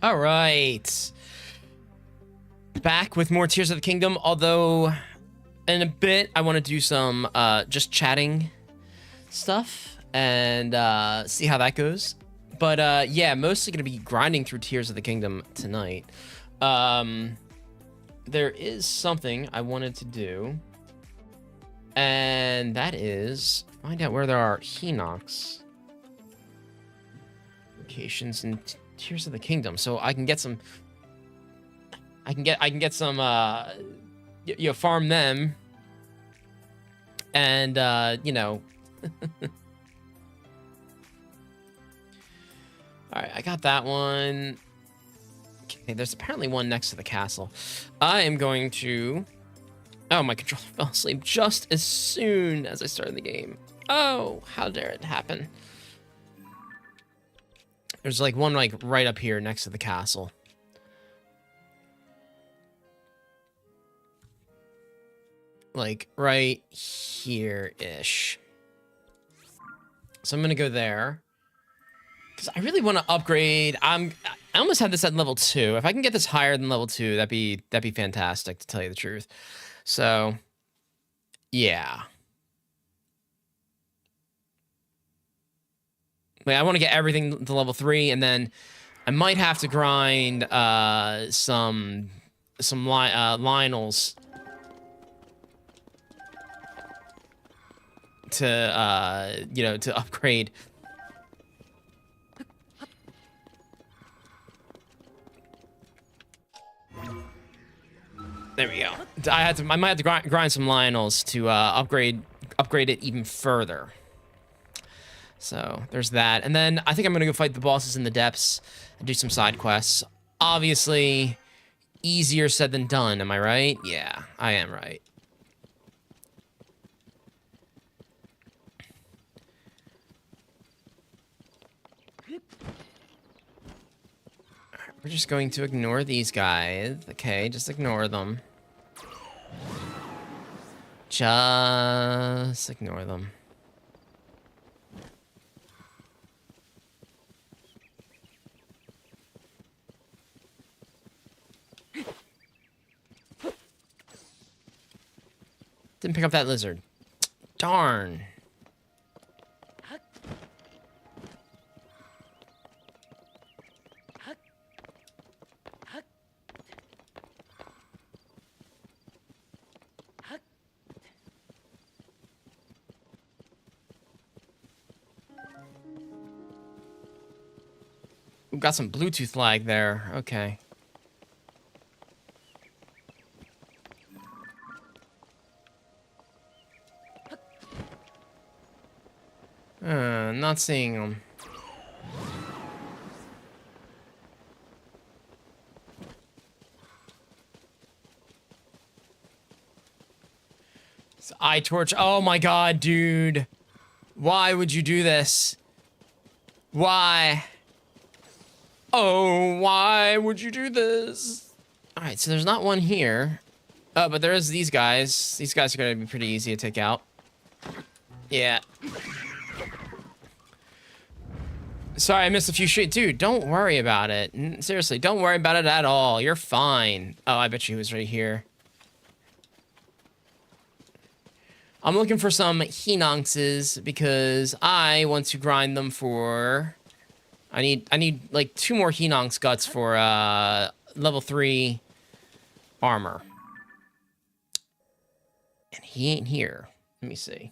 All right. Back with more Tears of the Kingdom, although in a bit I want to do some just chatting stuff and see how that goes. But yeah, mostly going to be grinding through Tears of the Kingdom tonight. There is something I wanted to do, and that is find out where there are Hinox locations in Tears of the Kingdom, so I can get some. I can get some. You know, farm them, and you know. All right, I got that one. Okay, there's apparently one next to the castle. I am going to... Oh, my controller fell asleep just as soon as I started the game. Oh, how dare it happen. There's like one like right up here next to the castle. Like right here-ish. So I'm going to go there. Because I really want to upgrade. I almost had this at level 2. If I can get this higher than level 2, that'd be fantastic, to tell you the truth. So, yeah. Wait, I want to get everything to level 3, and then I might have to grind some Lionels to you know, to upgrade. There we go. I might have to grind some Lionels to upgrade it even further. So there's that, and then I think I'm gonna go fight the bosses in the depths and do some side quests. Obviously, easier said than done. Am I right? Yeah, I am right. We're just going to ignore these guys. Okay, just ignore them. Just ignore them. Didn't pick up that lizard. Darn. We've got some Bluetooth lag there. Okay. Not seeing them. It's eye torch. Oh my god, dude. Why would you do this? Why? Oh, why would you do this? All right, so there's not one here. But there is these guys. These guys are going to be pretty easy to take out. Yeah. Sorry, I missed a few streets. Dude, don't worry about it. Seriously, don't worry about it at all. You're fine. Oh, I bet you he was right here. I'm looking for some Hinoxes because I want to grind them for... I need like 2 more Hinox guts for level 3 armor. And he ain't here. Let me see.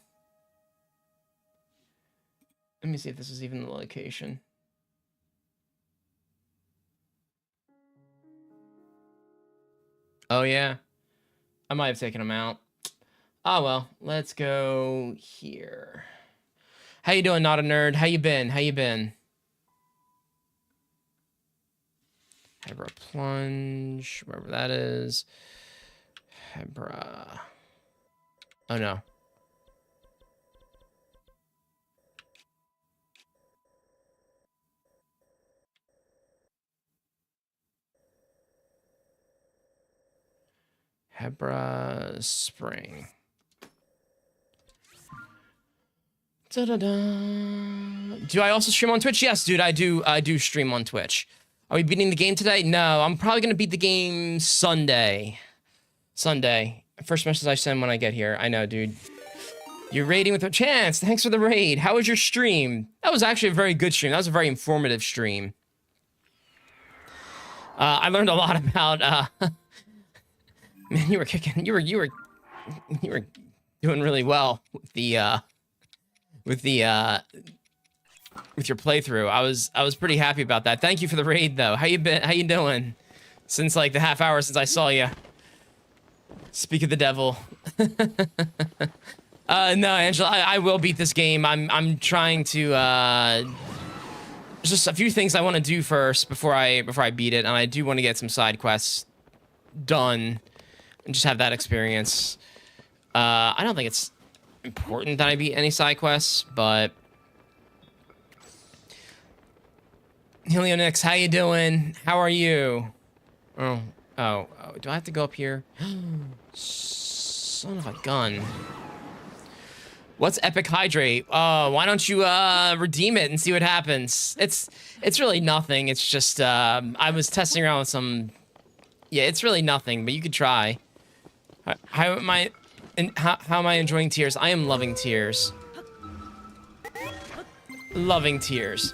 Let me see if this is even the location. Oh yeah. I might have taken him out. Oh well, let's go here. How you doing, Not a Nerd? How you been? How you been? Hebra plunge, wherever that is. Hebra. Oh no. Hebra spring. Da-da-da. Do I also stream on Twitch? Yes, dude, I do stream on Twitch. Are we beating the game today? No, I'm probably gonna beat the game Sunday. Sunday. First message I send when I get here. I know, dude. You're raiding with a chance. Thanks for the raid. How was your stream? That was actually a very good stream. That was a very informative stream. I learned a lot about. Man, you were kicking. You were doing really well with your playthrough. I was pretty happy about that. Thank you for the raid, though. How you been? How you doing? Since like the half hour since I saw you. Speak of the devil. No, Angela, I will beat this game. I'm trying to. There's just a few things I want to do first before I beat it, and I do want to get some side quests done and just have that experience. I don't think it's important that I beat any side quests, but Helionix, how you doing? How are you? Oh, do I have to go up here? Son of a gun. What's Epic Hydrate? Why don't you redeem it and see what happens? It's really nothing. It's just I was testing around with some. Yeah, it's really nothing, but you could try. How am I enjoying Tears? I am loving Tears. Loving Tears.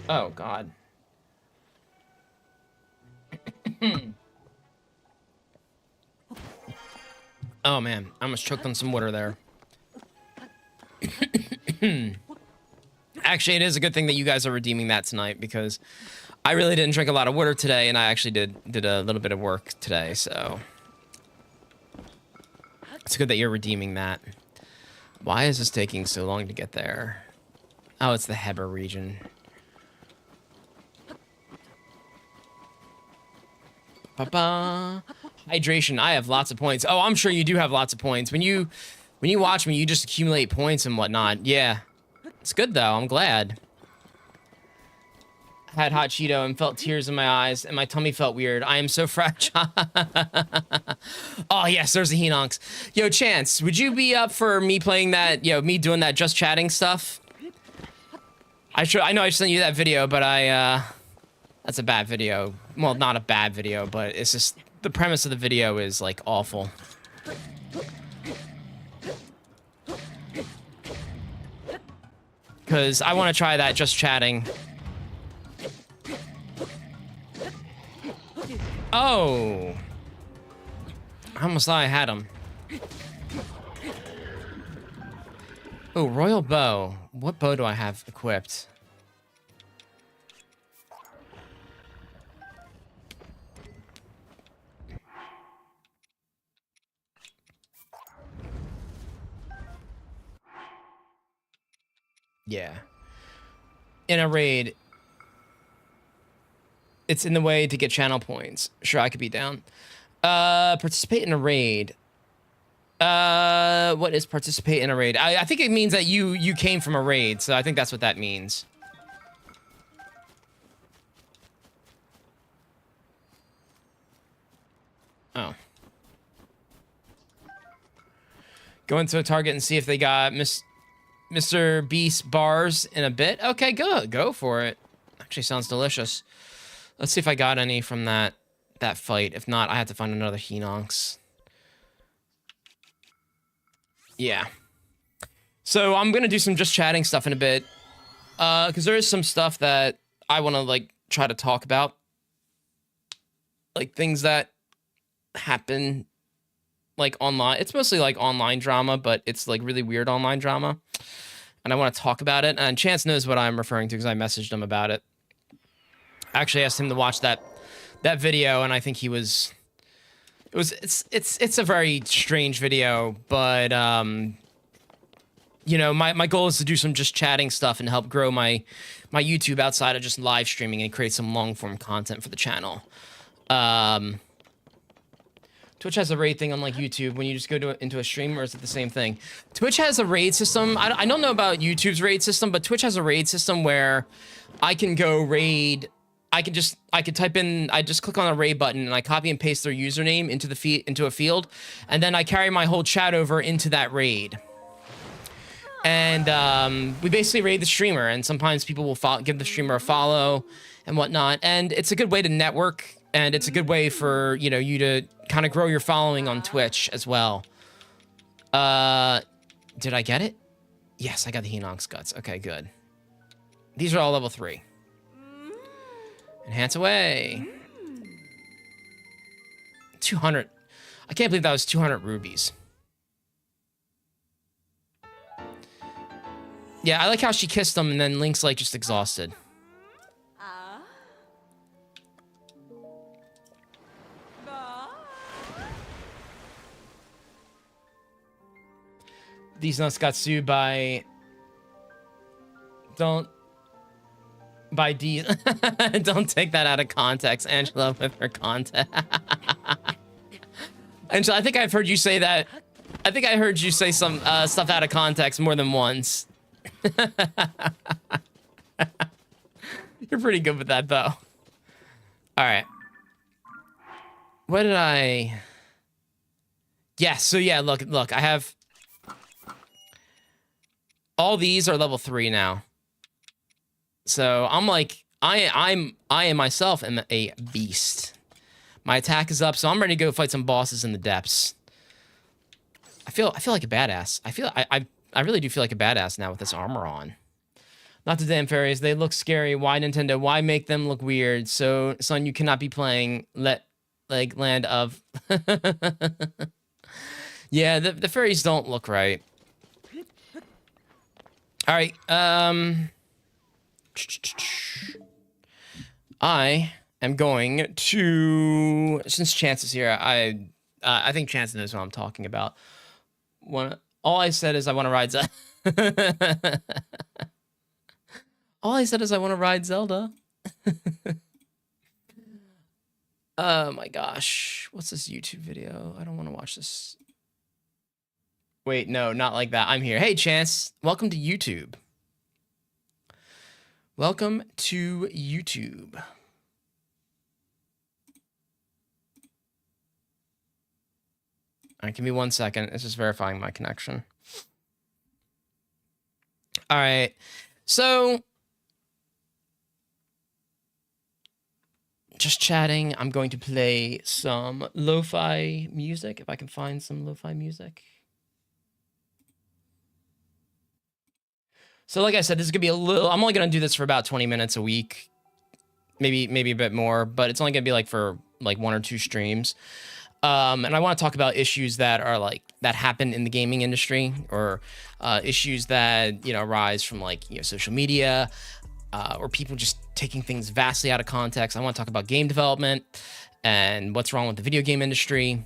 Oh God. Oh man, I almost choked on some water there. Actually, it is a good thing that you guys are redeeming that tonight, because I really didn't drink a lot of water today, and I actually did a little bit of work today, so it's good that you're redeeming that. Why is this taking so long to get there? Oh, it's the Heber region. Ba-ba. Hydration. I have lots of points. Oh, I'm sure you do have lots of points. When you watch me, you just accumulate points and whatnot. Yeah. It's good, though. I'm glad. Had hot Cheeto and felt tears in my eyes, and my tummy felt weird. I am so fragile. Oh, yes, there's the Henox. Yo, Chance, would you be up for me playing that, me doing that just chatting stuff? I know I sent you that video, but that's a bad video. Well, not a bad video, but it's just, the premise of the video is, like, awful. Because I want to try that just chatting. Oh! I almost thought I had him. Oh, Royal Bow. What bow do I have equipped? Yeah. In a raid, it's in the way to get channel points. Sure, I could be down. Participate in a raid. What is participate in a raid? I think it means that you came from a raid, so I think that's what that means. Oh. Go into a Target and see if they got Mr. Beast bars in a bit. Okay, go for it. Actually sounds delicious. Let's see if I got any from that fight. If not, I have to find another Henox. Yeah. So I'm gonna do some just chatting stuff in a bit. Because there is some stuff that I wanna like try to talk about. Like things that happen like online. It's mostly like online drama, but it's like really weird online drama. And I want to talk about it. And Chance knows what I'm referring to because I messaged him about it. I actually asked him to watch that video, and I think he was. It's a very strange video, but you know, my goal is to do some just chatting stuff and help grow my YouTube outside of just live streaming and create some long form content for the channel. Twitch has a raid thing unlike YouTube when you just go into a stream, or is it the same thing? Twitch has a raid system. I don't know about YouTube's raid system, but Twitch has a raid system where I can go raid. I could type in, I just click on a raid button and I copy and paste their username into a field, and then I carry my whole chat over into that raid. And we basically raid the streamer, and sometimes people will give the streamer a follow and whatnot. And it's a good way to network, and it's a good way for, you know, you to kind of grow your following on Twitch as well. Did I get it? Yes, I got the Henox guts. Okay, good. These are all level 3. Enhance away. 200. I can't believe that was 200 rubies. Yeah, I like how she kissed him and then Link's like just exhausted. These nuts got sued by... Don't take that out of context, Angela, with her content. Angela, I think I've heard you say that. I think I heard you say some stuff out of context more than once. You're pretty good with that, though. All right. What did I... Yes, so yeah, look, I have... All these are level 3 now. So I'm like, I am myself am a beast. My attack is up, so I'm ready to go fight some bosses in the depths. I feel like a badass. I really do feel like a badass now with this armor on. Not the damn fairies, they look scary. Why Nintendo? Why make them look weird? So, son, you cannot be playing Land of. Yeah, the fairies don't look right. All right, I am going to, since Chance is here, I think Chance knows what I'm talking about. All I said is I want to ride Zelda. All I said is I want to ride Zelda. Oh my gosh, what's this YouTube video? I don't want to watch this. Wait, no, not like that. I'm here. Hey, Chance. Welcome to YouTube. Welcome to YouTube. All right, give me 1 second. It's just verifying my connection. All right. So, just chatting. I'm going to play some lo-fi music, if I can find some lo-fi music. So like I said, this is gonna be a little, I'm only gonna do this for about 20 minutes a week, maybe a bit more, but it's only gonna be like for like 1 or 2 streams. And I want to talk about issues that are that happen in the gaming industry, or issues that, you know, arise from social media, or people just taking things vastly out of context. I want to talk about game development and what's wrong with the video game industry,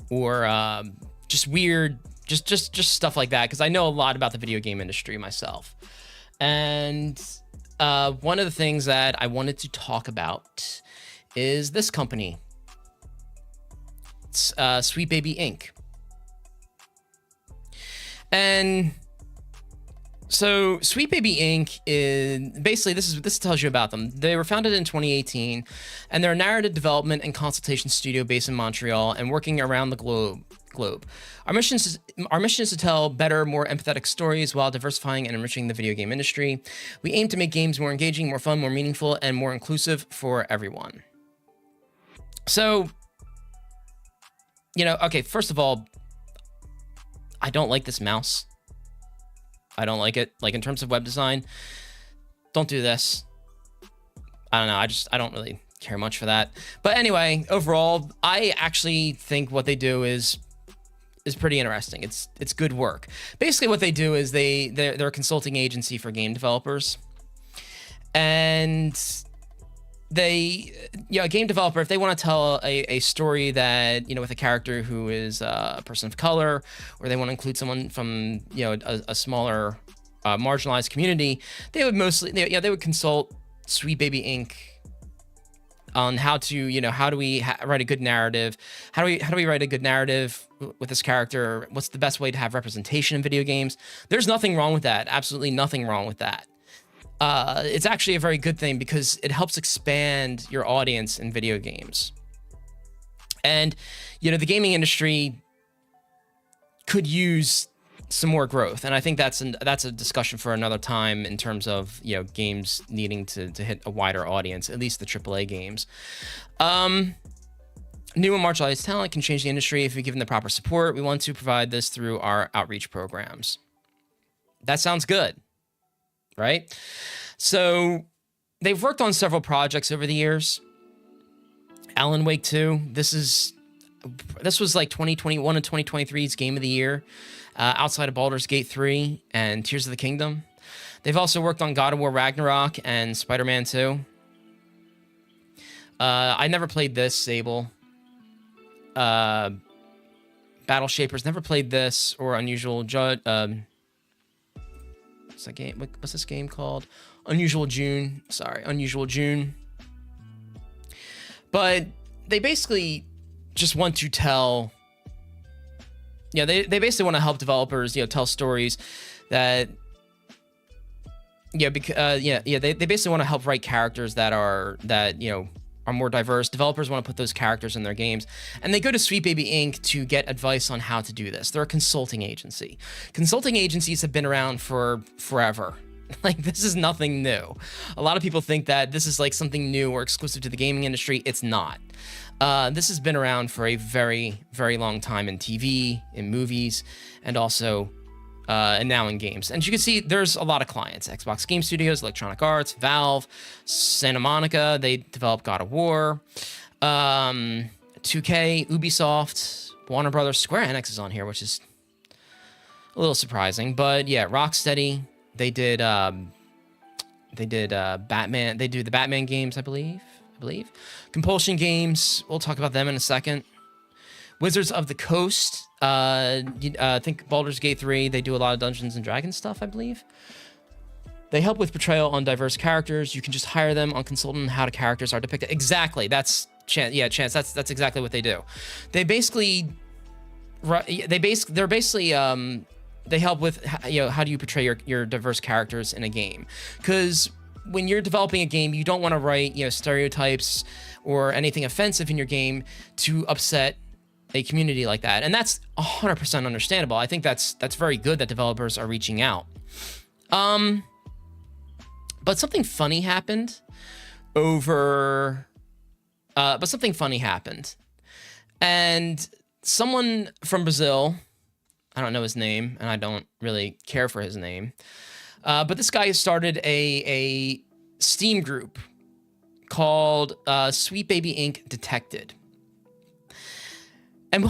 or just weird. Just stuff like that, because I know a lot about the video game industry myself. And one of the things that I wanted to talk about is this company. It's Sweet Baby Inc. And so Sweet Baby Inc. is basically, this tells you about them. They were founded in 2018, and they're a narrative development and consultation studio based in Montreal and working around the globe. Our mission is to tell better, more empathetic stories while diversifying and enriching the video game industry. We aim to make games more engaging, more fun, more meaningful, and more inclusive for everyone. So, you know, okay, first of all, I don't like this mouse. I don't like it. Like, in terms of web design, don't do this. I don't know. I don't really care much for that. But anyway, overall, I actually think what they do is pretty interesting. It's good work. Basically, what they do is they're a consulting agency for game developers, and a game developer, if they want to tell a story that, you know, with a character who is a person of color, or they want to include someone from, you know, a smaller marginalized community, they would consult Sweet Baby Inc. on how to, you know, how do we write a good narrative? How do we write a good narrative with this character? What's the best way to have representation in video games? There's nothing wrong with that. Absolutely nothing wrong with that. It's actually a very good thing, because it helps expand your audience in video games. And, you know, the gaming industry could use some more growth. And I think that's a discussion for another time in terms of, you know, games needing to hit a wider audience, at least the AAA games. New and marginalized talent can change the industry if you're given the proper support. We want to provide this through our outreach programs. That sounds good, right? So they've worked on several projects over the years. Alan Wake 2, this was like 2021 and 2023's game of the year, outside of Baldur's Gate 3 and Tears of the Kingdom. They've also worked on God of War Ragnarok and Spider-Man 2. I never played this, Sable. Battle Shapers, never played this, or Unusual Judge. What's that game? What's this game called? Unusual June. Sorry, Unusual June. But they basically just want to tell. Yeah, they basically want to help developers, you know, tell stories that. Yeah, because they basically want to help write characters that you know, are more diverse. Developers want to put those characters in their games, and they go to Sweet Baby Inc. to get advice on how to do this. They're a consulting agency. Consulting agencies have been around for forever. Like, this is nothing new. A lot of people think that this is like something new or exclusive to the gaming industry. It's not. This has been around for a very, very long time in TV, in movies, and also and now in games. And you can see there's a lot of clients. Xbox Game Studios, Electronic Arts, Valve, Santa Monica, they develop God of War, 2K, Ubisoft, Warner Brothers, Square Enix is on here, which is a little surprising. But yeah, Rocksteady, they did Batman, they do the Batman games, I believe. Compulsion Games, we'll talk about them in a second. Wizards of the Coast, I think Baldur's Gate 3, they do a lot of Dungeons and Dragons stuff, I believe. They help with portrayal on diverse characters. You can just hire them on consultant on how the characters are depicted. Exactly, that's Chance. Yeah, Chance. That's exactly what they do. They basically, they help with, you know, how do you portray your diverse characters in a game? Because when you're developing a game, you don't want to write, you know, stereotypes or anything offensive in your game to upset a community like that. And that's 100% understandable. I think that's very good that developers are reaching out. But something funny happened and someone from Brazil, I don't know his name, and I don't really care for his name, but this guy has started a Steam group called Sweet Baby Inc. Detected. And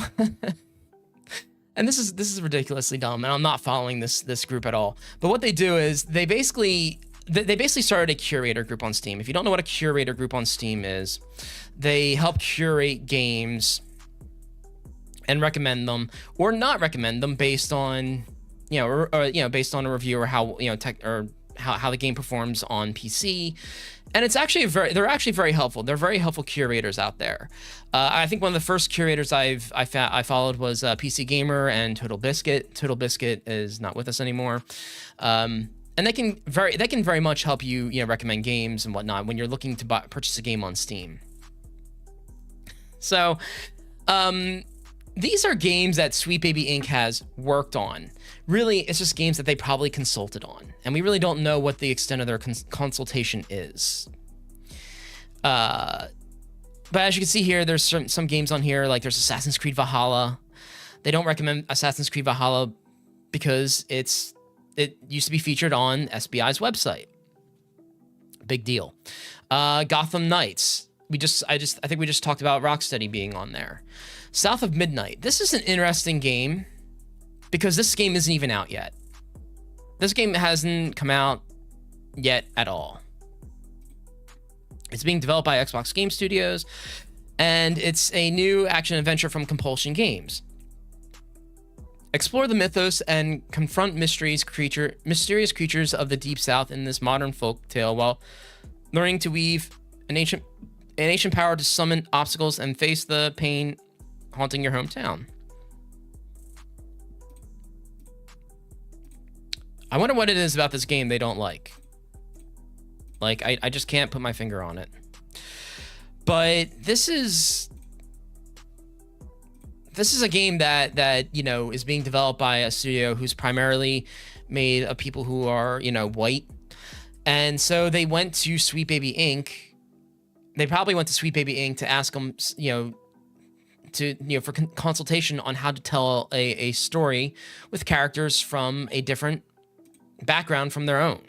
and this is ridiculously dumb, and I'm not following this group at all. But what they do is they basically started a curator group on Steam. If you don't know what a curator group on Steam is, they help curate games and recommend them or not recommend them based on, you know, or based on a review or how, you know, how the game performs on PC. And it's actually they're actually very helpful. They're very helpful curators out there. I think one of the first curators I followed was PC Gamer and Total Biscuit. Total Biscuit is not with us anymore. And they can very much help you, you know, recommend games and whatnot when you're looking to purchase a game on Steam. So, these are games that Sweet Baby Inc. has worked on. Really, it's just games that they probably consulted on. And we really don't know what the extent of their consultation is. But as you can see here, there's some games on here, like there's Assassin's Creed Valhalla. They don't recommend Assassin's Creed Valhalla because it used to be featured on SBI's website. Big deal. Gotham Knights. I think we just talked about Rocksteady being on there. South of Midnight. This is an interesting game because this game isn't even out yet. This game hasn't come out yet at all. It's being developed by Xbox Game Studios, and it's a new action adventure from Compulsion Games. Explore the mythos and confront mysterious creatures of the Deep South in this modern folk tale while learning to weave an ancient power to summon obstacles and face the pain haunting your hometown. I wonder what it is about this game they don't like. Like, I just can't put my finger on it. But this is this is a game that you know is being developed by a studio who's primarily made of people who are, you know, white, and so they went to Sweet Baby Inc. They probably went to Sweet Baby Inc. to ask them, you know, for consultation on how to tell a story with characters from a different background from their own,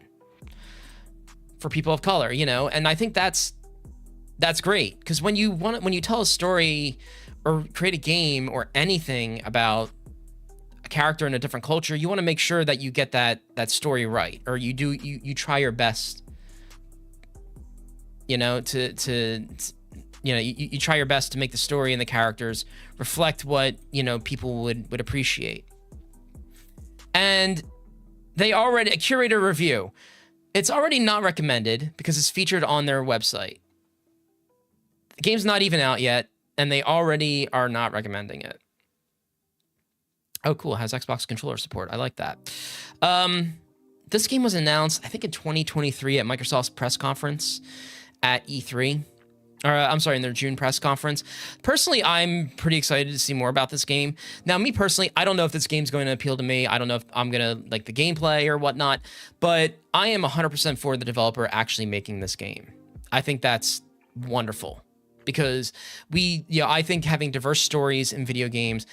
for people of color, you know. And I think that's great, because when you tell a story or create a game or anything about a character in a different culture, you want to make sure that you get that story right, or you try your best, you know, to you know, you try your best to make the story and the characters reflect what, you know, people would appreciate. And they already, a curator review, it's already not recommended because it's featured on their website. The game's not even out yet, and they already are not recommending it. Oh, cool. It has Xbox controller support. I like that. This game was announced, I think, in 2023 at Microsoft's press conference at E3. Or, I'm sorry, in their June press conference. Personally, I'm pretty excited to see more about this game. Now, me personally, I don't know if this game's going to appeal to me. I don't know if I'm going to like the gameplay or whatnot, but I am 100% for the developer actually making this game. I think that's wonderful, because I think having diverse stories in video games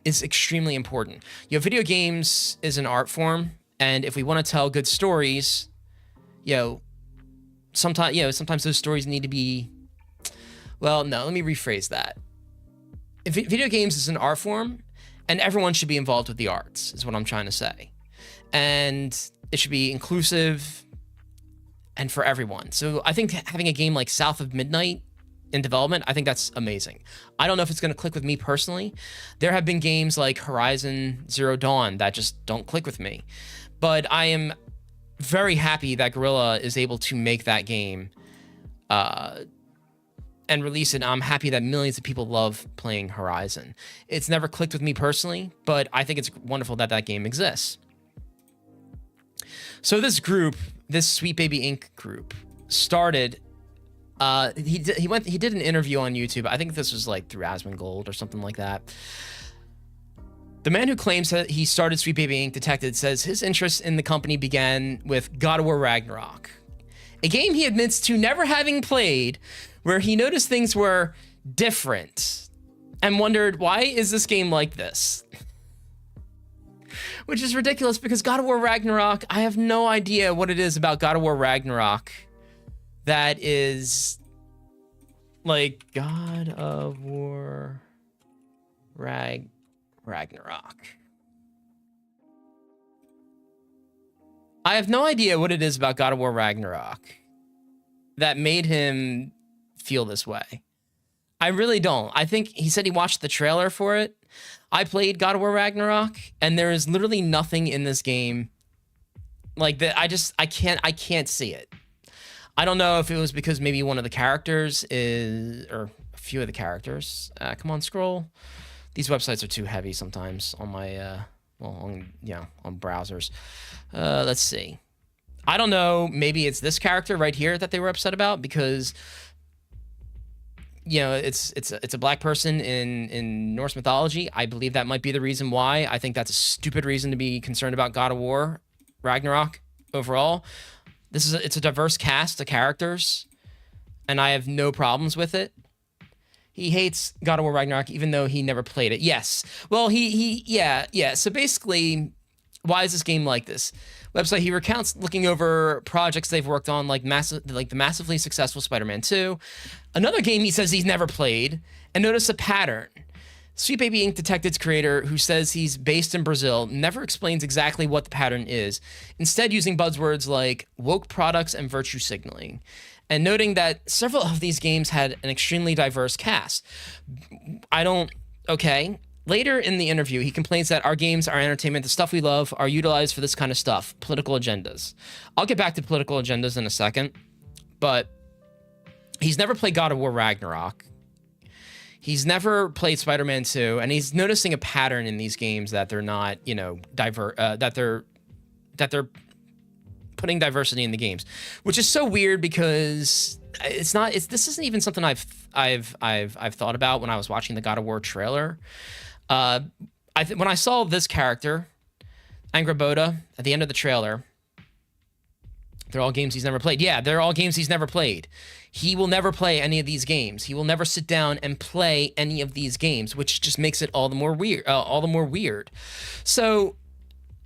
is extremely important. You know, video games is an art form, and if we want to tell good stories, sometimes those stories need to be, well, no, let me rephrase that. Video games is an art form, and everyone should be involved with the arts, is what I'm trying to say. And it should be inclusive and for everyone. So I think having a game like South of Midnight in development, I think that's amazing. I don't know if it's going to click with me personally. There have been games like Horizon Zero Dawn that just don't click with me. But I am very happy that Guerrilla is able to make that game and release it. I'm happy that millions of people love playing Horizon. It's never clicked with me personally, but I think it's wonderful that that game exists. So this group, this Sweet Baby Inc. group, started. He did an interview on YouTube. I think this was like through Asmongold or something like that. The man who claims that he started Sweet Baby Inc. Detected says his interest in the company began with God of War Ragnarok, a game he admits to never having played, where he noticed things were different and wondered, why is this game like this? Which is ridiculous, because God of War Ragnarok, I have no idea what it is about God of War Ragnarok that is like God of War Ragnarok. I have no idea what it is about God of War Ragnarok that made him feel this way. I really don't. I think he said he watched the trailer for it. I played God of War Ragnarok, and there is literally nothing in this game like that. I can't see it. I don't know if it was because maybe one of the characters is, or a few of the characters. Come on, scroll. These websites are too heavy sometimes on my, on browsers. Let's see. I don't know. Maybe it's this character right here that they were upset about, because, you know, it's a black person in Norse mythology. I believe that might be the reason why. I think that's a stupid reason to be concerned about God of War Ragnarok overall. It's a diverse cast of characters, and I have no problems with it. He hates God of War Ragnarok, even though he never played it. Yes. Well, yeah. So basically, why is this game like this? Website, he recounts looking over projects they've worked on, like the massively successful Spider-Man 2. Another game he says he's never played, and notice a pattern. Sweet Baby Inc. Detective's creator, who says he's based in Brazil, never explains exactly what the pattern is, instead using buzzwords like woke products and virtue signaling, and noting that several of these games had an extremely diverse cast. Okay. Later in the interview, he complains that our games, our entertainment, the stuff we love, are utilized for this kind of stuff, political agendas. I'll get back to political agendas in a second, but he's never played God of War Ragnarok. He's never played Spider-Man 2, and he's noticing a pattern in these games that they're not, that they're putting diversity in the games, which is so weird, because it's not. This isn't even something I've thought about when I was watching the God of War trailer. When I saw this character, Angrboda, at the end of the trailer, they're all games he's never played. Yeah, they're all games he's never played. He will never play any of these games. He will never sit down and play any of these games, which just makes it all the more weird. So,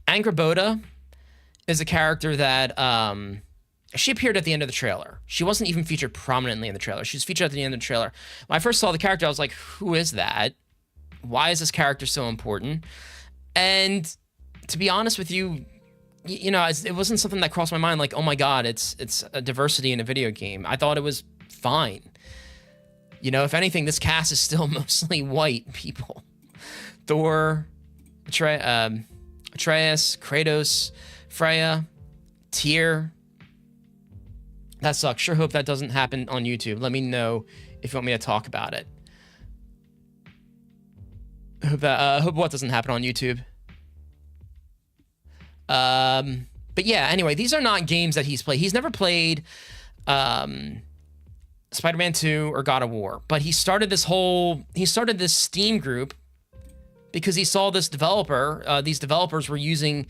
Angrboda is a character that she appeared at the end of the trailer. She wasn't even featured prominently in the trailer. She was featured at the end of the trailer. When I first saw the character, I was like, who is that? Why is this character so important? And to be honest with you, it wasn't something that crossed my mind like, oh my God, it's a diversity in a video game. I thought it was fine. If anything, this cast is still mostly white people. Thor, Atreus, Kratos, Freya, Tyr. That sucks. Sure hope that doesn't happen on YouTube. Let me know if you want me to talk about it. Hope what doesn't happen on YouTube. But yeah, anyway, these are not games that he's played. He's never played Spider-Man 2 or God of War, but he started this Steam group because he saw this developer. These developers were using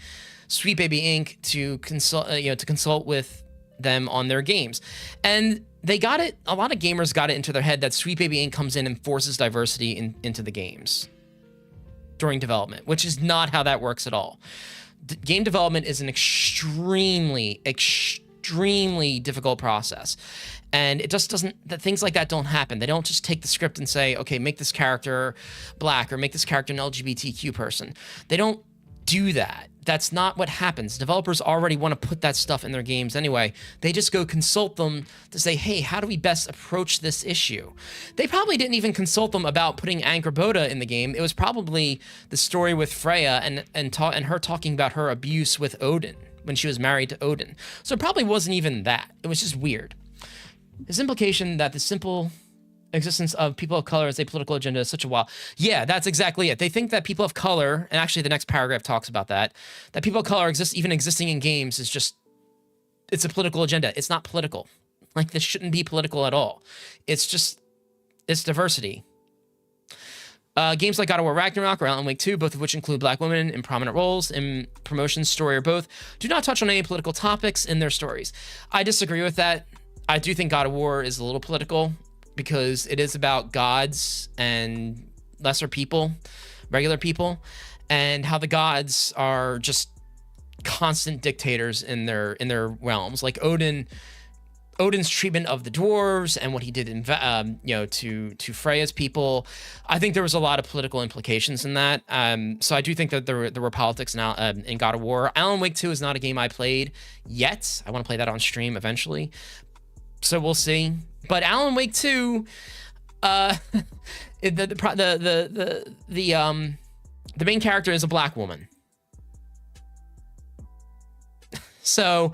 Sweet Baby Inc. to consult with them on their games. And they got it, a lot of gamers got it into their head that Sweet Baby Inc. comes in and forces diversity into the games during development, which is not how that works at all. Game development is an extremely difficult process. And it just doesn't, things like that don't happen. They don't just take the script and say, okay, make this character black or make this character an LGBTQ person. They don't do that. That's not what happens. Developers already want to put that stuff in their games anyway. They just go consult them to say, hey, how do we best approach this issue? They probably didn't even consult them about putting Angrboda in the game. It was probably the story with Freya and her talking about her abuse with Odin when she was married to Odin. So it probably wasn't even that. It was just weird. His implication that the simple existence of people of color as a political agenda is such a wild. Yeah, that's exactly it. They think that people of color, and actually the next paragraph talks about that people of color existing in games is just, it's a political agenda. It's not political. Like, this shouldn't be political at all. It's diversity. Games like God of War Ragnarok or Alan Wake 2, both of which include black women in prominent roles in promotions, story, or both, do not touch on any political topics in their stories. I disagree with that. I do think God of War is a little political, because it is about gods and lesser people, regular people, and how the gods are just constant dictators in their realms. Like Odin's treatment of the dwarves and what he did in to Freya's people. I think there was a lot of political implications in that. So I do think that there were politics now in God of War. Alan Wake 2 is not a game I played yet. I want to play that on stream eventually. So we'll see. But Alan Wake 2, the main character is a black woman. So,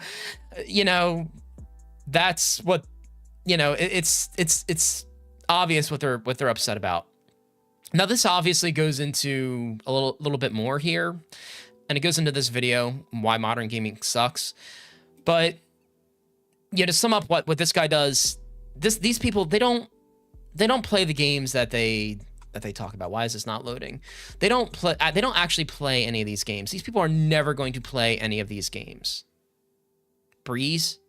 that's what, it's obvious what they're upset about. Now, this obviously goes into a little bit more here, and it goes into this video, why modern gaming sucks. But to sum up what this guy does, these people, they don't play the games that they talk about. Why is this not loading? They don't actually play any of these games. These people are never going to play any of these games. Breeze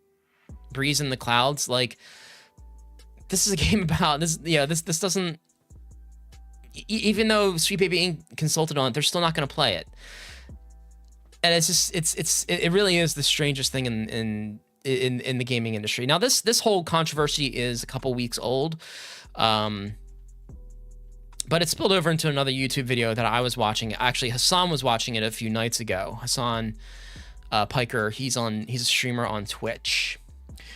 in the Clouds, like, this is a game about this. This doesn't, even though Sweet Baby Inc. consulted on it, they're still not going to play it. And it's just, it really is the strangest thing in the gaming industry. Now, this whole controversy is a couple weeks old, but it spilled over into another YouTube video that I was watching. Actually, Hassan was watching it a few nights ago. Hassan Piker, he's a streamer on Twitch.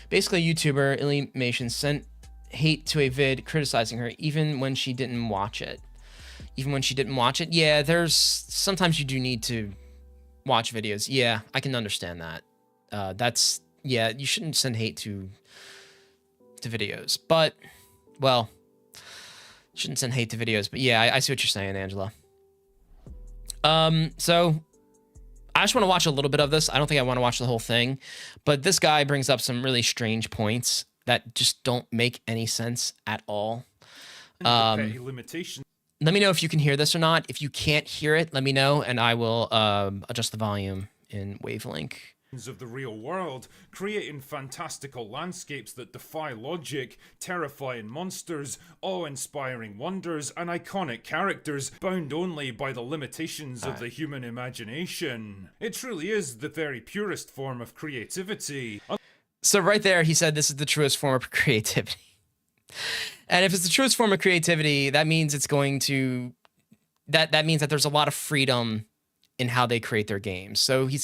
Basically, a YouTuber, Illymation, sent hate to a vid criticizing her even when she didn't watch it. Yeah, sometimes you do need to watch videos. Yeah, I can understand that. Yeah, you shouldn't send hate to videos, but, well, shouldn't send hate to videos, but yeah, I see what you're saying, Angela. So I just want to watch a little bit of this. I don't think I want to watch the whole thing, but this guy brings up some really strange points, that just don't make any sense at all. The petty limitations Let me know if you can hear this or not. If you can't hear it, let me know, and I will adjust the volume in Wavelink. of the real world, creating fantastical landscapes that defy logic, terrifying monsters, awe-inspiring wonders, and iconic characters bound only by the limitations of the human imagination. It truly is the very purest form of creativity. So right there, he said this is the truest form of creativity. And if it's the truest form of creativity, that means it's going to... That means that there's a lot of freedom in how they create their games. So he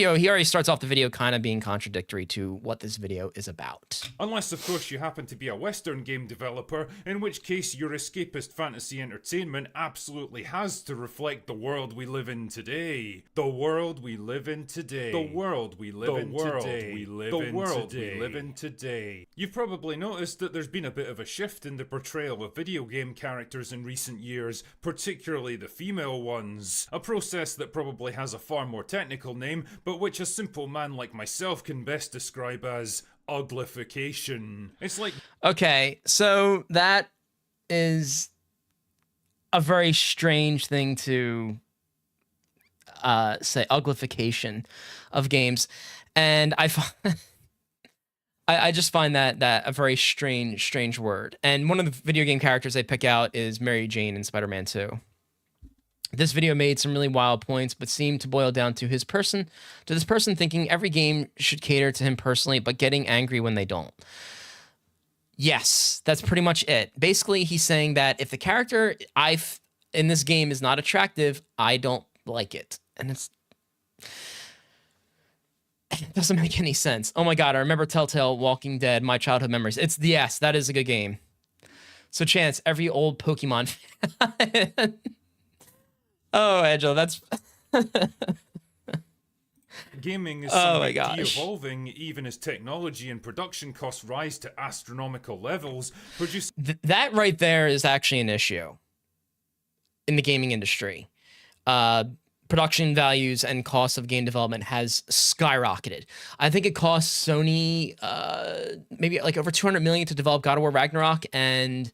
already starts off the video kind of being contradictory to what this video is about. Unless, of course, you happen to be a Western game developer, in which case your escapist fantasy entertainment absolutely has to reflect the world we live in today. The world we live in today. The world we live in today. The world we live in today. You've probably noticed that there's been a bit of a shift in the portrayal of video game characters in recent years, particularly the female ones. A process that probably has a far more technical name, but which a simple man like myself can best describe as uglification. It's like... Okay, so that is a very strange thing to say, uglification of games. And I just find that a very strange word. And one of the video game characters they pick out is Mary Jane in Spider-Man 2. This video made some really wild points, but seemed to boil down to this person thinking every game should cater to him personally, but getting angry when they don't. Yes, that's pretty much it. Basically, he's saying that if the character in this game is not attractive, I don't like it. And it doesn't make any sense. Oh my God, I remember Telltale, Walking Dead, my childhood memories. Yes, that is a good game. So Chance, every old Pokemon fan. Oh, Angel, that's... Gaming is de-evolving even as technology and production costs rise to astronomical levels. That right there is actually an issue in the gaming industry. Production values and costs of game development has skyrocketed. I think it costs Sony maybe like over $200 million to develop God of War Ragnarok and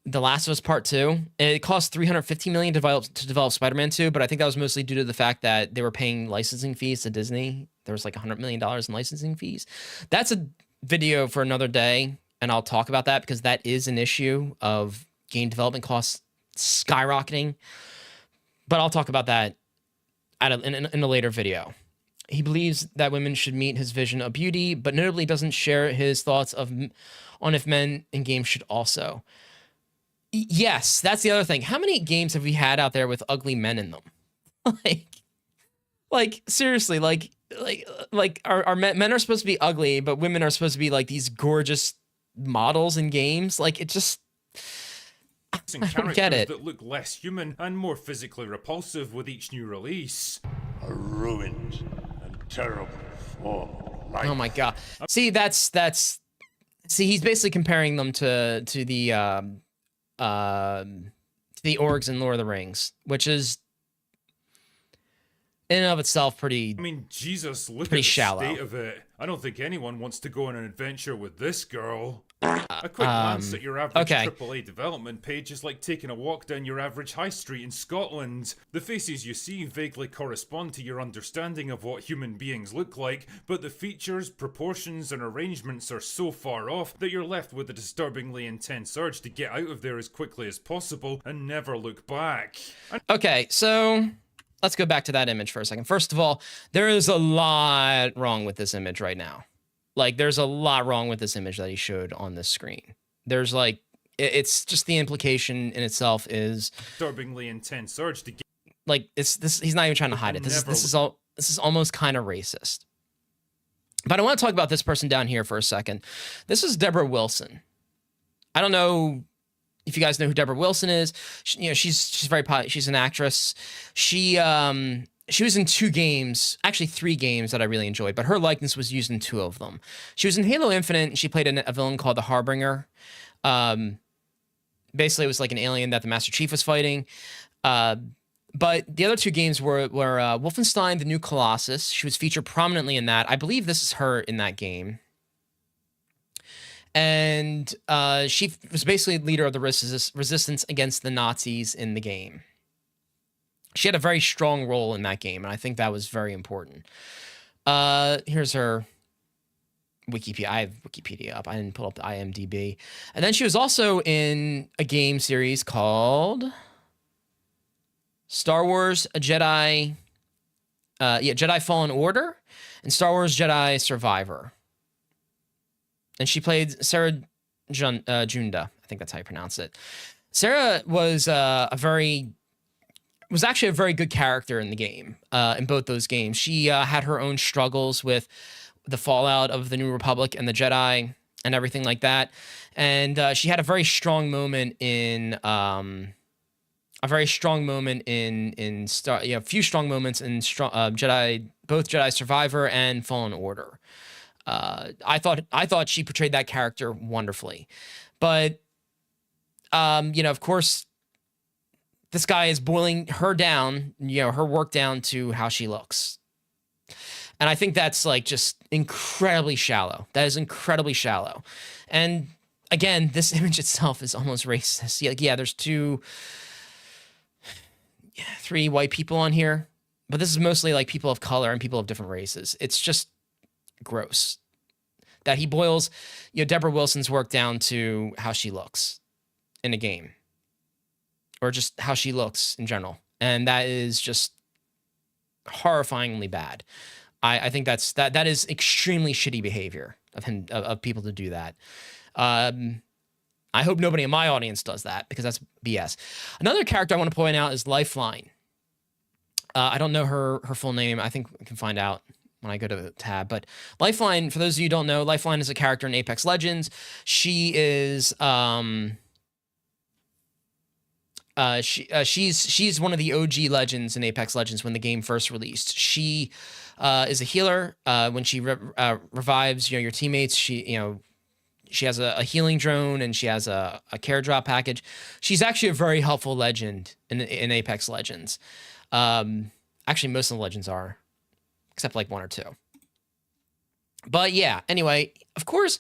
The Last of Us Part 2. It cost $350 million to develop Spider-Man 2, but I think that was mostly due to the fact that they were paying licensing fees to Disney. There was like $100 million in licensing fees. That's a video for another day, and I'll talk about that because that is an issue of game development costs skyrocketing. But I'll talk about that in a later video. He believes that women should meet his vision of beauty, but notably doesn't share his thoughts on if men in games should also. Yes, that's the other thing. How many games have we had out there with ugly men in them? like seriously, like our men are supposed to be ugly, but women are supposed to be like these gorgeous models in games. Like it just, I don't get it. That look less human and more physically repulsive with each new release. A ruined and terrible form of life. Oh my God. See, see, he's basically comparing them to the orgs in Lord of the Rings, which is in and of itself pretty... I mean, Jesus, look at the shallow state of it. I don't think anyone wants to go on an adventure with this girl. A quick glance at your average AAA development page is like taking a walk down your average high street in Scotland. The faces you see vaguely correspond to your understanding of what human beings look like, but the features, proportions, and arrangements are so far off that you're left with a disturbingly intense urge to get out of there as quickly as possible and never look back. Okay, so let's go back to that image for a second. First of all, there is a lot wrong with this image right now. Like, there's a lot wrong with this image that he showed on this screen. There's like, it's just the implication in itself is disturbingly intense urge to get, like, he's not even trying to hide it. This is almost kind of racist. But I want to talk about this person down here for a second. This is Deborah Wilson. I don't know if you guys know who Deborah Wilson is. She's very popular. She's an actress. She was in 2 games, actually 3 games that I really enjoyed, but her likeness was used in 2 of them. She was in Halo Infinite, and she played a villain called the Harbinger. Basically, it was like an alien that the Master Chief was fighting. But the other 2 games were Wolfenstein: The New Colossus. She was featured prominently in that. I believe this is her in that game. and she was basically leader of the resistance against the Nazis in the game. She had a very strong role in that game, and I think that was very important. Here's her Wikipedia. I have Wikipedia up. I didn't pull up the IMDb. And then she was also in a game series called Star Wars Jedi, Jedi Fallen Order, and Star Wars Jedi Survivor. And she played Sarah Junda. I think that's how you pronounce it. Sarah was actually a very good character in the game, in both those games. She had her own struggles with the fallout of the New Republic and the Jedi and everything like that. And she had a very strong moment in few strong moments in Jedi, both Jedi Survivor and Fallen Order. I thought she portrayed that character wonderfully, but of course, this guy is boiling her down, her work down to how she looks. And I think that's like just incredibly shallow. That is incredibly shallow. And again, this image itself is almost racist. Yeah, there's three white people on here, but this is mostly like people of color and people of different races. It's just gross that he boils, Deborah Wilson's work down to how she looks in a game, or just how she looks in general. And that is just horrifyingly bad. I think that is extremely shitty behavior of people to do that. I hope nobody in my audience does that, because that's BS. Another character I want to point out is Lifeline. I don't know her full name. I think we can find out when I go to the tab. But Lifeline, for those of you who don't know, Lifeline is a character in Apex Legends. She is she's one of the OG legends in Apex Legends when the game first released. She is a healer. When she revives your teammates, she has a healing drone, and she has a care drop package. She's actually a very helpful legend in Apex Legends. Actually, most of the legends are, except like one or two. But yeah, anyway, of course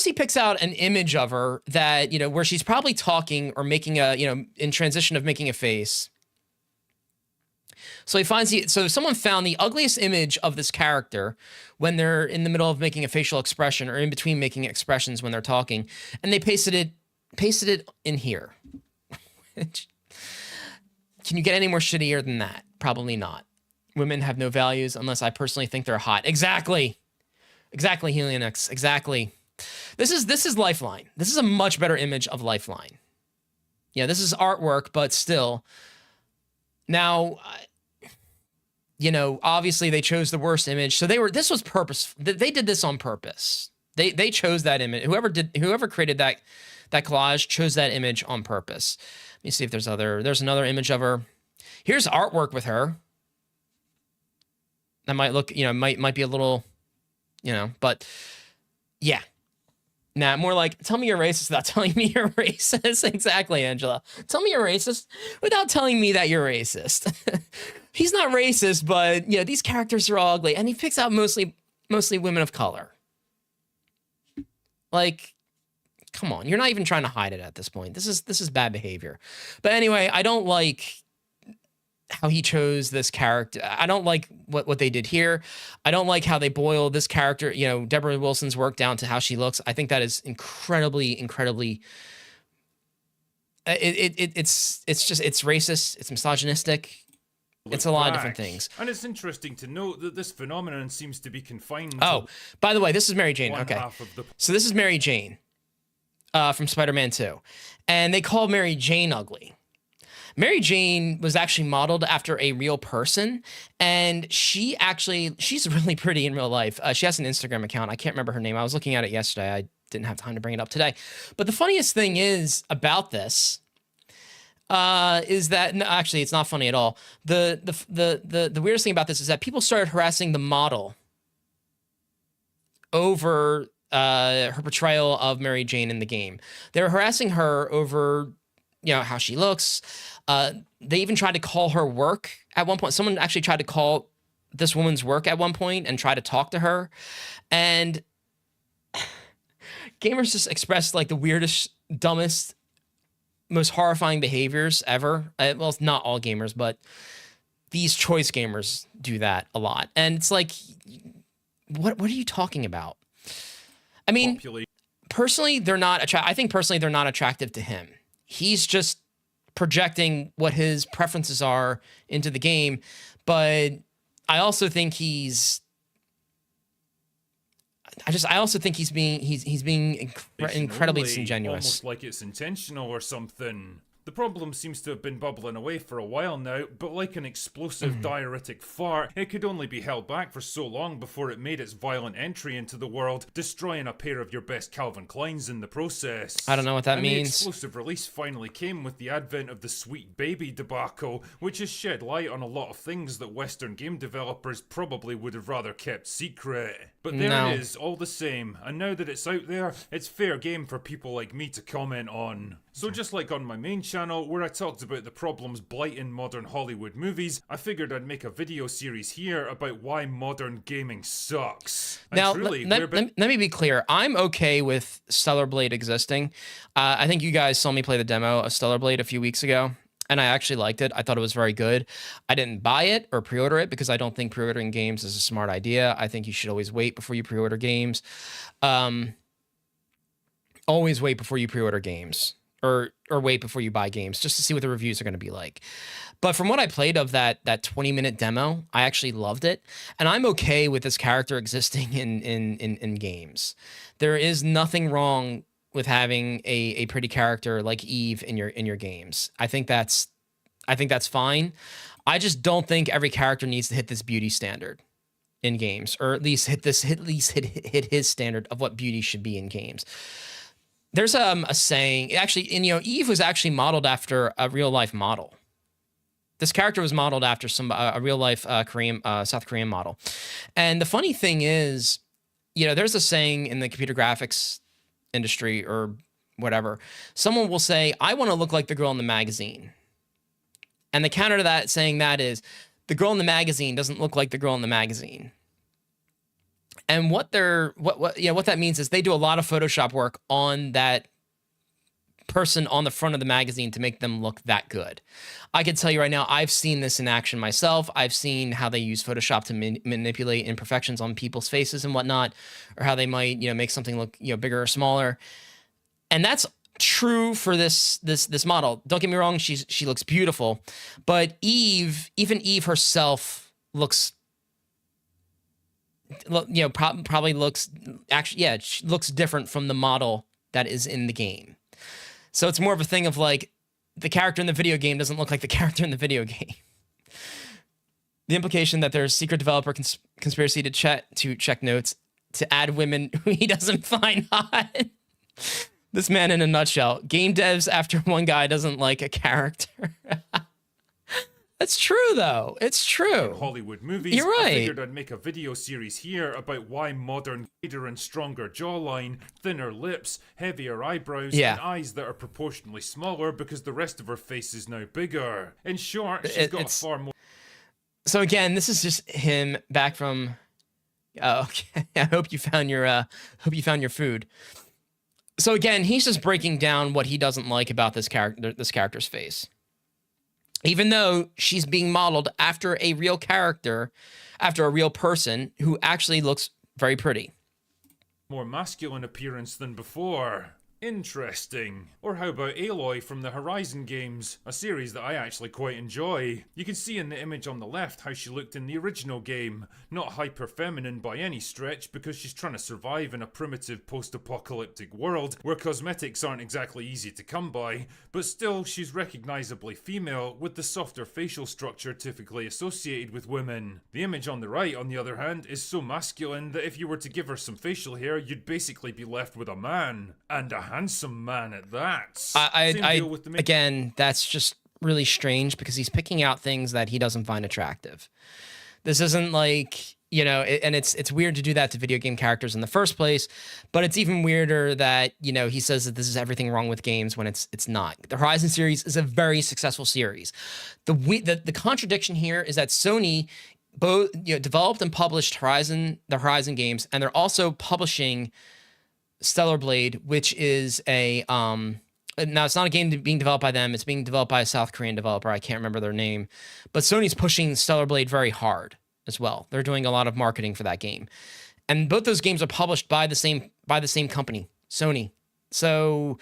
he picks out an image of her that, where she's probably talking or making in transition of making a face. So someone found the ugliest image of this character when they're in the middle of making a facial expression, or in between making expressions when they're talking, and they pasted it in here. Can you get any more shittier than that? Probably not. Women have no values unless I personally think they're hot. Exactly, Helionix. Exactly. This is Lifeline. This is a much better image of Lifeline. Yeah, this is artwork, but still. Now, obviously they chose the worst image. So this was purpose. They did this on purpose. They chose that image. Whoever created that collage chose that image on purpose. Let me see if there's another image of her. Here's artwork with her. That might look, might be a little, but yeah. Nah, more like, tell me you're racist without telling me you're racist. Exactly, Angela. Tell me you're racist without telling me that you're racist. He's not racist, but these characters are all ugly, and he picks out mostly women of color. Like, come on, you're not even trying to hide it at this point. This is bad behavior. But anyway, I don't like how he chose this character. I don't like what they did here. I don't like how they boil this character, Deborah Wilson's work down to how she looks. I think that is incredibly it's racist, it's misogynistic. It's a lot of different things. And it's interesting to note that this phenomenon seems to be confined to by the way, this is Mary Jane. One okay. half of the... So this is Mary Jane from Spider-Man 2. And they call Mary Jane ugly. Mary Jane was actually modeled after a real person, and she's really pretty in real life. She has an Instagram account. I can't remember her name. I was looking at it yesterday. I didn't have time to bring it up today. But the funniest thing is about this is that, no, actually, it's not funny at all. The weirdest thing about this is that people started harassing the model over her portrayal of Mary Jane in the game. They were harassing her over how she looks. They even tried to call her work at one point. Someone actually tried to call this woman's work at one point and try to talk to her. And gamers just express like the weirdest, dumbest, most horrifying behaviors ever. Well, it's not all gamers, but these choice gamers do that a lot. And it's like, what are you talking about? I mean, personally, they're not I think personally they're not attractive to him. He's just projecting what his preferences are into the game, but I also think he's being incredibly disingenuous. Almost like it's intentional or something. The problem seems to have been bubbling away for a while now, but like an explosive diuretic fart, it could only be held back for so long before it made its violent entry into the world, destroying a pair of your best Calvin Kleins in the process. I don't know what that means. The explosive release finally came with the advent of the Sweet Baby debacle, which has shed light on a lot of things that Western game developers probably would have rather kept secret. But there it is, all the same, and now that it's out there, it's fair game for people like me to comment on. So just like on my main channel, where I talked about the problems blighting modern Hollywood movies, I figured I'd make a video series here about why modern gaming sucks. And now, truly, let me be clear. I'm okay with Stellar Blade existing. I think you guys saw me play the demo of Stellar Blade a few weeks ago, and I actually liked it. I thought it was very good. I didn't buy it or pre-order it because I don't think pre-ordering games is a smart idea. I think you should always wait before you pre-order games. Always wait before you pre-order games. Or wait before you buy games just to see what the reviews are going to be like. But from what I played of that 20-minute demo, I actually loved it. And I'm okay with this character existing in games. There is nothing wrong with having a pretty character like Eve in your games. I think that's fine. I just don't think every character needs to hit this beauty standard in games, or at least hit his standard of what beauty should be in games. There's a saying, actually, and Eve was actually modeled after a real life model. This character was modeled after a real life South Korean model. And the funny thing is, there's a saying in the computer graphics industry or whatever. Someone will say, "I want to look like the girl in the magazine," and the counter to that saying that is, the girl in the magazine doesn't look like the girl in the magazine. And what that means is they do a lot of Photoshop work on that person on the front of the magazine to make them look that good. I can tell you right now, I've seen this in action myself. I've seen how they use Photoshop to manipulate imperfections on people's faces and whatnot, or how they might, make something look, bigger or smaller. And that's true for this model. Don't get me wrong, she looks beautiful, but even Eve herself looks, probably looks, actually, she looks different from the model that is in the game. So it's more of a thing of like, the character in the video game doesn't look like the character in the video game. The implication that there's secret developer conspiracy to check notes to add women who he doesn't find hot. This man in a nutshell. Game devs after one guy doesn't like a character. That's true, though. It's true. Hollywood movies. You're right. I figured I'd make a video series here about why modern wider and stronger jawline, thinner lips, heavier eyebrows, and eyes that are proportionally smaller because the rest of her face is now bigger. In short, she's got a far more. So again, this is just him back from. Oh, okay. I hope you found your food. So again, he's just breaking down what he doesn't like about this character's face. Even though she's being modeled after a real character, after a real person who actually looks very pretty. More masculine appearance than before. Interesting. Or how about Aloy from the Horizon games, a series that I actually quite enjoy. You can see in the image on the left how she looked in the original game. Not hyper-feminine by any stretch, because she's trying to survive in a primitive post-apocalyptic world where cosmetics aren't exactly easy to come by, but still she's recognisably female with the softer facial structure typically associated with women. The image on the right, on the other hand, is so masculine that if you were to give her some facial hair, you'd basically be left with a man. And a handsome man at that. Again, that's just really strange because he's picking out things that he doesn't find attractive. This isn't like, and it's weird to do that to video game characters in the first place, but it's even weirder that, he says that this is everything wrong with games when it's not. The Horizon series is a very successful series. The contradiction here is that Sony both developed and published the Horizon games, and they're also publishing Stellar Blade, which is a now it's not a game being developed by them. It's being developed by a South Korean developer. I can't remember their name, but Sony's pushing Stellar Blade very hard as well. They're doing a lot of marketing for that game, and both those games are published by the same company, Sony. So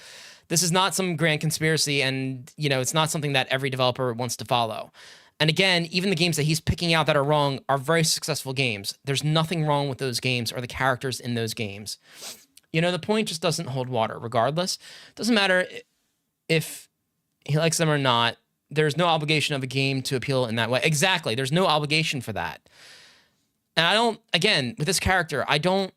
this is not some grand conspiracy, and it's not something that every developer wants to follow. And again, even the games that he's picking out that are wrong are very successful games. There's nothing wrong with those games or the characters in those games. The point just doesn't hold water regardless. Doesn't matter if he likes them or not. There's no obligation of a game to appeal in that way. Exactly. There's no obligation for that. And with this character, I don't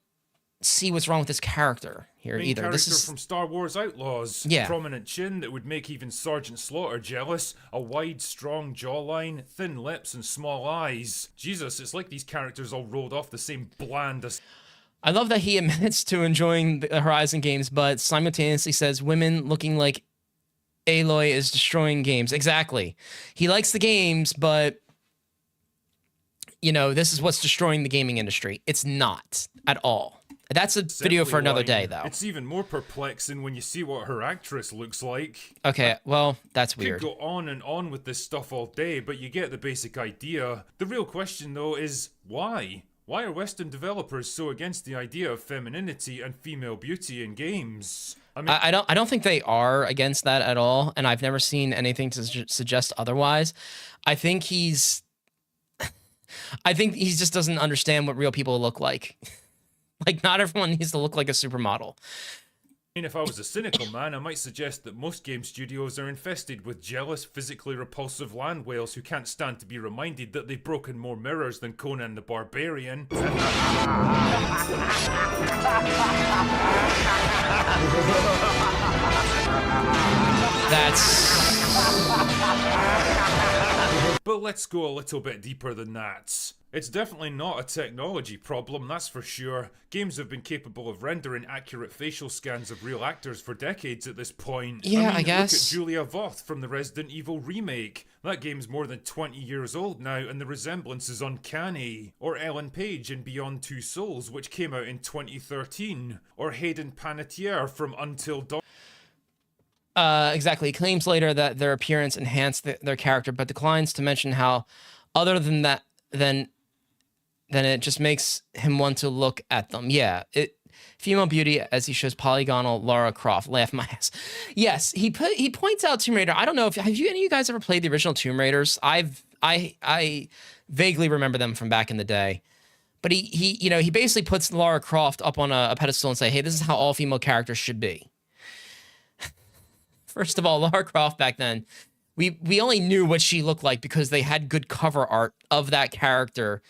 see what's wrong with this character here either. Character This is from Star Wars Outlaws. Yeah. Prominent chin that would make even Sergeant Slaughter jealous. A wide, strong jawline, thin lips, and small eyes. Jesus, it's like these characters all rolled off the same bland. I love that he admits to enjoying the Horizon games, but simultaneously says women looking like Aloy is destroying games. Exactly. He likes the games, but this is what's destroying the gaming industry. It's not at all. That's a video for another day, though. It's even more perplexing when you see what her actress looks like. Okay, well, that's weird. Could go on and on with this stuff all day, but you get the basic idea. The real question, though, is why? Why are Western developers so against the idea of femininity and female beauty in games? I don't think they are against that at all, and I've never seen anything to suggest otherwise. I think he just doesn't understand what real people look like. Like, not everyone needs to look like a supermodel. If I was a cynical man, I might suggest that most game studios are infested with jealous, physically repulsive land whales who can't stand to be reminded that they've broken more mirrors than Conan the Barbarian. But let's go a little bit deeper than that. It's definitely not a technology problem, that's for sure. Games have been capable of rendering accurate facial scans of real actors for decades at this point. Yeah, I guess. Look at Julia Voth from the Resident Evil remake. That game's more than 20 years old now, and the resemblance is uncanny. Or Ellen Page in Beyond Two Souls, which came out in 2013. Or Hayden Panettiere from Until Dawn. Exactly. He claims later that their appearance enhanced their character, but declines to mention how, other than that, then it just makes him want to look at them. Yeah, female beauty as he shows polygonal Lara Croft. Laugh my ass. Yes, he points out Tomb Raider. I don't know if any of you guys ever played the original Tomb Raiders. I vaguely remember them from back in the day. But he basically puts Lara Croft up on a pedestal and say, hey, this is how all female characters should be. First of all, Lara Croft back then, we only knew what she looked like because they had good cover art of that character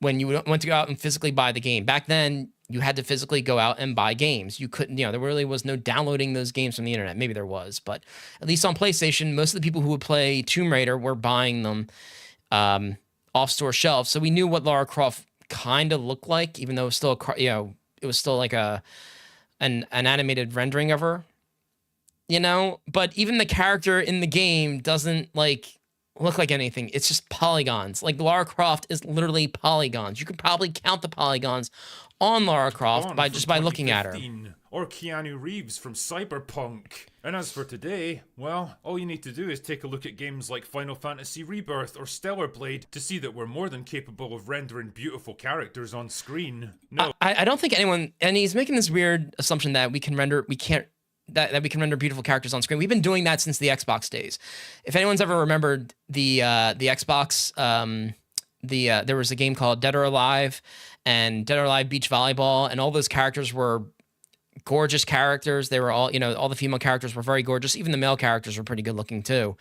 when you went to go out and physically buy the game. Back then, you had to physically go out and buy games. You couldn't, there really was no downloading those games from the internet. Maybe there was, but at least on PlayStation, most of the people who would play Tomb Raider were buying them off store shelves. So we knew what Lara Croft kind of looked like, even though it was still it was still like an animated rendering of her. But even the character in the game doesn't look like anything. It's just polygons. Like Lara Croft is literally polygons. You could probably count the polygons on Lara Croft by looking at her. Or Keanu Reeves from Cyberpunk. And as for today, well, all you need to do is take a look at games like Final Fantasy Rebirth or Stellar Blade to see that we're more than capable of rendering beautiful characters on screen. No, I don't think anyone, and he's making this weird assumption that we can render beautiful characters on screen. We've been doing that since the Xbox days. If anyone's ever remembered the Xbox, there was a game called Dead or Alive and Dead or Alive Beach Volleyball, and all those characters were gorgeous characters. They were all, all the female characters were very gorgeous. Even the male characters were pretty good looking too.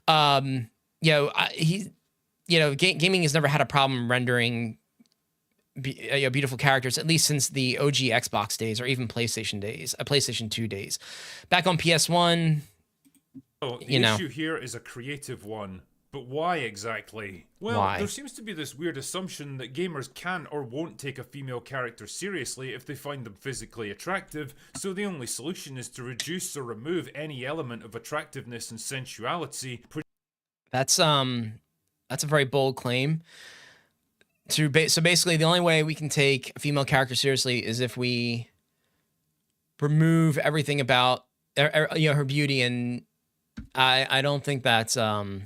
Gaming has never had a problem rendering beautiful characters, at least since the OG Xbox days or even PlayStation 2 days. Back on PS1, the issue here is a creative one. But why exactly? Well, there seems to be this weird assumption that gamers can or won't take a female character seriously if they find them physically attractive, so the only solution is to reduce or remove any element of attractiveness and sensuality. That's a very bold claim. So basically, the only way we can take a female character seriously is if we remove everything about her beauty, and I don't think that's true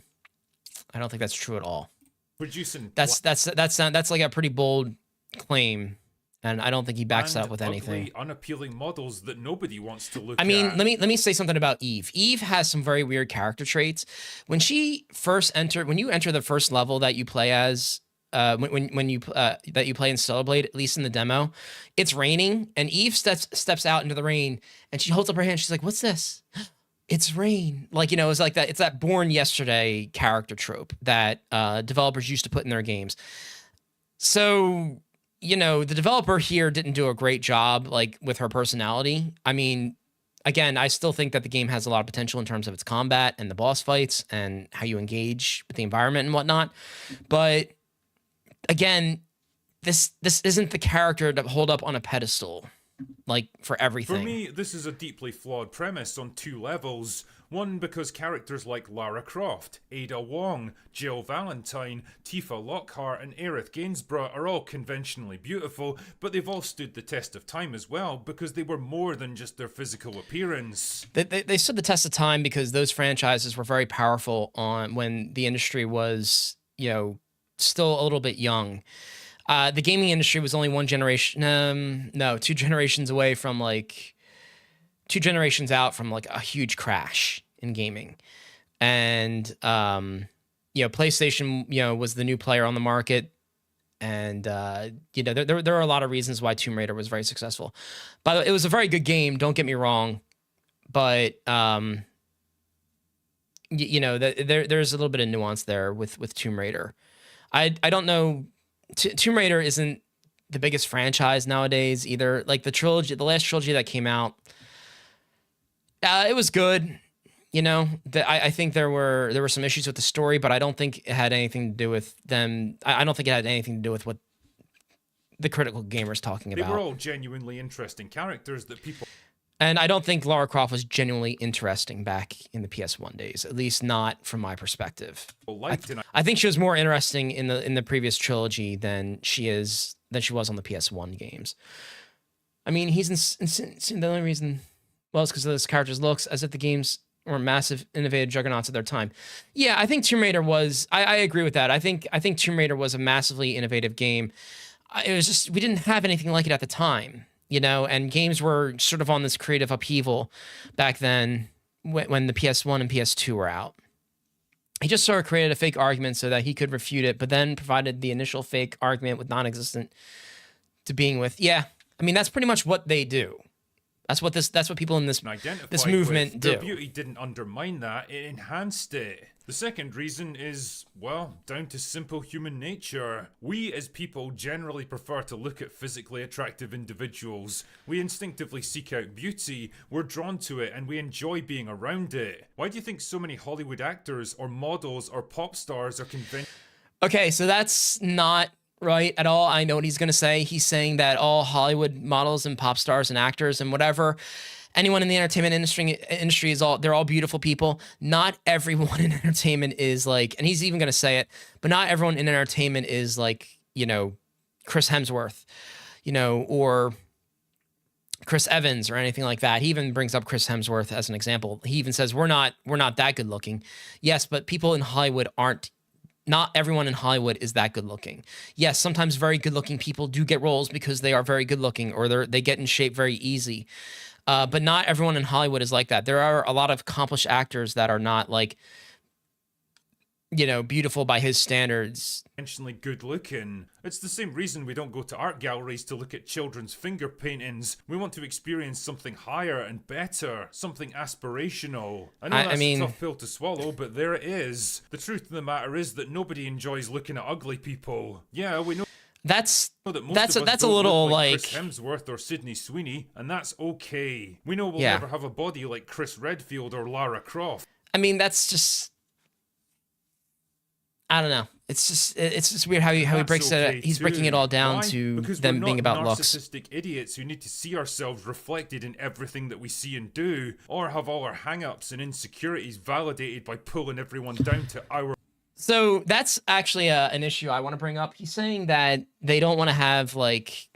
at all. Producing That's like a pretty bold claim, and I don't think he backs that up with ugly, anything. unappealing models that nobody wants to look I mean, at. let me say something about Eve. Eve has some very weird character traits. When you enter the first level that you play as, when you that you play in Stellar Blade, at least in the demo, it's raining, and Eve steps out into the rain, and she holds up her hand. She's like, "What's this?" It's rain. Like, it's like that. It's that Born Yesterday character trope that developers used to put in their games. So, the developer here didn't do a great job, like, with her personality. I mean, again, I still think that the game has a lot of potential in terms of its combat and the boss fights and how you engage with the environment and whatnot. But again, this isn't the character to hold up on a pedestal, like, for everything. For me, this is a deeply flawed premise on 2 levels. One, because characters like Lara Croft, Ada Wong, Jill Valentine, Tifa Lockhart, and Aerith Gainsborough are all conventionally beautiful, but they've all stood the test of time as well, because they were more than just their physical appearance. They stood the test of time because those franchises were very powerful when the industry was, still a little bit young. The gaming industry was only 2 generations away from, like, 2 generations out from, like, a huge crash in gaming. And, PlayStation, was the new player on the market. And, there are a lot of reasons why Tomb Raider was very successful. By the way, it was a very good game, don't get me wrong. But, there's a little bit of nuance there with Tomb Raider. I don't know. Tomb Raider isn't the biggest franchise nowadays either. Like, the last trilogy that came out, it was good. I think there were some issues with the story, but I don't think it had anything to do with them. I don't think it had anything to do with what the critical gamers talking about. They were all genuinely interesting characters that people. And I don't think Lara Croft was genuinely interesting back in the PS1 days, at least not from my perspective. I think she was more interesting in the previous trilogy than she was on the PS1 games. I mean, the only reason, well, it's because of this character's looks, as if the games were massive, innovative juggernauts of their time. Yeah, I think Tomb Raider was. I agree with that. I think Tomb Raider was a massively innovative game. It was just, we didn't have anything like it at the time. And games were sort of on this creative upheaval back then when the PS1 and PS2 were out. He just sort of created a fake argument so that he could refute it, but then provided the initial fake argument with non-existent to being with. Yeah, I mean, that's pretty much what they do. That's what people in this movement do. Their beauty didn't undermine that, it enhanced it. The second reason is, well, down to simple human nature. We as people generally prefer to look at physically attractive individuals. We instinctively seek out beauty, we're drawn to it, and we enjoy being around it. Why do you think so many Hollywood actors or models or pop stars are convinced? Okay, so that's not right at all. I know what he's going to say. He's saying that all Hollywood models and pop stars and actors and whatever, anyone in the entertainment industry they're all beautiful people. Not everyone in entertainment is like, and he's even going to say it, but not everyone in entertainment is like, Chris Hemsworth, or Chris Evans or anything like that. He even brings up Chris Hemsworth as an example. He even says, we're not that good looking. Yes, but people in Hollywood not everyone in Hollywood is that good looking. Yes, sometimes very good looking people do get roles because they are very good looking or they get in shape very easy. But not everyone in Hollywood is like that. There are a lot of accomplished actors that are not like, beautiful by his standards. Intentionally good looking. It's the same reason we don't go to art galleries to look at children's finger paintings. We want to experience something higher and better, something aspirational. I know that's a tough pill to swallow, but there it is. The truth of the matter is that nobody enjoys looking at ugly people. Yeah, we know. That's a little like Chris Hemsworth or Sydney Sweeney, and that's okay. We know we'll never have a body like Chris Redfield or Lara Croft. I mean, that's just, I don't know. It's just weird how he breaks it. He's breaking it all down to them being about looks. Narcissistic idiots who need to see ourselves reflected in everything that we see and do, or have all our hang-ups and insecurities validated by pulling everyone down to our. So that's actually an issue I want to bring up. He's saying that they don't want to have like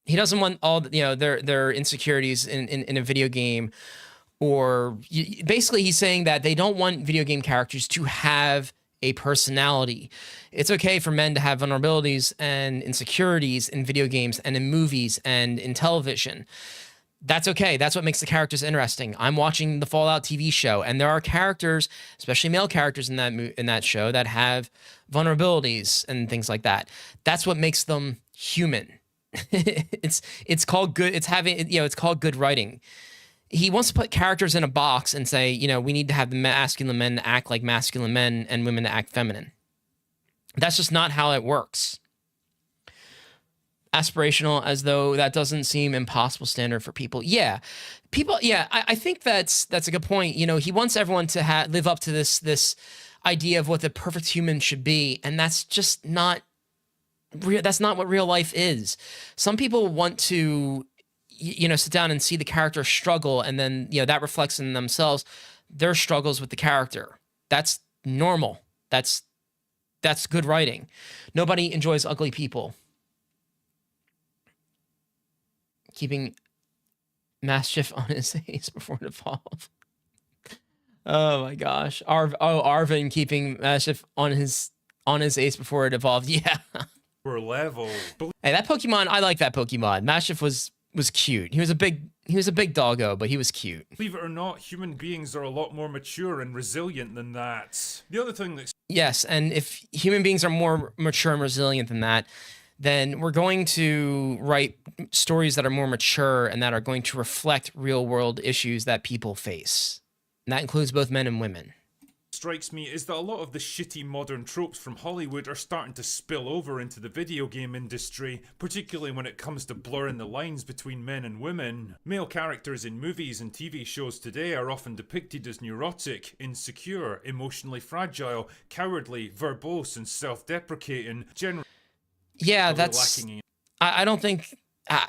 He doesn't want all their insecurities in a video game, or basically he's saying that they don't want video game characters to have a personality. It's okay for men to have vulnerabilities and insecurities in video games and in movies and in television. That's okay. That's what makes the characters interesting. I'm watching the Fallout TV show, and there are characters, especially male characters in that show, that have vulnerabilities and things like that. That's what makes them human. It's called good. It's called good writing. He wants to put characters in a box and say, we need to have the masculine men act like masculine men and women to act feminine. That's just not how it works. Aspirational, as though that doesn't seem impossible standard for people. I think that's a good point. He wants everyone to live up to this idea of what the perfect human should be, and that's just not real. That's not what real life is. Some people want to sit down and see the character struggle, and then that reflects in themselves their struggles with the character. That's normal. That's good writing. Nobody enjoys ugly people. Keeping Mastiff on his ace before it evolved. Oh my gosh. Arvin keeping Mastiff on his ace before it evolved. Yeah. Per level. Hey, that Pokemon, I like that Pokemon. Mastiff was cute. He was a big doggo, but he was cute. Believe it or not, human beings are a lot more mature and resilient than that. The other thing that's... Yes, and if human beings are more mature and resilient than that, then we're going to write stories that are more mature and that are going to reflect real world issues that people face. And that includes both men and women. Strikes me is that a lot of the shitty modern tropes from Hollywood are starting to spill over into the video game industry, particularly when it comes to blurring the lines between men and women. Male characters in movies and TV shows today are often depicted as neurotic, insecure, emotionally fragile, cowardly, verbose, and self-deprecating, generally. Yeah, that's... I don't think...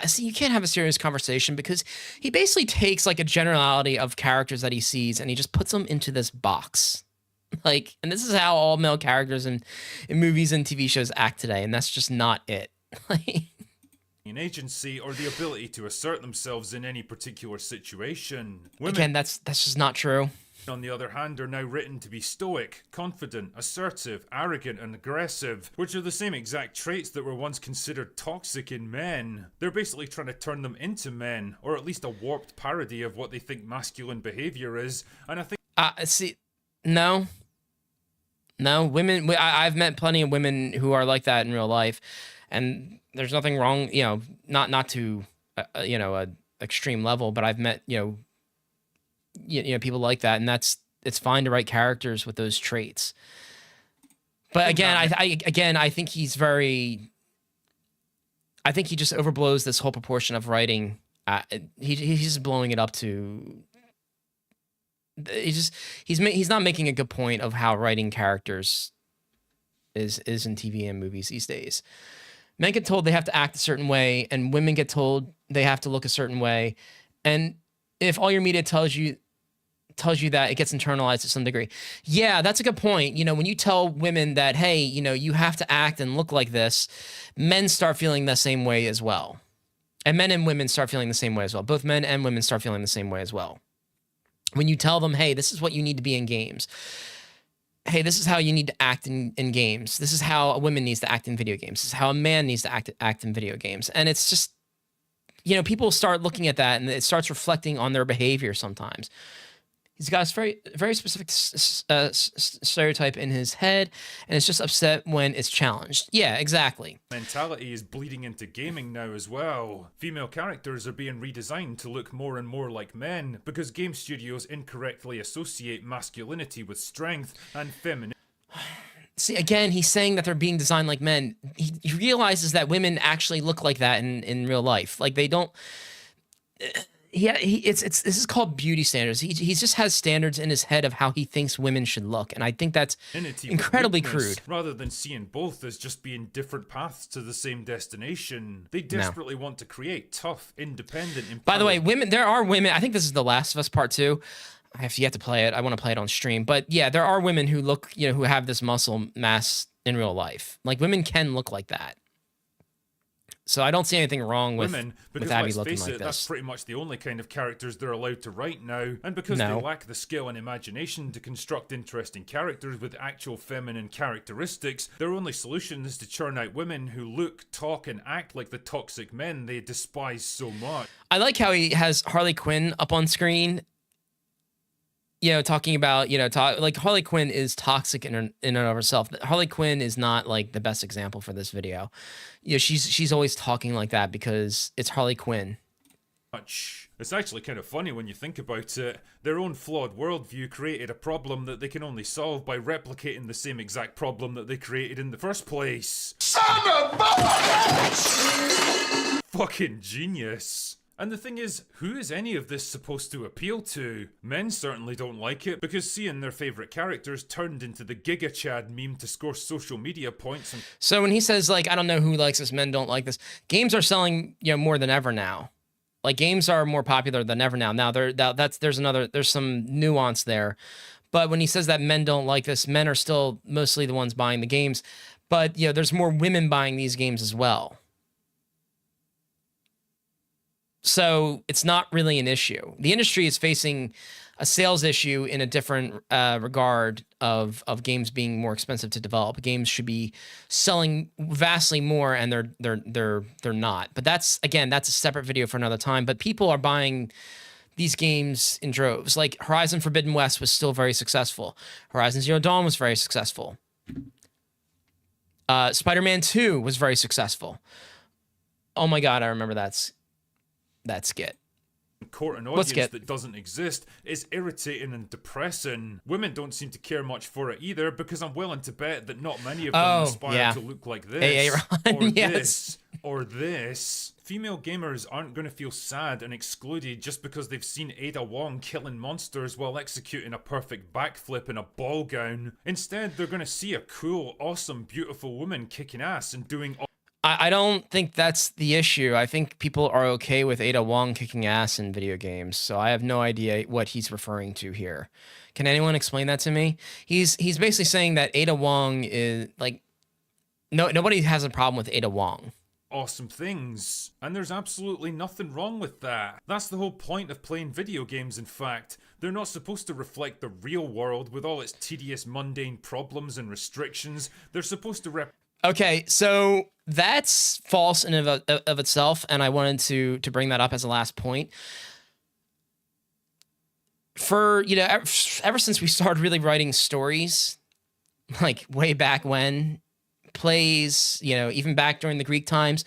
see, you can't have a serious conversation because he basically takes like a generality of characters that he sees and he just puts them into this box. And this is how all male characters in movies and TV shows act today, and that's just not it. An agency or the ability to assert themselves in any particular situation. Women, again, that's just not true. On the other hand, are now written to be stoic, confident, assertive, arrogant, and aggressive, which are the same exact traits that were once considered toxic in men. They're basically trying to turn them into men, or at least a warped parody of what they think masculine behavior is, and I think... No, women... I've met plenty of women who are like that in real life, and there's nothing wrong, not to, a extreme level, but I've met, people like that, and it's fine to write characters with those traits. But again, I think he just overblows this whole proportion of writing. He's just blowing it up to. He's not making a good point of how writing characters is in TV and movies these days. Men get told they have to act a certain way, and women get told they have to look a certain way, and if all your media tells you that, it gets internalized to some degree. Yeah, that's a good point. When you tell women that, hey, you have to act and look like this, men start feeling the same way as well. And men and women start feeling the same way as well. Both men and women start feeling the same way as well. When you tell them, hey, this is what you need to be in games. Hey, this is how you need to act in games. This is how a woman needs to act in video games. This is how a man needs to act in video games. And it's just, people start looking at that and it starts reflecting on their behavior sometimes. He's got a very, very specific stereotype in his head, and it's just upset when it's challenged. Yeah, exactly. Mentality is bleeding into gaming now as well. Female characters are being redesigned to look more and more like men, because game studios incorrectly associate masculinity with strength and femininity. See, again, he's saying that they're being designed like men. He realizes that women actually look like that in real life. Like, they don't... this is called beauty standards. He just has standards in his head of how he thinks women should look, and I think that's incredibly crude. Rather than seeing both as just being different paths to the same destination, they desperately want to create tough, independent. By the way, there are women. I think this is The Last of Us Part 2. I have yet to play it. I want to play it on stream, but yeah, there are women who look, who have this muscle mass in real life. Like, women can look like that. So I don't see anything wrong with, women, because Abby let's looking face like it, this. that's pretty much the only kind of characters they're allowed to write now, and because No. they lack the skill and imagination to construct interesting characters with actual feminine characteristics, their only solution is to churn out women who look, talk, and act like the toxic men they despise so much. I like how he has Harley Quinn up on screen, you know, talking about, you know, like Harley Quinn is toxic in and of herself. Harley Quinn is not like the best example for this video. You know, she's always talking like that because it's Harley Quinn. It's actually kind of funny when you think about it. Their own flawed worldview created a problem that they can only solve by replicating the same exact problem that they created in the first place. Son of a bitch! Fucking genius. And the thing is, who is any of this supposed to appeal to? Men certainly don't like it, because seeing their favourite characters turned into the Giga Chad meme to score social media points. And so when he says, like, I don't know who likes this, men don't like this, games are selling, you know, more than ever now. Like, games are more popular than ever now. Now, there's some nuance there. But when he says that men don't like this, men are still mostly the ones buying the games. But, you know, there's more women buying these games as well. So it's not really an issue. The industry is facing a sales issue in a different regard of games being more expensive to develop. Games should be selling vastly more, and they're not. But that's a separate video for another time. But people are buying these games in droves. Like Horizon Forbidden West was still very successful. Horizon Zero Dawn was very successful. Spider-Man 2 was very successful. Oh my God, I remember that skit. Court an audience that doesn't exist is irritating and depressing. Women don't seem to care much for it either, because I'm willing to bet that not many of them aspire to look like this, or yes. this, or this. Female gamers aren't going to feel sad and excluded just because they've seen Ada Wong killing monsters while executing a perfect backflip in a ball gown. Instead, they're going to see a cool, awesome, beautiful woman kicking ass and doing I don't think that's the issue. I think people are okay with Ada Wong kicking ass in video games, so I have no idea what he's referring to here. Can anyone explain that to me? He's basically saying that Ada Wong is like, nobody has a problem with Ada Wong. Awesome things, and there's absolutely nothing wrong with that. That's the whole point of playing video games, in fact. They're not supposed to reflect the real world with all its tedious, mundane problems and restrictions. They're supposed to Okay, so that's false in of itself, and I wanted to bring that up as a last point. For, you know, ever since we started really writing stories, like way back when, plays, you know, even back during the Greek times,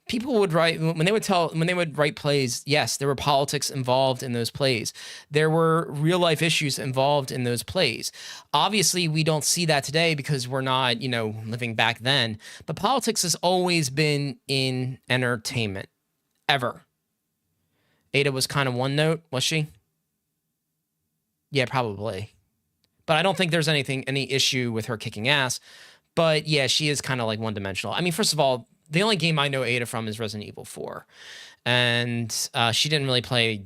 people would write, when they would write plays, yes, there were politics involved in those plays. There were real life issues involved in those plays. Obviously, we don't see that today because we're not, you know, living back then. But politics has always been in entertainment, ever. Ada was kind of one note, was she? Yeah, probably. But I don't think there's any issue with her kicking ass. But yeah, she is kind of like one-dimensional. I mean, first of all, the only game I know Ada from is Resident Evil 4. And she didn't really play...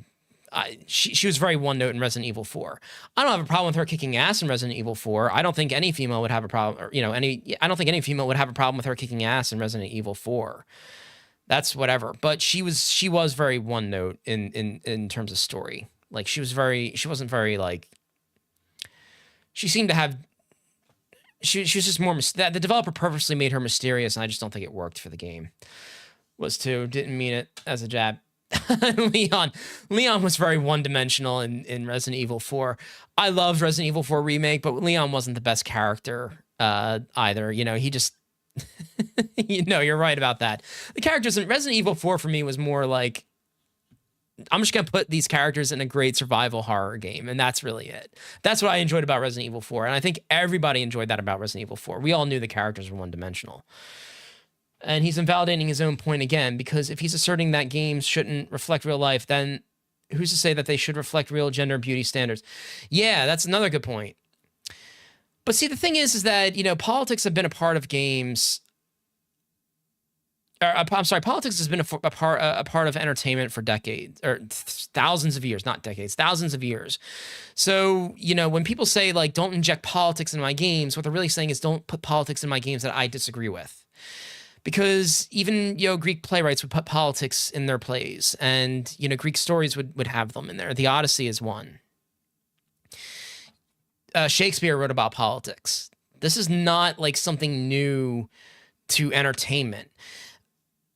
she was very one-note in Resident Evil 4. I don't have a problem with her kicking ass in Resident Evil 4. I don't think any female would have a problem... Or, you know, I don't think any female would have a problem with her kicking ass in Resident Evil 4. That's whatever. But she was very one-note in terms of story. Like, she wasn't very, like... She seemed to have... She was just more... The developer purposely made her mysterious, and I just don't think it worked for the game. Didn't mean it as a jab. Leon was very one-dimensional in Resident Evil 4. I loved Resident Evil 4 Remake, but Leon wasn't the best character either. You know, he just... You know, you're right about that. The characters in Resident Evil 4 for me was more like... I'm just going to put these characters in a great survival horror game, and that's really it. That's what I enjoyed about Resident Evil 4, and I think everybody enjoyed that about Resident Evil 4. We all knew the characters were one-dimensional. And he's invalidating his own point again, because if he's asserting that games shouldn't reflect real life, then who's to say that they should reflect real gender and beauty standards? Yeah, that's another good point. But see, the thing is that, you know, politics have been a part of games... I'm sorry, politics has been a part of entertainment for decades, or thousands of years, not decades, thousands of years. So, you know, when people say, like, don't inject politics in my games, what they're really saying is don't put politics in my games that I disagree with. because even, Greek playwrights would put politics in their plays, and, Greek stories would have them in there. The Odyssey is one. Shakespeare wrote about politics. This is not like something new to entertainment.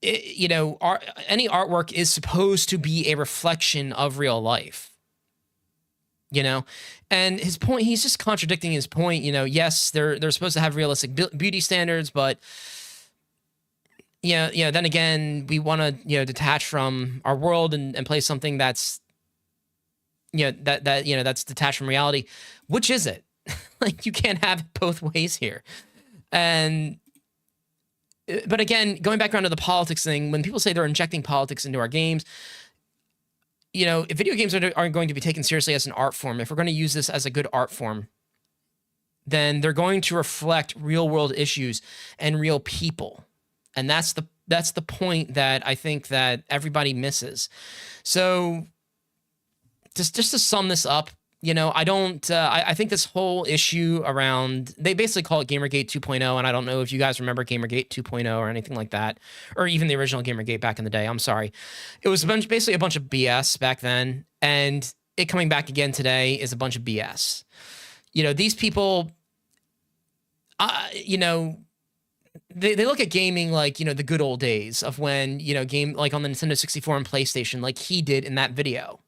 Any artwork is supposed to be a reflection of real life. And his point, he's just contradicting his point. Yes, they're supposed to have realistic beauty standards, but then again, we want to, detach from our world and play something that's, that's detached from reality. Which is it? Like, you can't have it both ways here. But again, going back around to the politics thing, when people say they're injecting politics into our games, if video games aren't going to be taken seriously as an art form, if we're going to use this as a good art form, then they're going to reflect real world issues and real people. And that's the point that I think that everybody misses. So just to sum this up, I think this whole issue around, they basically call it Gamergate 2.0, and I don't know if you guys remember Gamergate 2.0 or anything like that, or even the original Gamergate back in the day. I'm sorry. It was basically a bunch of BS back then, and it coming back again today is a bunch of BS. These people, they look at gaming like, the good old days of when, game like on the Nintendo 64 and PlayStation, like he did in that video.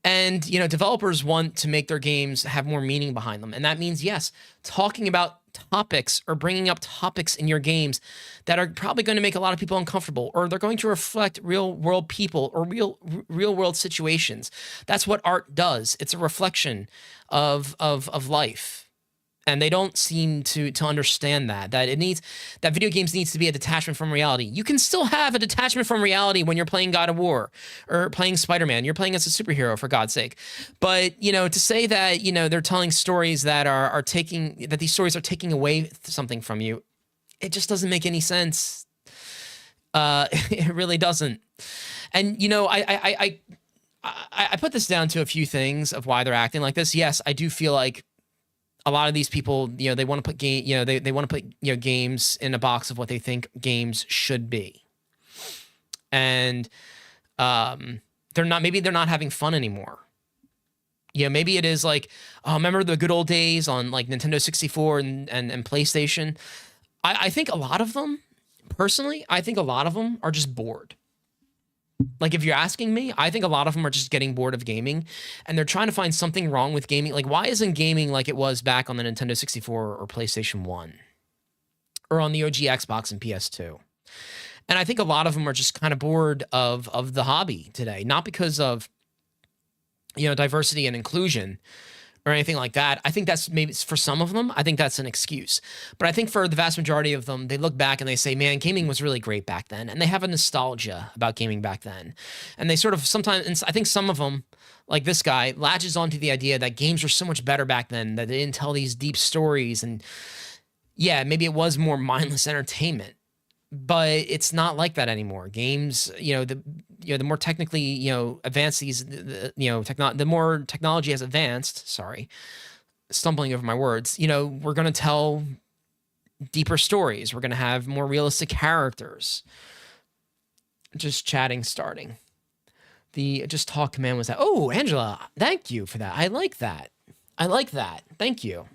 And, developers want to make their games have more meaning behind them. And that means, yes, talking about topics or bringing up topics in your games that are probably going to make a lot of people uncomfortable, or they're going to reflect real world people or real world situations. That's what art does. It's a reflection of life. And they don't seem to understand that video games needs to be a detachment from reality. You can still have a detachment from reality when you're playing God of War or playing Spider-Man. You're playing as a superhero, for God's sake. But, to say that, they're telling stories that these stories are taking away something from you, it just doesn't make any sense. It really doesn't. And, I put this down to a few things of why they're acting like this. Yes, I do feel like a lot of these people, they want to put they want to put games in a box of what they think games should be, and they're not having fun anymore. Maybe it is like, oh, remember the good old days on like Nintendo 64 and PlayStation. I think a lot of them, personally, are just bored. Like, if you're asking me, I think a lot of them are just getting bored of gaming, and they're trying to find something wrong with gaming. Like, why isn't gaming like it was back on the Nintendo 64 or PlayStation 1? Or on the OG Xbox and PS2? And I think a lot of them are just kind of bored of the hobby today. Not because of, diversity and inclusion or anything like that. I think that's maybe, for some of them, I think that's an excuse. But I think for the vast majority of them, they look back and they say, man, gaming was really great back then. And they have a nostalgia about gaming back then. And they sort of sometimes, and I think some of them, like this guy, latches onto the idea that games were so much better back then, that they didn't tell these deep stories. And yeah, maybe it was more mindless entertainment. But it's not like that anymore. Games, the more technically, advanced the more technology has advanced. Sorry, stumbling over my words. We're gonna tell deeper stories. We're gonna have more realistic characters. Just chatting starting. The just talk command was that. Oh, Angela, thank you for that. I like that. Thank you.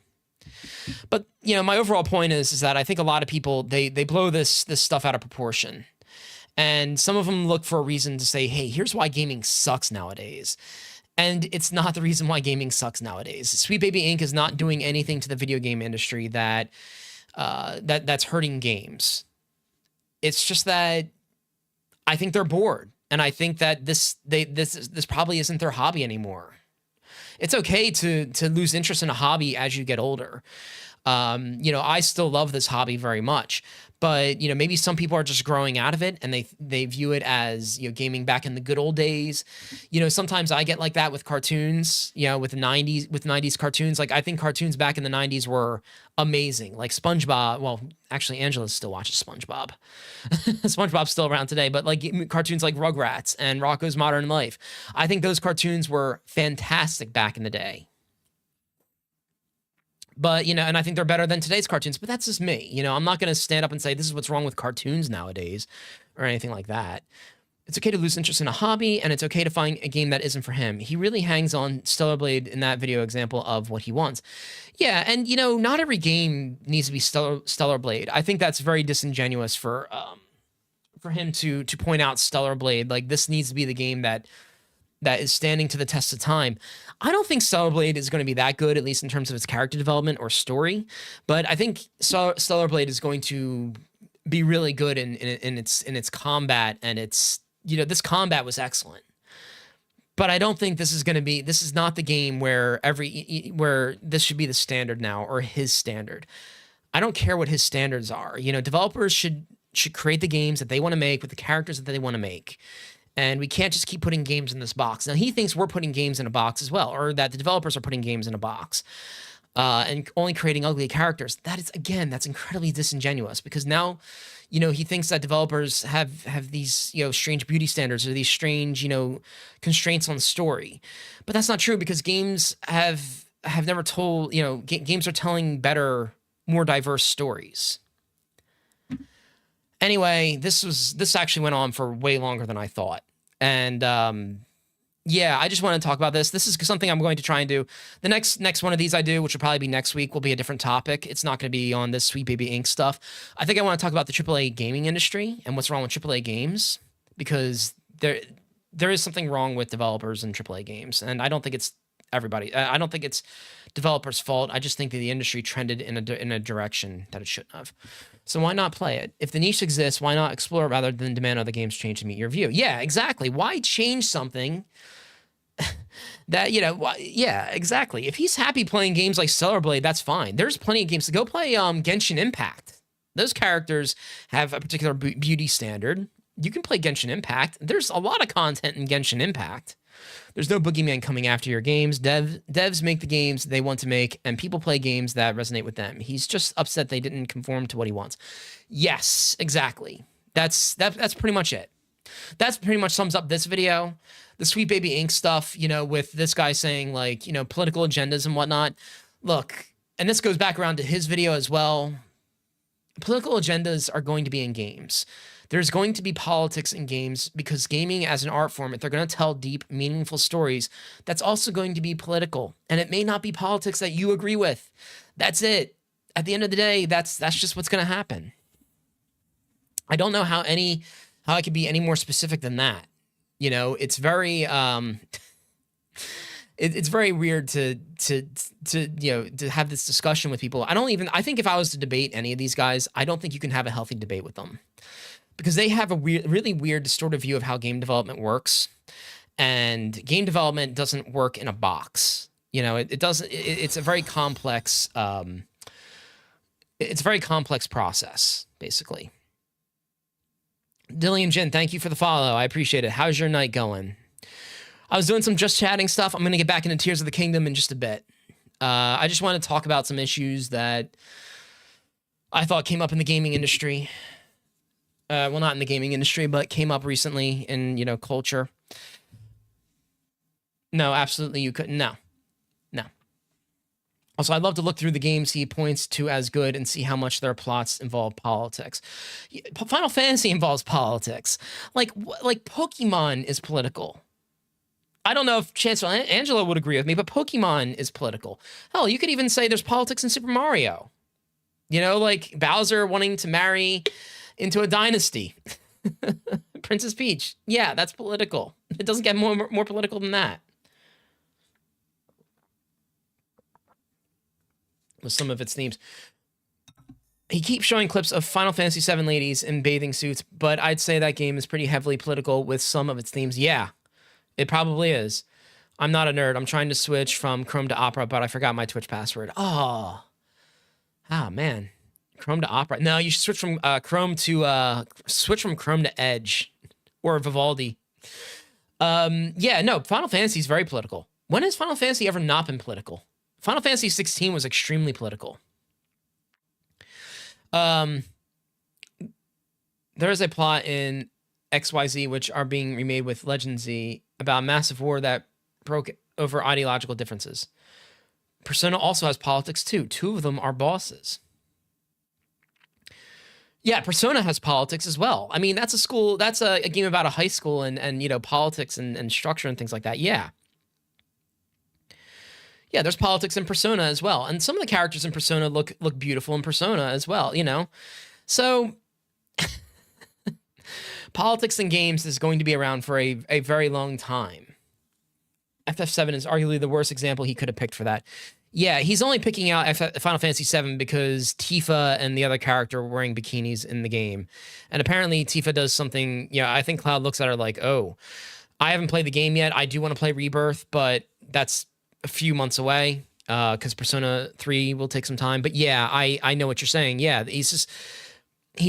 But, my overall point is that I think a lot of people, they blow this stuff out of proportion. And some of them look for a reason to say, hey, here's why gaming sucks nowadays. And it's not the reason why gaming sucks nowadays. Sweet Baby Inc. is not doing anything to the video game industry that's hurting games. It's just that I think they're bored. And I think that this probably isn't their hobby anymore. It's okay to lose interest in a hobby as you get older. I still love this hobby very much, but maybe some people are just growing out of it and they view it as gaming back in the good old days. Sometimes I get like that with cartoons. With 90s cartoons. Like, I think cartoons back in the 90s were amazing. Like SpongeBob. Well, actually, Angela still watches SpongeBob. SpongeBob's still around today, but like cartoons like Rugrats and Rocko's Modern Life. I think those cartoons were fantastic back in the day. But, you know, and I think they're better than today's cartoons, but that's just me. You know, I'm not going to stand up and say this is what's wrong with cartoons nowadays or anything like that. It's okay to lose interest in a hobby, and it's okay to find a game that isn't for him. He really hangs on Stellar Blade in that video example of what he wants. Yeah, and, you know, not every game needs to be Stellar Blade. I think that's very disingenuous for him to point out Stellar Blade. Like, this needs to be the game that is standing to the test of time. I don't think Stellar Blade is going to be that good, at least in terms of its character development or story. But I think Stellar Blade is going to be really good in its combat, and its, you know, this combat was excellent. But I don't think this is not the game where where this should be the standard now, or his standard. I don't care what his standards are. You know, developers should create the games that they want to make with the characters that they want to make. And we can't just keep putting games in this box. Now, he thinks we're putting games in a box as well, or that the developers are putting games in a box and only creating ugly characters. That is, again, that's incredibly disingenuous, because now, you know, he thinks that developers have these, you know, strange beauty standards or these strange, you know, constraints on story. But that's not true, because games have never told, you know, games are telling better, more diverse stories. Anyway, this actually went on for way longer than I thought. And yeah, I just want to talk about this. This is something I'm going to try and do. The next one of these I do, which will probably be next week, will be a different topic. It's not going to be on this Sweet Baby Inc. stuff. I think I want to talk about the AAA gaming industry and what's wrong with AAA games, because there is something wrong with developers in AAA games, and I don't think it's everybody. I don't think it's developers' fault. I just think that the industry trended in a direction that it shouldn't have. So why not play it? If the niche exists, why not explore it rather than demand other games change to meet your view? Yeah, exactly. Why change something that, you know, yeah, exactly. If he's happy playing games like Stellar Blade, that's fine. There's plenty of games to go play. Genshin Impact. Those characters have a particular beauty standard. You can play Genshin Impact. There's a lot of content in Genshin Impact. There's no boogeyman coming after your games. Devs make the games they want to make, and people play games that resonate with them. He's just upset they didn't conform to what he wants. Yes, exactly. That's pretty much it. That's pretty much sums up this video. The Sweet Baby Inc. stuff, you know, with this guy saying, like, you know, political agendas and whatnot. Look, and this goes back around to his video as well. Political agendas are going to be in games. There's going to be politics in games, because gaming as an art form, if they're going to tell deep, meaningful stories, that's also going to be political. And it may not be politics that you agree with. That's it. At the end of the day, that's just what's going to happen. I don't know how I could be any more specific than that. You know, it's very it's very weird to you know, to have this discussion with people. I think if I was to debate any of these guys, I don't think you can have a healthy debate with them, because they have a really weird, distorted view of how game development works, and game development doesn't work in a box. You know, it doesn't. It's a very complex. It's a very complex process, basically. Dillian Jin, thank you for the follow. I appreciate it. How's your night going? I was doing some just chatting stuff. I'm going to get back into Tears of the Kingdom in just a bit. I just want to talk about some issues that I thought came up in the gaming industry. Well, not in the gaming industry, but came up recently in, you know, culture. No, absolutely you couldn't. No. Also, I'd love to look through the games he points to as good and see how much their plots involve politics. Final Fantasy involves politics. Like Pokemon is political. I don't know if Chancellor Angela would agree with me, but Pokemon is political. Hell, you could even say there's politics in Super Mario. You know, like Bowser wanting to marry into a dynasty. Princess Peach. Yeah, that's political. It doesn't get more political than that. With some of its themes. He keeps showing clips of Final Fantasy VII ladies in bathing suits, but I'd say that game is pretty heavily political with some of its themes. Yeah, it probably is. I'm not a nerd. I'm trying to switch from Chrome to Opera, but I forgot my Twitch password. Oh, man. Chrome to Opera. No, you should switch from Chrome to Edge or Vivaldi. Yeah, no, Final Fantasy is very political. When has Final Fantasy ever not been political? Final Fantasy 16 was extremely political. There is a plot in XYZ, which are being remade with Legend Z, about a massive war that broke over ideological differences. Persona also has politics too. Two of them are bosses. Yeah, Persona has politics as well. I mean, that's a game about a high school and you know, politics and structure and things like that. Yeah. Yeah, there's politics in Persona as well. And some of the characters in Persona look beautiful in Persona as well, you know? So politics in games is going to be around for a very long time. FF7 is arguably the worst example he could have picked for that. Yeah, he's only picking out Final Fantasy VII because Tifa and the other character were wearing bikinis in the game. And apparently Tifa does something, yeah, I think Cloud looks at her like, oh, I haven't played the game yet. I do want to play Rebirth, but that's a few months away because Persona 3 will take some time. But yeah, I know what you're saying. Yeah, he's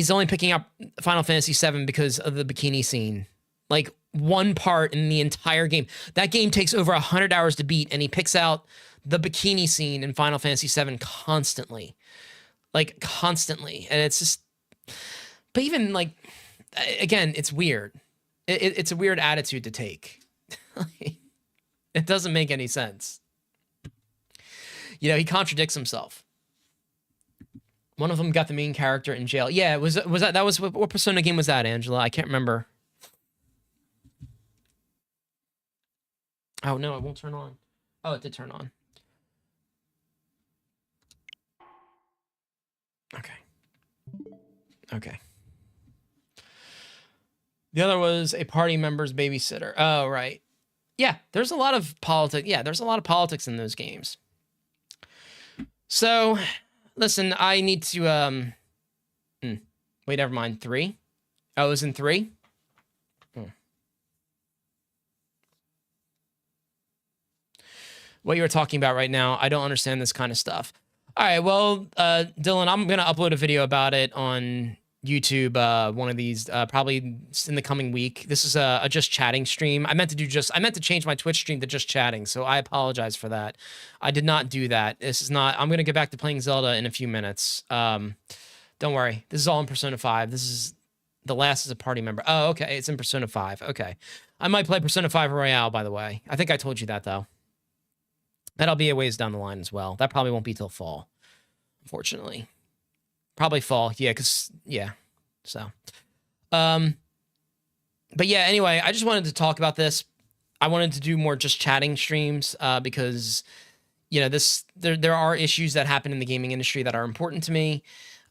only picking up Final Fantasy VII because of the bikini scene. Like, one part in the entire game. That game takes over 100 hours to beat, and he picks out the bikini scene in Final Fantasy VII constantly. Like, constantly. And it's just... But even, like... Again, it's weird. It's a weird attitude to take. It doesn't make any sense. You know, he contradicts himself. One of them got the main character in jail. Yeah, was that what Persona game was that, Angela? I can't remember. Oh no, it won't turn on. Oh, it did turn on. Okay. Okay. The other was a party member's babysitter. Oh, right. Yeah, there's a lot of politics. Yeah, there's a lot of politics in those games. So, listen, I need to, wait, never mind. 3? Oh, it was in 3? What you were talking about right now, I don't understand this kind of stuff. All right, well, Dylan, I'm going to upload a video about it on YouTube, one of these, probably in the coming week. This is a just chatting stream. I meant to change my Twitch stream to just chatting, so I apologize for that. I did not do that. This is not, I'm going to get back to playing Zelda in a few minutes. Don't worry. This is all in Persona 5. This is, the last is a party member. Oh, okay, it's in Persona 5. Okay. I might play Persona 5 Royale, by the way. I think I told you that, though. That'll be a ways down the line as well. That probably won't be till fall, unfortunately. Probably fall, yeah, because, yeah, so. But yeah, anyway, I just wanted to talk about this. I wanted to do more just chatting streams because, you know, there are issues that happen in the gaming industry that are important to me.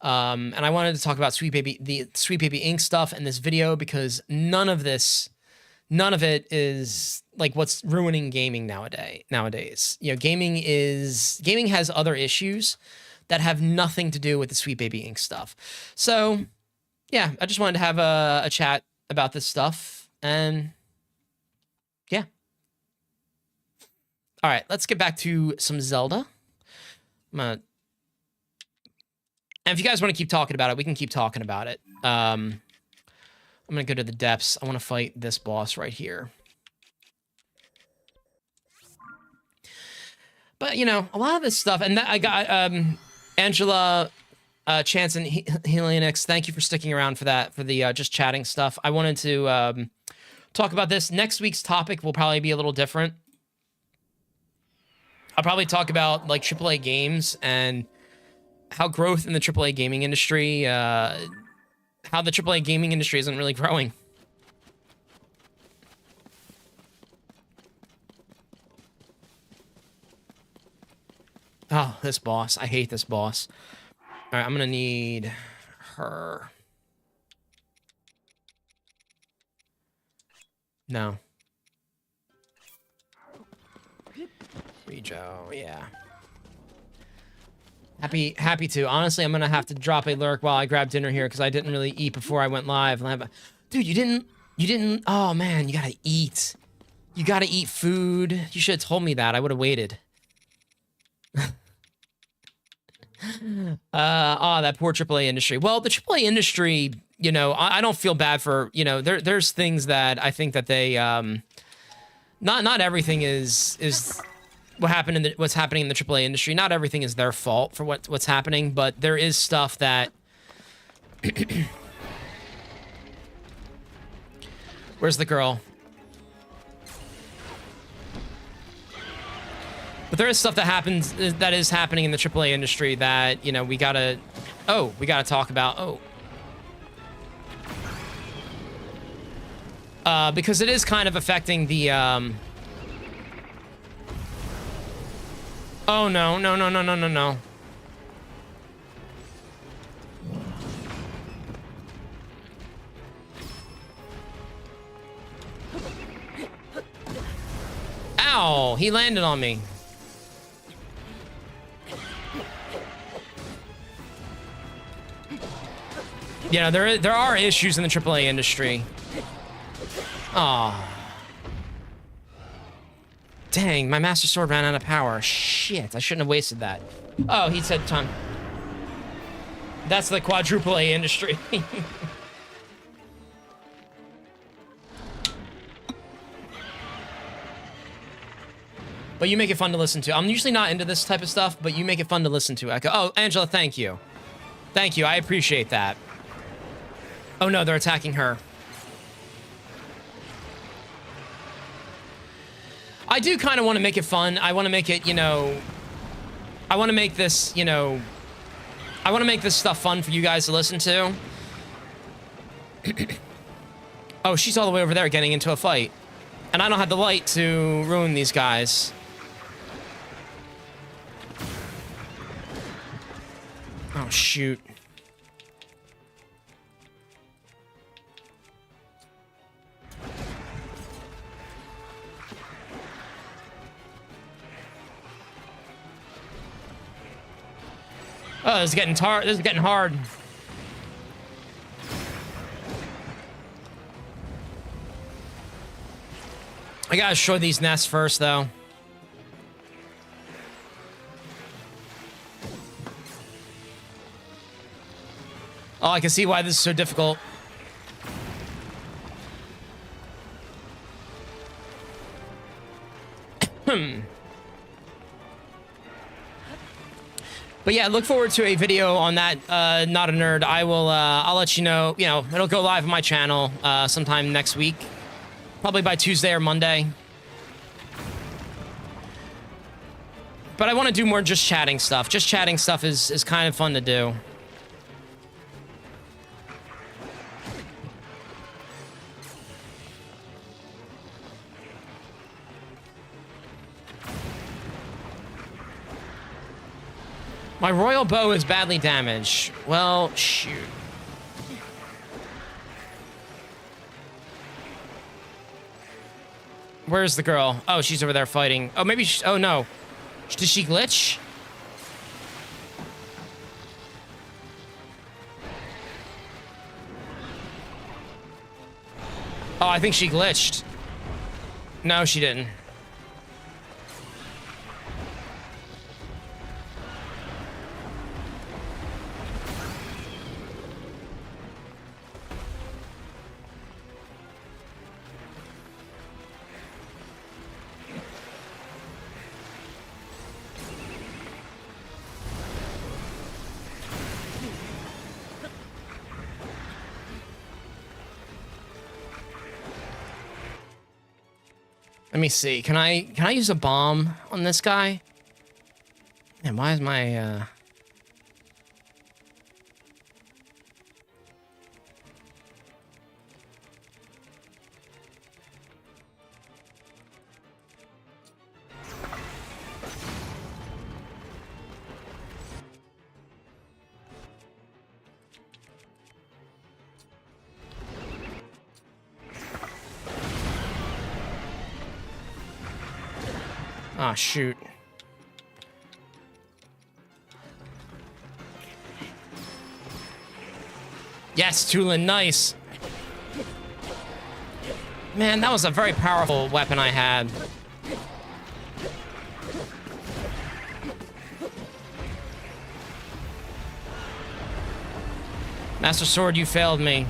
And I wanted to talk about the Sweet Baby Inc. stuff in this video because none of it is like what's ruining gaming nowadays. You know, gaming has other issues that have nothing to do with the Sweet Baby Inc. stuff. So, yeah, I just wanted to have a chat about this stuff, and yeah. All right, let's get back to some Zelda. And if you guys want to keep talking about it, we can keep talking about it. I'm going to go to the depths. I want to fight this boss right here. But, you know, a lot of this stuff, and I got Angela, Chance, and Helionix, thank you for sticking around for that, for the just chatting stuff. I wanted to talk about this. Next week's topic will probably be a little different. I'll probably talk about, like, AAA games and how growth in the AAA gaming industry, how the AAA gaming industry isn't really growing. Oh, this boss. I hate this boss. All right, I'm going to need her. No. Rejo, yeah. Happy to. Honestly, I'm going to have to drop a lurk while I grab dinner here because I didn't really eat before I went live. Dude, you didn't. Oh, man, you got to eat. You got to eat food. You should have told me that. I would have waited. That poor AAA industry. Well, the AAA industry, you know, I don't feel bad for, you know, there's things that I think that they, not everything is what's happening in the AAA industry. Not everything is their fault for what's happening, but there is stuff that, where's the girl? But there is stuff that is happening in the AAA industry that, you know, we gotta talk about. Because it is kind of affecting the, oh, no. Ow, he landed on me. You know, there are issues in the AAA industry. Aw. Dang, my Master Sword ran out of power. Shit, I shouldn't have wasted that. Oh, he said time. That's the quadruple A industry. But you make it fun to listen to. I'm usually not into this type of stuff, but you make it fun to listen to, Echo. Oh, Angela, thank you. Thank you, I appreciate that. Oh no, they're attacking her. I do kind of want to make it fun. I want to make it, you know... I want to make this, you know... I want to make this stuff fun for you guys to listen to. Oh, she's all the way over there getting into a fight. And I don't have the light to ruin these guys. Oh, shoot. Oh, this is getting hard. I gotta destroy these nests first, though. Oh, I can see why this is so difficult. But yeah, look forward to a video on that, Not a Nerd. I'll let you know, it'll go live on my channel, sometime next week. Probably by Tuesday or Monday. But I want to do more just chatting stuff. Just chatting stuff is kind of fun to do. My royal bow is badly damaged. Well, shoot. Where's the girl? Oh, she's over there fighting. Oh, maybe she... Oh, no. Did she glitch? Oh, I think she glitched. No, she didn't. Let me see. Can I use a bomb on this guy? And why is my Ah, shoot. Yes, Tulin, nice. Man, that was a very powerful weapon I had. Master Sword, you failed me.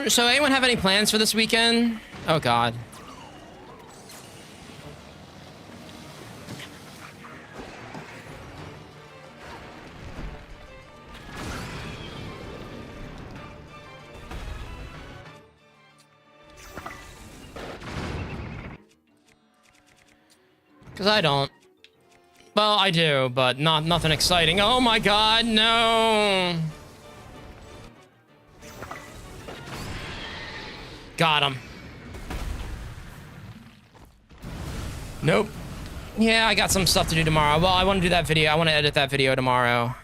So anyone have any plans for this weekend? Oh god. Because I don't. Well, I do, but nothing exciting. Oh my god, no! Got him. Nope. Yeah, I got some stuff to do tomorrow. Well, I want to do that video. I want to edit that video tomorrow.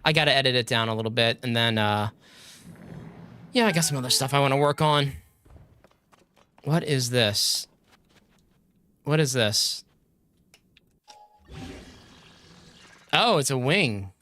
I got to edit it down a little bit, and then, yeah, I got some other stuff I want to work on. What is this? What is this? Oh, it's a wing.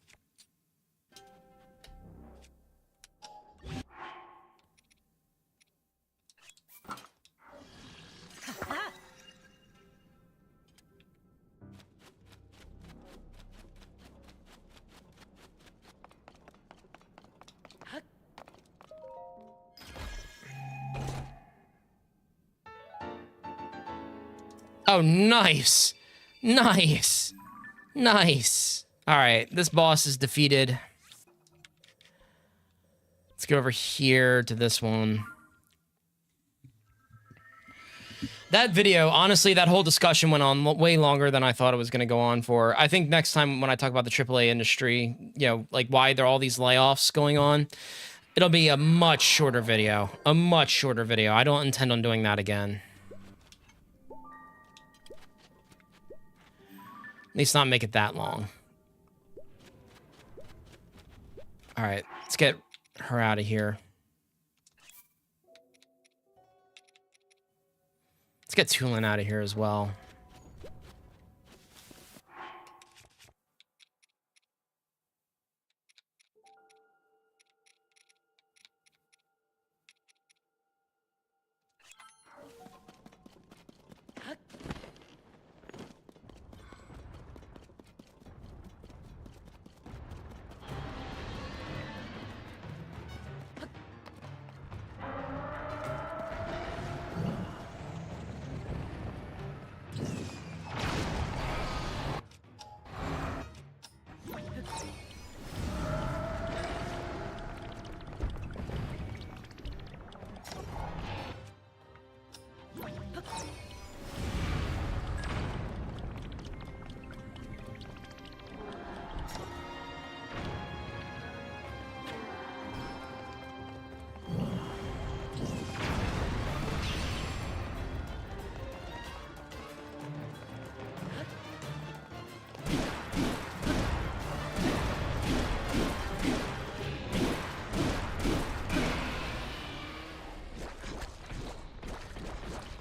Oh, nice. Nice. Nice. All right, this boss is defeated. Let's go over here to this one. That video, honestly, that whole discussion went on way longer than I thought it was going to go on for. I think next time when I talk about the AAA industry, you know, like why there are all these layoffs going on, it'll be a much shorter video. A much shorter video. I don't intend on doing that again. At least not make it that long. All right, let's get her out of here. Let's get Tulin out of here as well.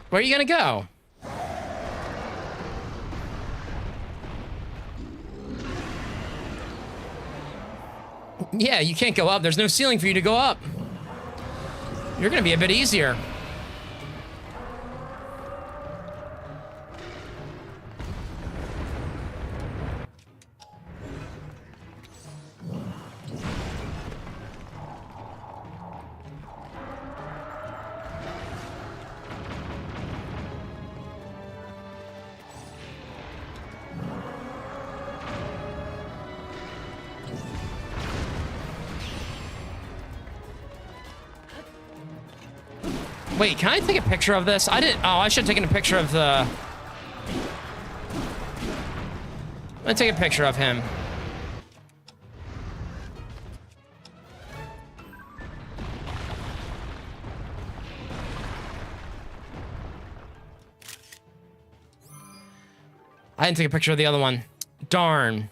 Where are you gonna go? Yeah, you can't go up. There's no ceiling for you to go up. You're gonna be a bit easier. Wait, can I take a picture of this? I didn't. Oh, I should have taken a picture of the. Let's take a picture of him. I didn't take a picture of the other one. Darn.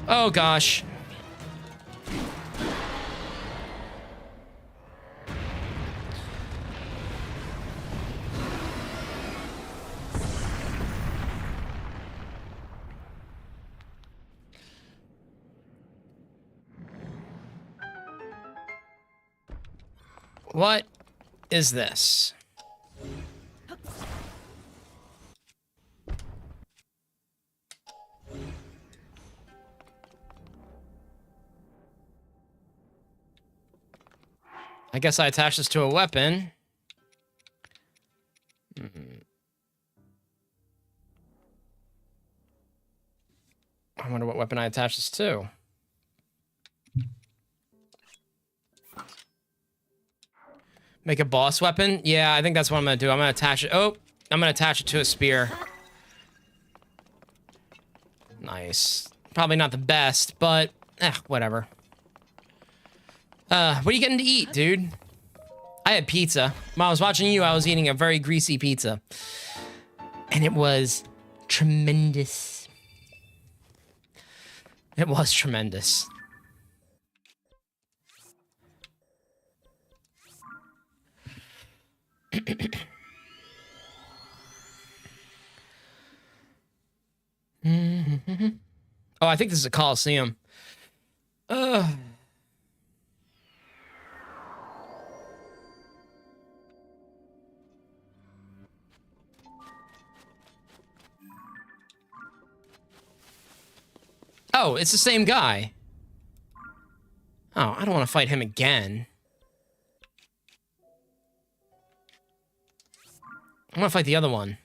Oh gosh. What is this? I guess I attach this to a weapon. I wonder what weapon I attach this to. Make a boss weapon? Yeah, I think that's what I'm gonna do. I'm gonna attach it. Oh, I'm gonna attach it to a spear. Nice. Probably not the best, but whatever. What are you getting to eat, dude? I had pizza. While I was watching you, I was eating a very greasy pizza. And it was tremendous. It was tremendous. Oh, I think this is a Coliseum. Oh, it's the same guy. Oh, I don't want to fight him again. I want to fight the other one.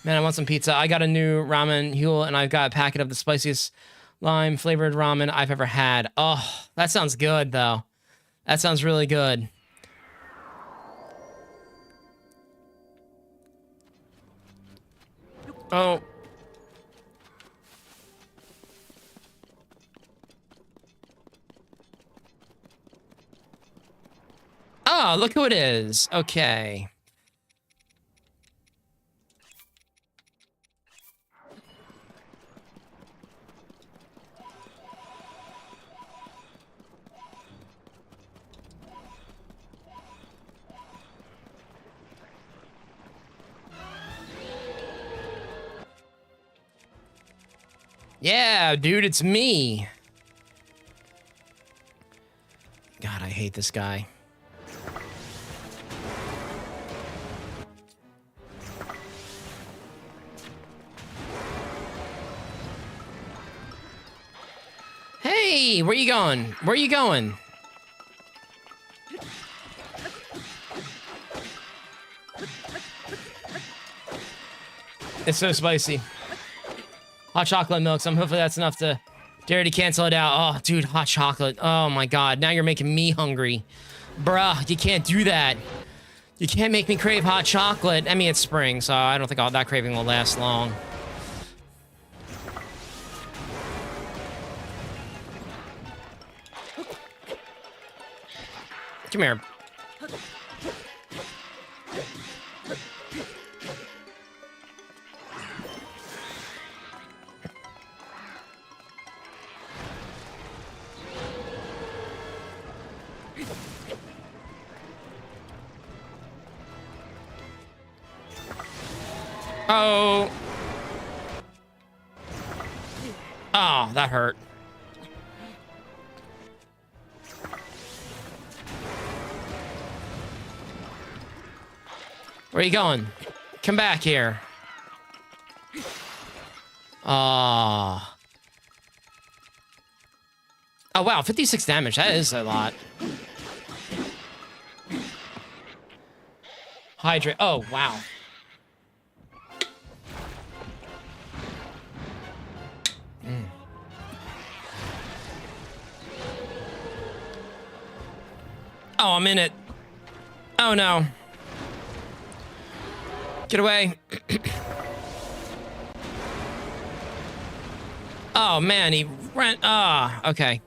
Man, I want some pizza. I got a new ramen Huel, and I've got a packet of the spiciest lime flavored ramen I've ever had. Oh, that sounds good, though. That sounds really good. Oh. Oh, look who it is. Okay. Yeah, dude, it's me. God, I hate this guy. Hey, where you going? Where you going? It's so spicy. Hot chocolate milk. So hopefully that's enough to dare to cancel it out. Oh, dude, hot chocolate. Oh my God. Now you're making me hungry. Bruh, you can't do that. You can't make me crave hot chocolate. I mean, it's spring, so I don't think all that craving will last long. Come here. Oh. Oh, that hurt. Where are you going? Come back here. Ah. Oh, wow. 56 damage. That is a lot. Hydrate. Oh, wow. Oh, I'm in it. Oh, no. Get away. Oh, man, he ran. Ah, okay.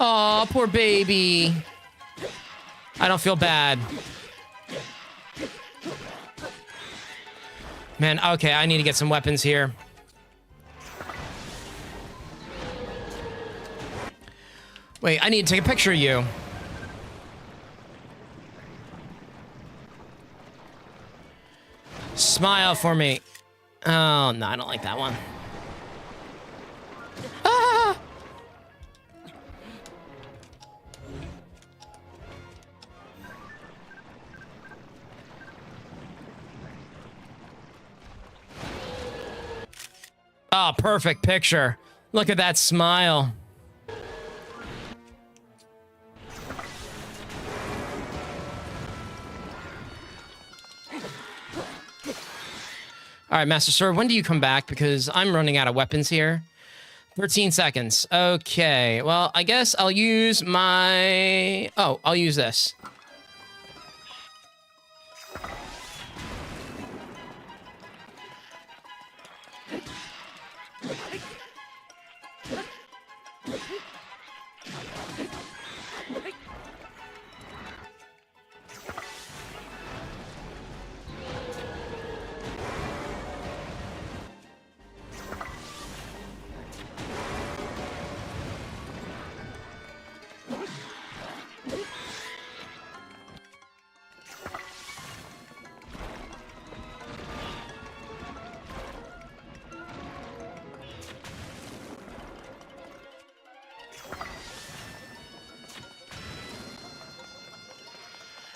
Oh, poor baby. I don't feel bad. Man, okay, I need to get some weapons here. Wait, I need to take a picture of you. Smile for me. Oh, no, I don't like that one. Ah, perfect picture. Look at that smile. All right, Master Sword, when do you come back? Because I'm running out of weapons here. 13 seconds. Okay, well, I guess I'll use my... Oh, I'll use this.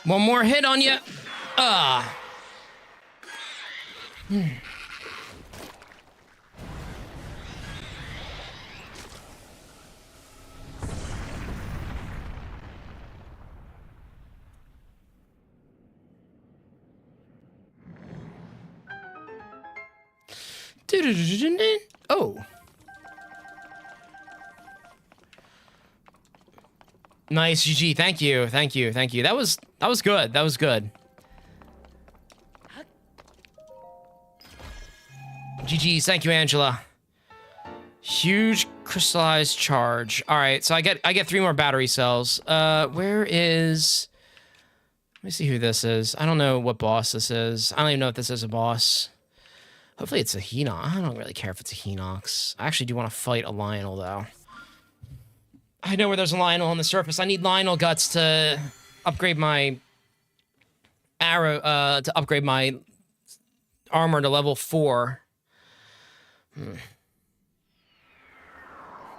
One more hit on you. Ah. Oh. Nice, GG. Thank you. Thank you. Thank you. That was good. That was good. GG's. Thank you, Angela. Huge crystallized charge. All right, so I get 3 more battery cells. Where is... Let me see who this is. I don't know what boss this is. I don't even know if this is a boss. Hopefully it's a Hinox. I don't really care if it's a Hinox. I actually do want to fight a Lionel, though. I know where there's a Lionel on the surface. I need Lionel guts to upgrade my arrow, to upgrade my armor to level 4.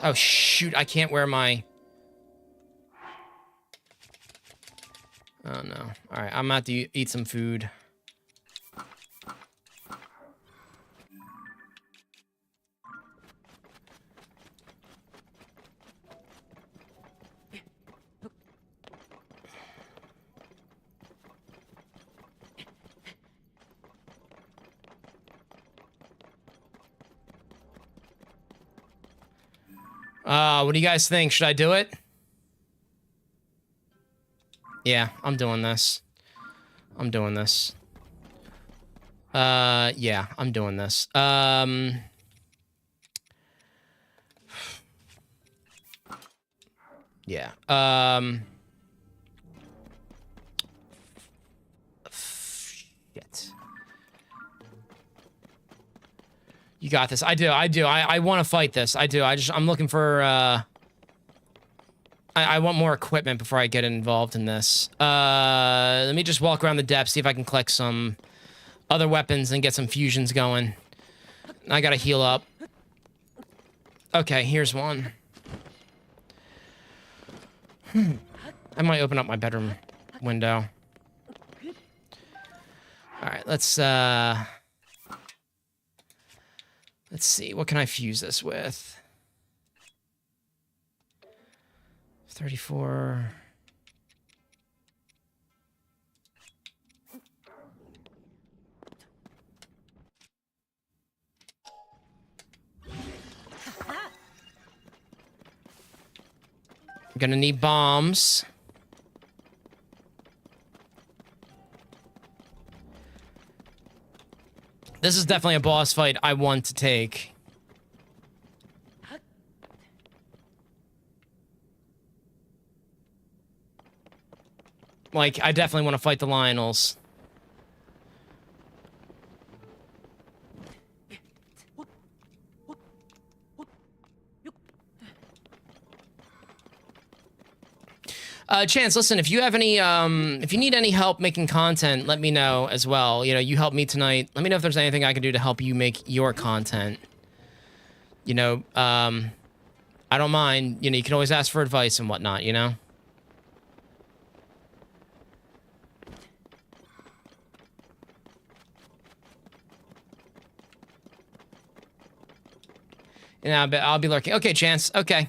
Oh, shoot. I can't wear my... Oh, no. All right, I'm about to eat some food. What do you guys think? Should I do it? Yeah, I'm doing this. I'm doing this. Yeah, I'm doing this. Yeah. Shit. You got this. I do. I want to fight this. I do. I'm looking for, I want more equipment before I get involved in this. Let me just walk around the depths, see if I can collect some other weapons and get some fusions going. I gotta heal up. Okay, here's one. I might open up my bedroom window. Alright, let's see. What can I fuse this with? 34... I'm gonna need bombs. This is definitely a boss fight I want to take. Like, I definitely want to fight the Lionels. Chance, listen, if you have any, if you need any help making content, let me know as well. You know, you helped me tonight. Let me know if there's anything I can do to help you make your content. You know, I don't mind. You know, you can always ask for advice and whatnot, you know? And I'll be lurking. Okay, Chance. Okay.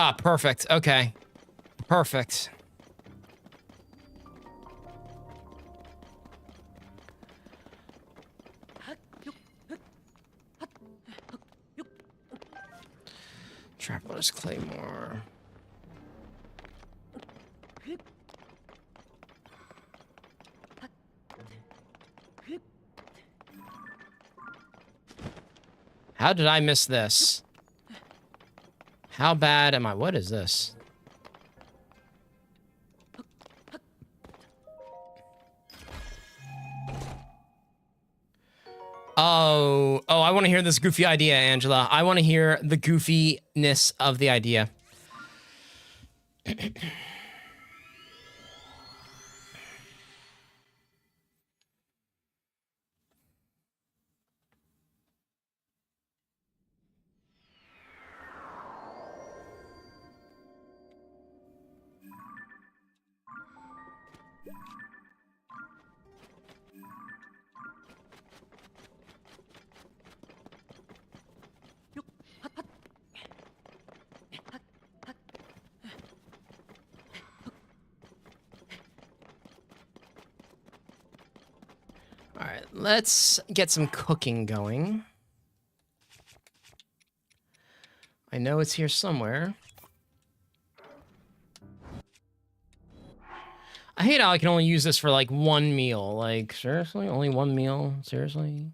Ah, perfect. Okay. Perfect. Traveler's Claymore. How did I miss this? How bad am I? What is this? Oh, I want to hear this goofy idea, Angela. I want to hear the goofiness of the idea. All right, let's get some cooking going. I know it's here somewhere. I hate how I can only use this for like one meal. Like, seriously? Only one meal? Seriously?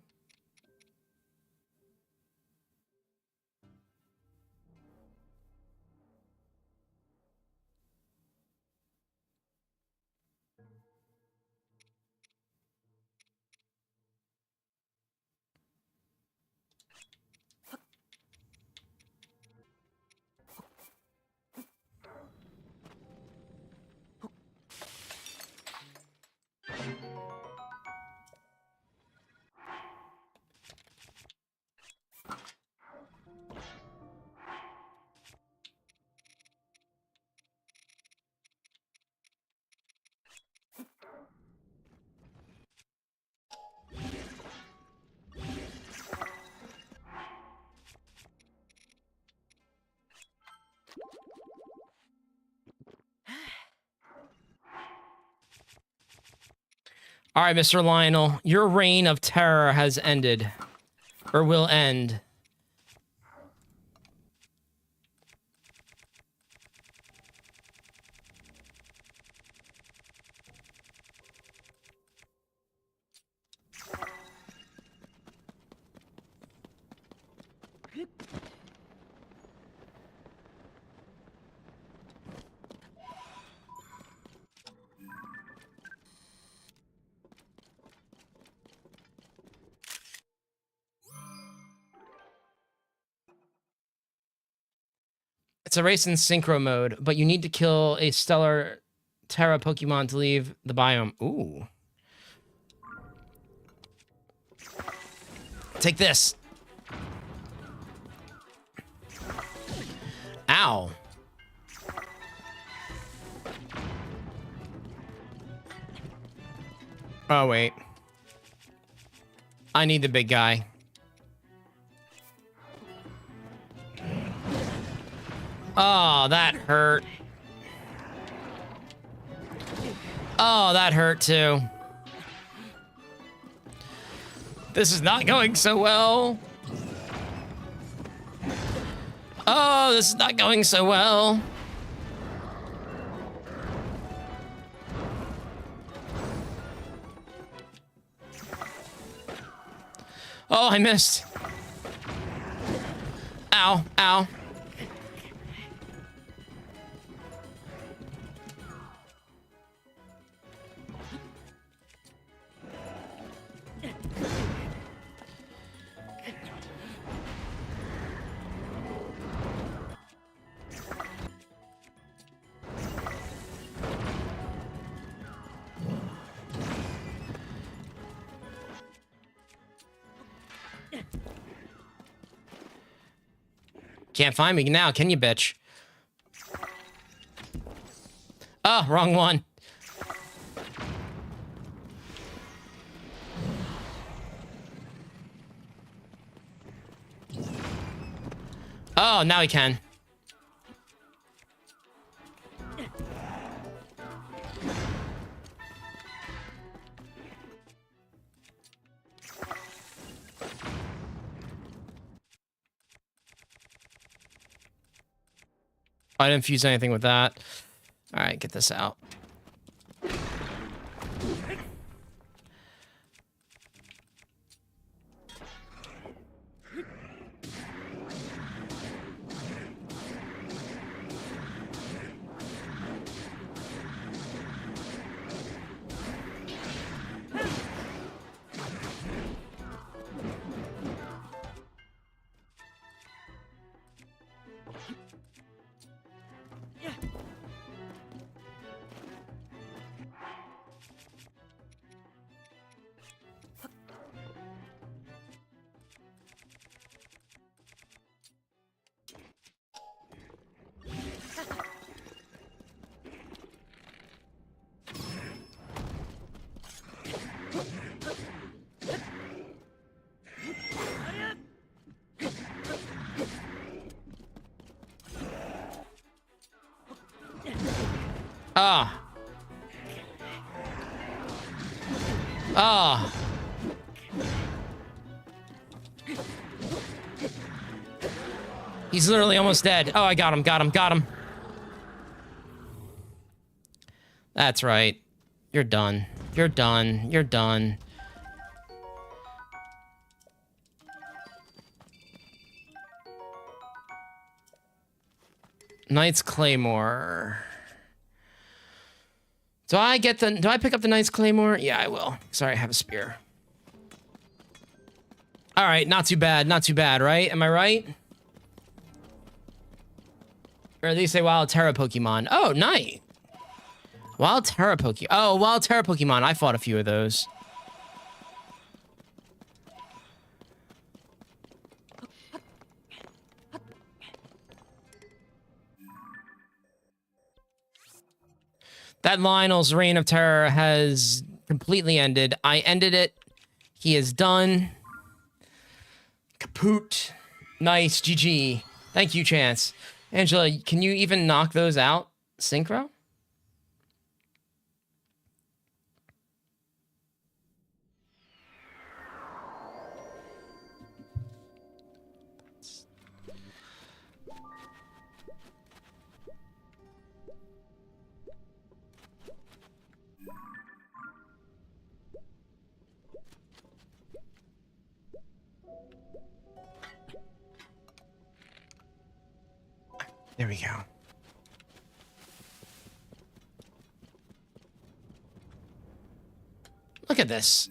All right, Mr. Lionel, your reign of terror has ended. Or will end. It's a race in synchro mode, but you need to kill a stellar Terra Pokemon to leave the biome. Ooh. Take this. Ow. Oh, wait. I need the big guy. Oh, that hurt. Oh, that hurt too. This is not going so well. Oh, this is not going so well. Oh, I missed. Ow, ow. Can't find me now, can you, bitch? Oh, wrong one. Oh, now he can. I didn't fuse anything with that. All right, get this out. Ah. Ah. He's literally almost dead. Oh, I got him, got him, got him. That's right. You're done. You're done. You're done. Knight's Claymore. Do I pick up the Knight's Claymore? Yeah, I will. Sorry, I have a spear. All right, not too bad, right? Am I right? Or at least say Wild Terra Pokemon. Oh, Knight. Wild Terra Pokemon. Oh, Wild Terra Pokemon. I fought a few of those. That Lionel's reign of terror has completely ended. I ended it. He is done. Kaput. Nice. GG. Thank you, Chance. Angela, can you even knock those out? Synchro? There we go. Look at this.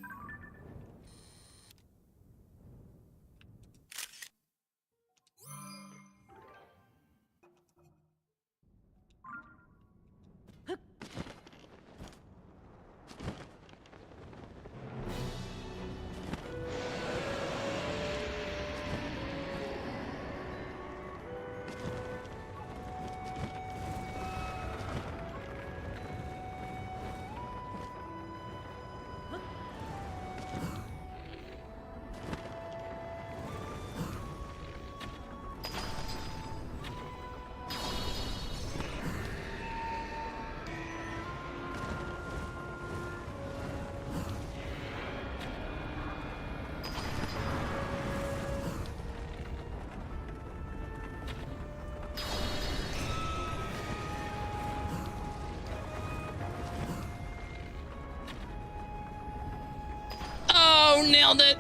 Oh, nailed it.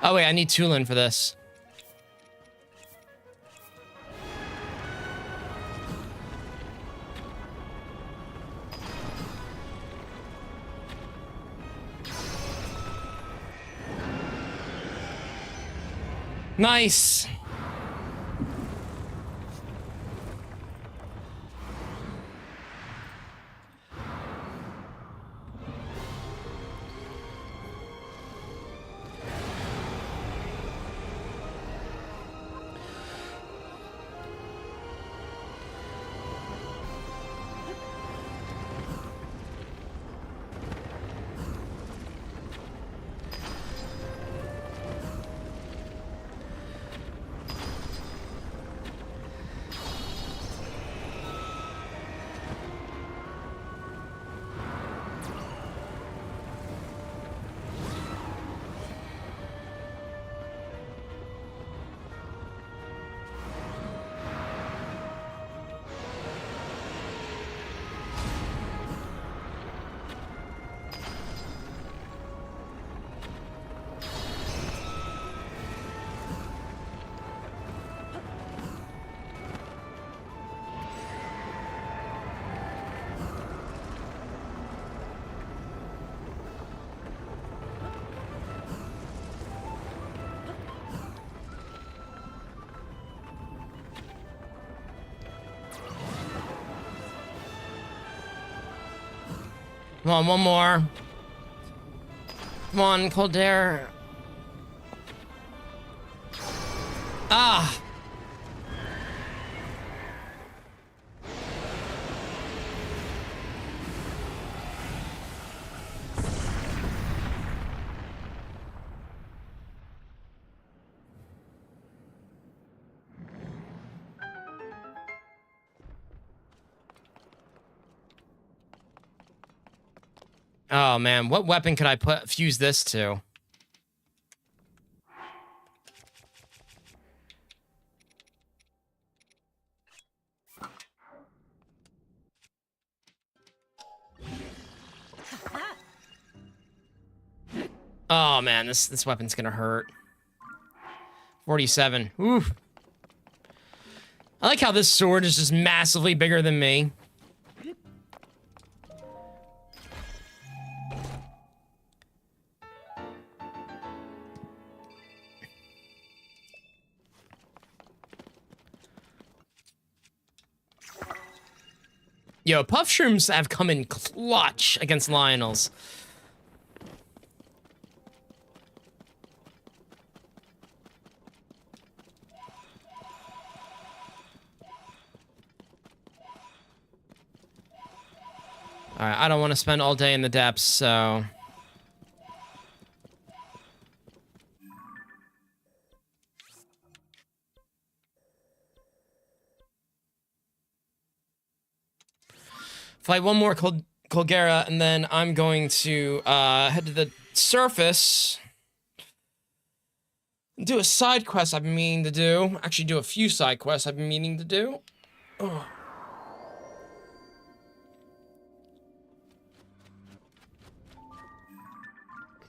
Oh, wait, I need Tulin for this. Nice. Come on, one more. Come on, Caldera. Ah! Oh man, what weapon could I fuse this to? Oh man, this weapon's gonna hurt. 47. Oof. I like how this sword is just massively bigger than me. Yo, puff shrooms have come in clutch against Lionels. Alright, I don't want to spend all day in the depths, so... Fight one more Colgera, and then I'm going to head to the surface. Do a side quest I've been meaning to do. Actually, do a few side quests I've been meaning to do. Oh.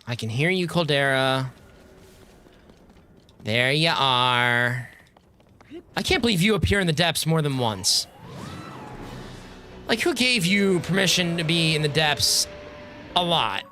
I can hear you, Caldera. There you are. I can't believe you appear in the depths more than once. Like, who gave you permission to be in the depths a lot?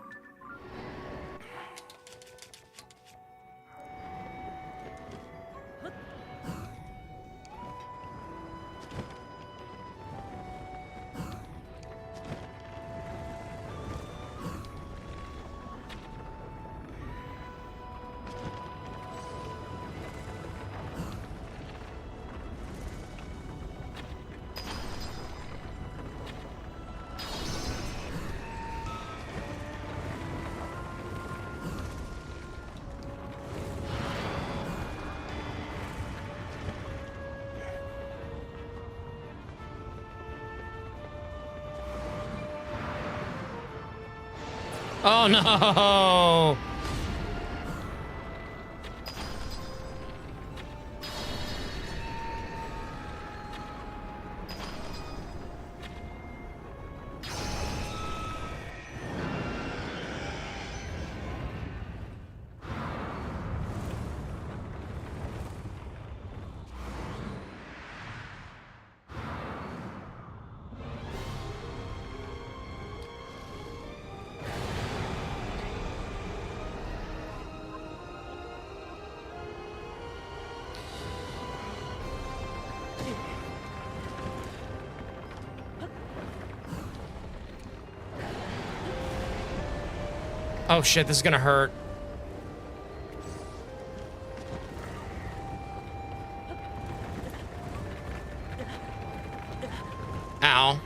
Oh no! Oh shit, this is gonna hurt. Ow.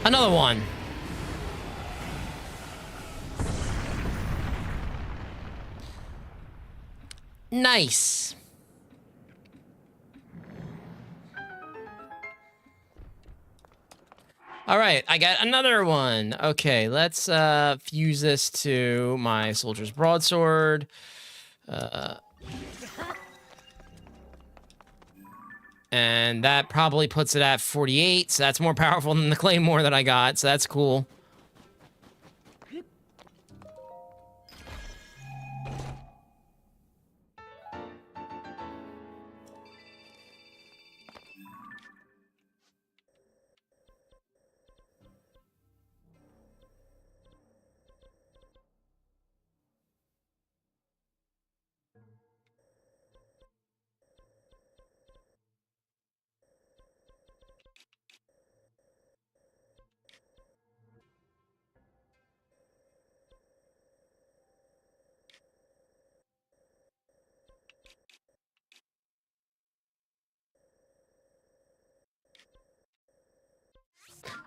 Another one. Nice. All right, I got another one. Okay, let's fuse this to my soldier's broadsword. And that probably puts it at 48, so that's more powerful than the claymore that I got, so that's cool.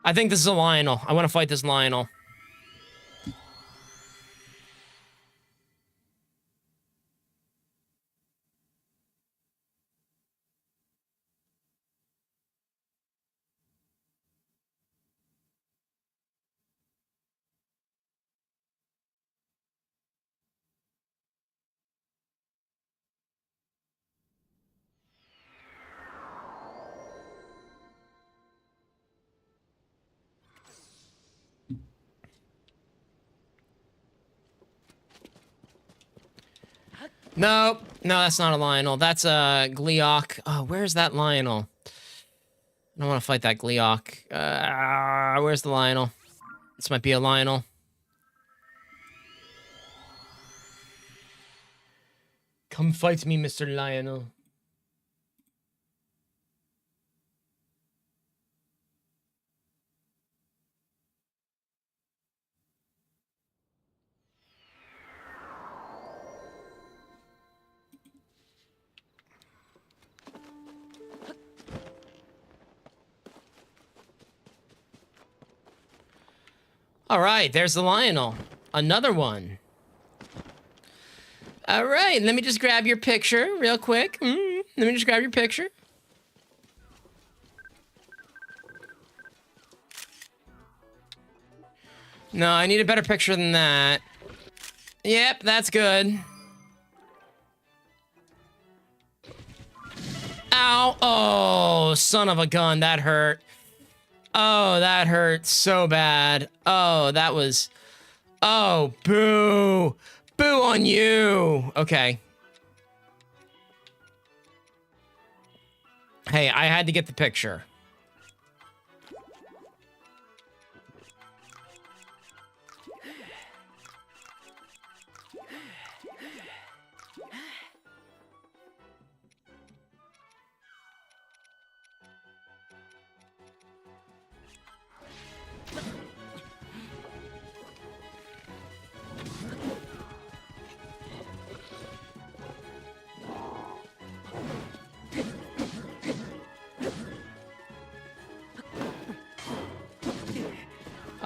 I think this is a Lionel. I want to fight this Lionel. Nope. No, that's not a Lionel. That's a Gleeok. Oh, where's that Lionel? I don't want to fight that Gleeok. Where's the Lionel? This might be a Lionel. Come fight me, Mr. Lionel. All right, there's the Lionel. Another one. All right, let me just grab your picture real quick. Let me just grab your picture. No, I need a better picture than that. Yep, that's good. Ow. Oh, son of a gun. That hurt. Oh, that hurt so bad. Oh, that was... Oh, boo. Boo on you. Okay. Hey, I had to get the picture.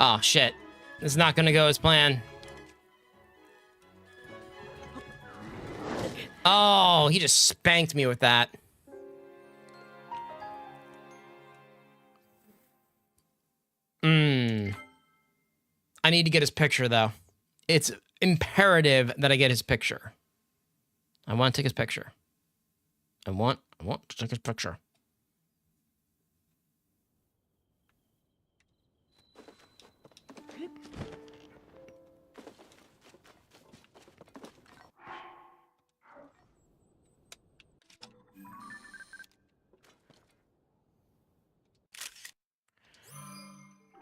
Oh, shit. This is not gonna go as planned. Oh, he just spanked me with that. I need to get his picture, though. It's imperative that I get his picture. I want to take his picture. I want to take his picture.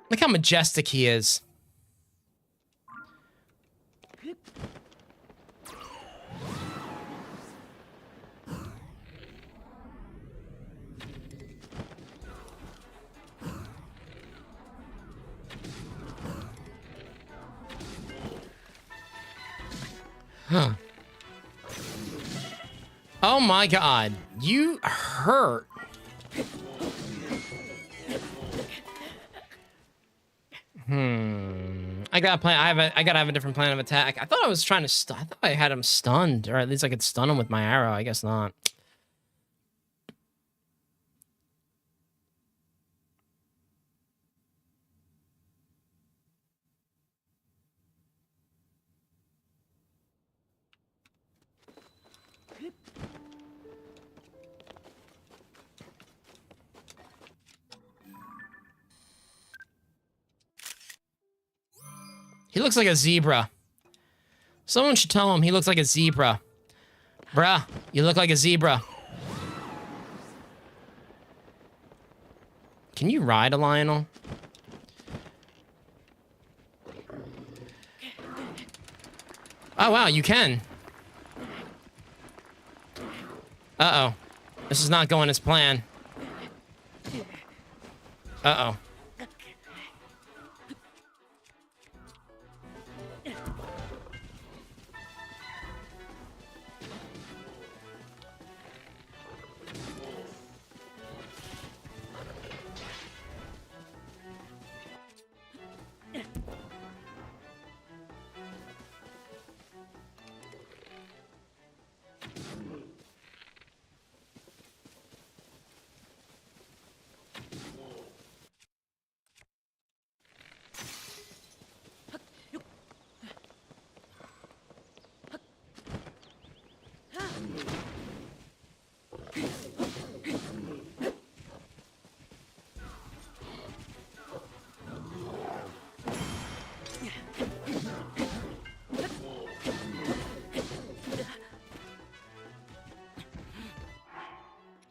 Look how majestic he is. Huh. Oh my god. You hurt. I gotta plan. I gotta have a different plan of attack. I thought I was trying to. I thought I had him stunned, or at least I could stun him with my arrow. I guess not. He looks like a zebra. Someone should tell him he looks like a zebra. Bruh, you look like a zebra. Can you ride a Lionel? Oh, wow, you can. Uh-oh. This is not going as planned. Uh-oh.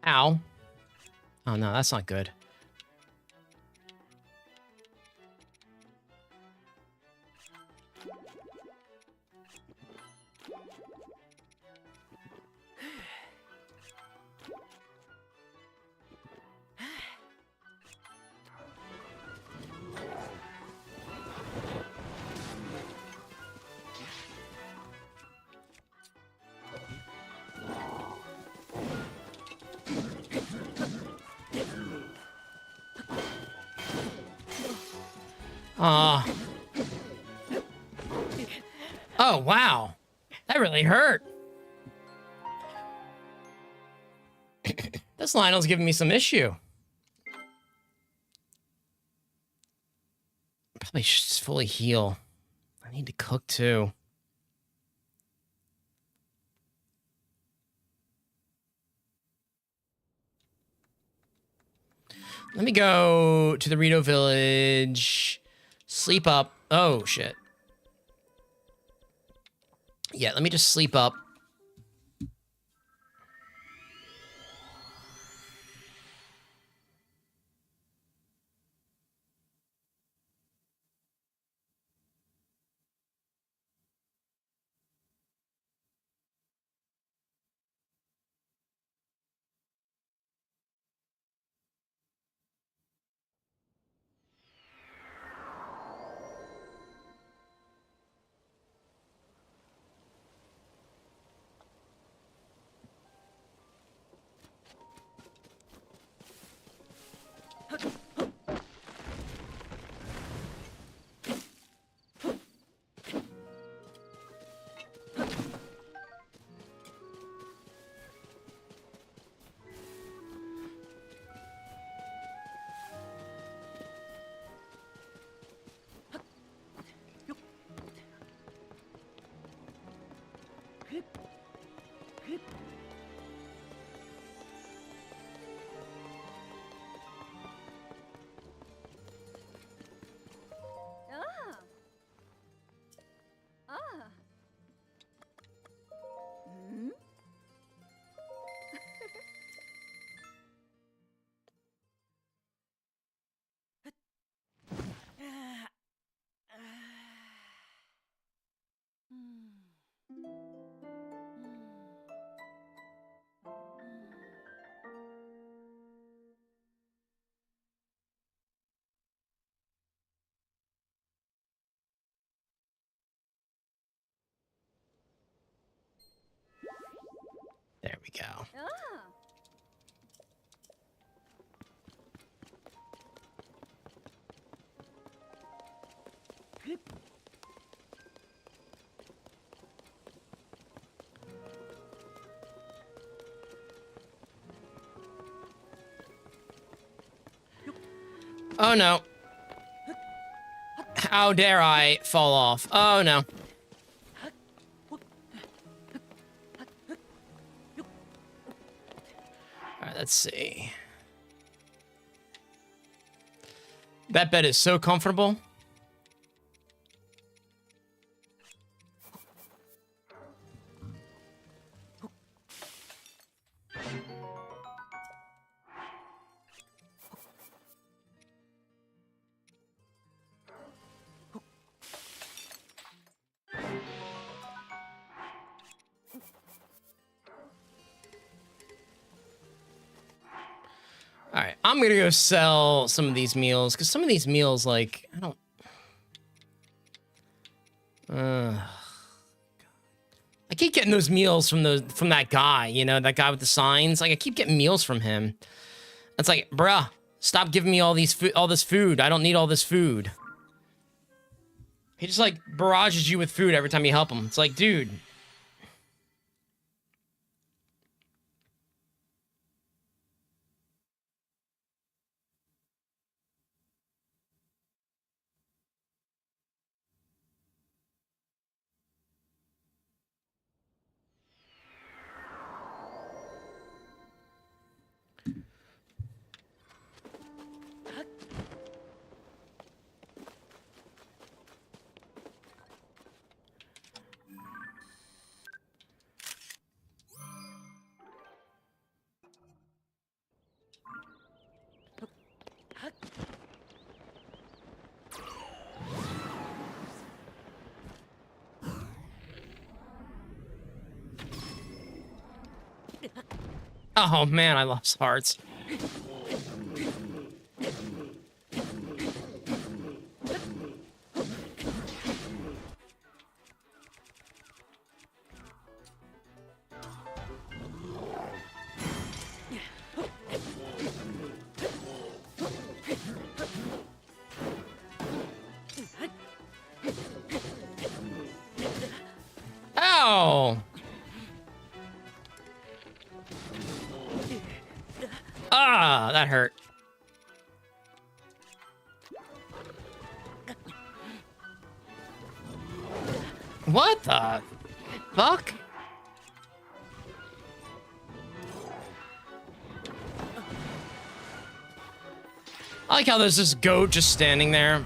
Ow. Oh, no, that's not good. Oh, wow. That really hurt. This Lionel's giving me some issue. Probably should just fully heal. I need to cook too. Let me go to the Rito village. Sleep up. Oh, shit. Yeah, let me just sleep up. There we go. Oh no. How dare I fall off? Oh no. Alright, let's see. That bed is so comfortable. All right, I'm gonna go sell some of these meals because some of these meals, like, I don't. I keep getting those meals from that guy, you know, that guy with the signs. Like, I keep getting meals from him. It's like, bruh, stop giving me all this food. I don't need all this food. He just like barrages you with food every time you help him. It's like, dude. Oh man, I lost hearts. Ow! Ah, that hurt. What the fuck? I like how there's this goat just standing there.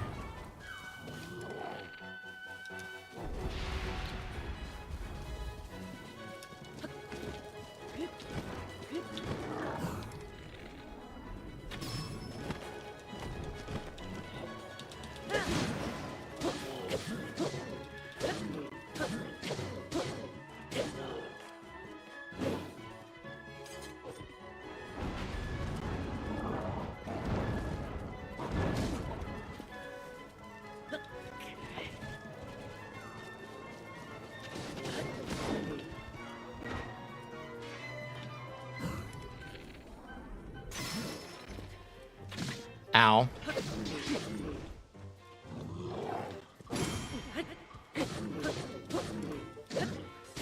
Ow.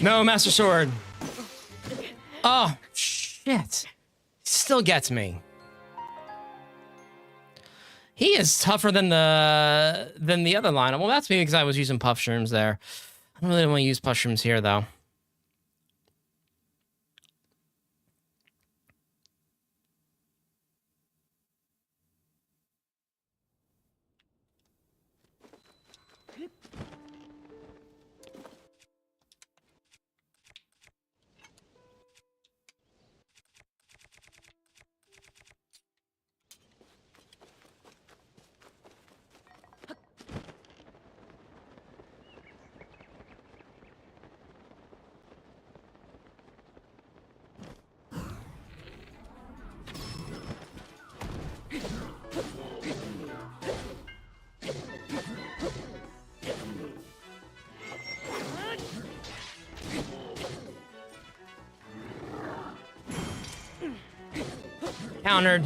No, Master Sword. Oh, shit. Still gets me. He is tougher than the other line. Well, that's maybe because I was using puff shrooms there. I don't really want to use puff shrooms here, though. Countered.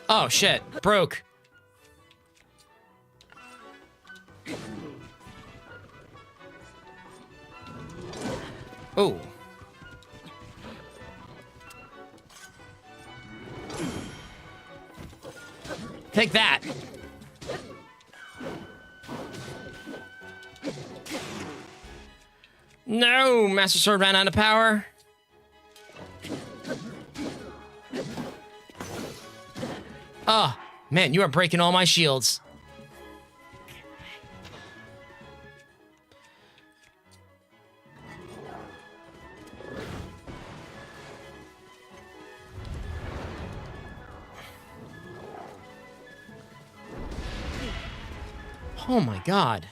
Oh, shit. Broke. Oh. Take that. No, Master Sword ran out of power. Oh, man, you are breaking all my shields. Oh my God.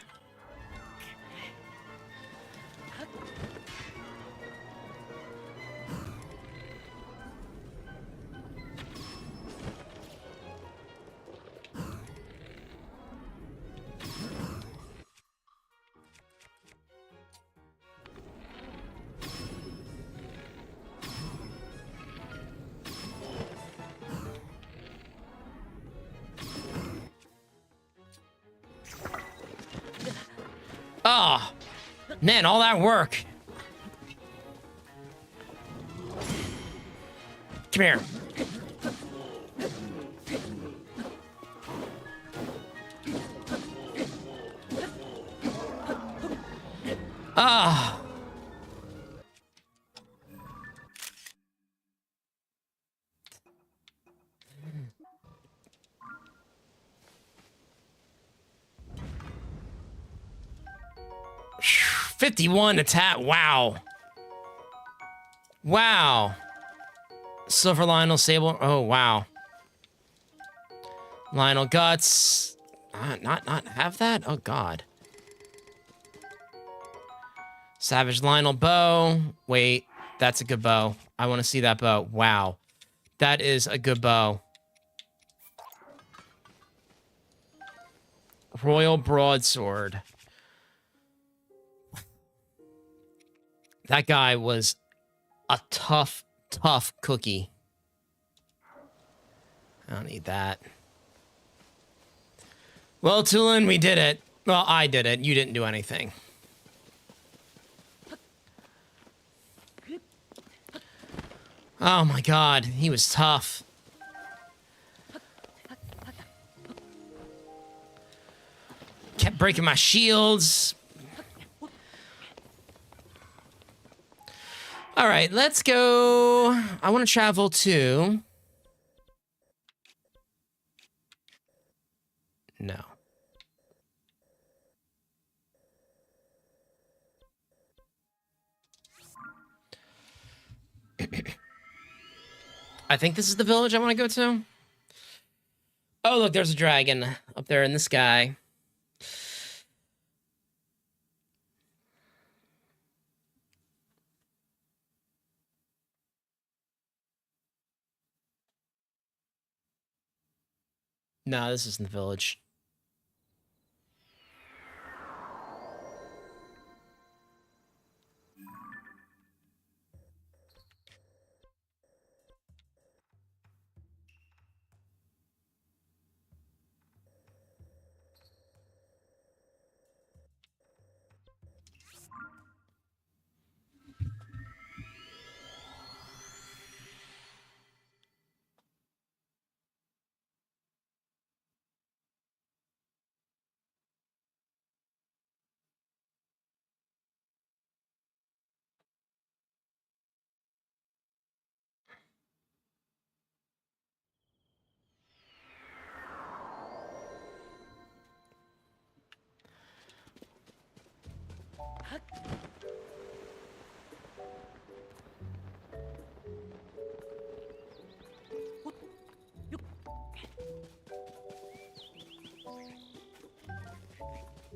Oh, man, all that work. Come here. Ah. Phew, 51 attack. Wow. Wow. Silver Lionel Sable. Oh, wow. Lionel Guts. Not have that? Oh, God. Savage Lionel Bow. Wait, that's a good bow. I want to see that bow. Wow. That is a good bow. Royal Broadsword. That guy was a tough cookie. I don't need that. Well, Tulin, we did it. Well, I did it. You didn't do anything. Oh my God, he was tough. Kept breaking my shields. All right, let's go. I want to travel to... No. I think this is the village I want to go to. Oh, look, there's a dragon up there in the sky. No, this isn't the village.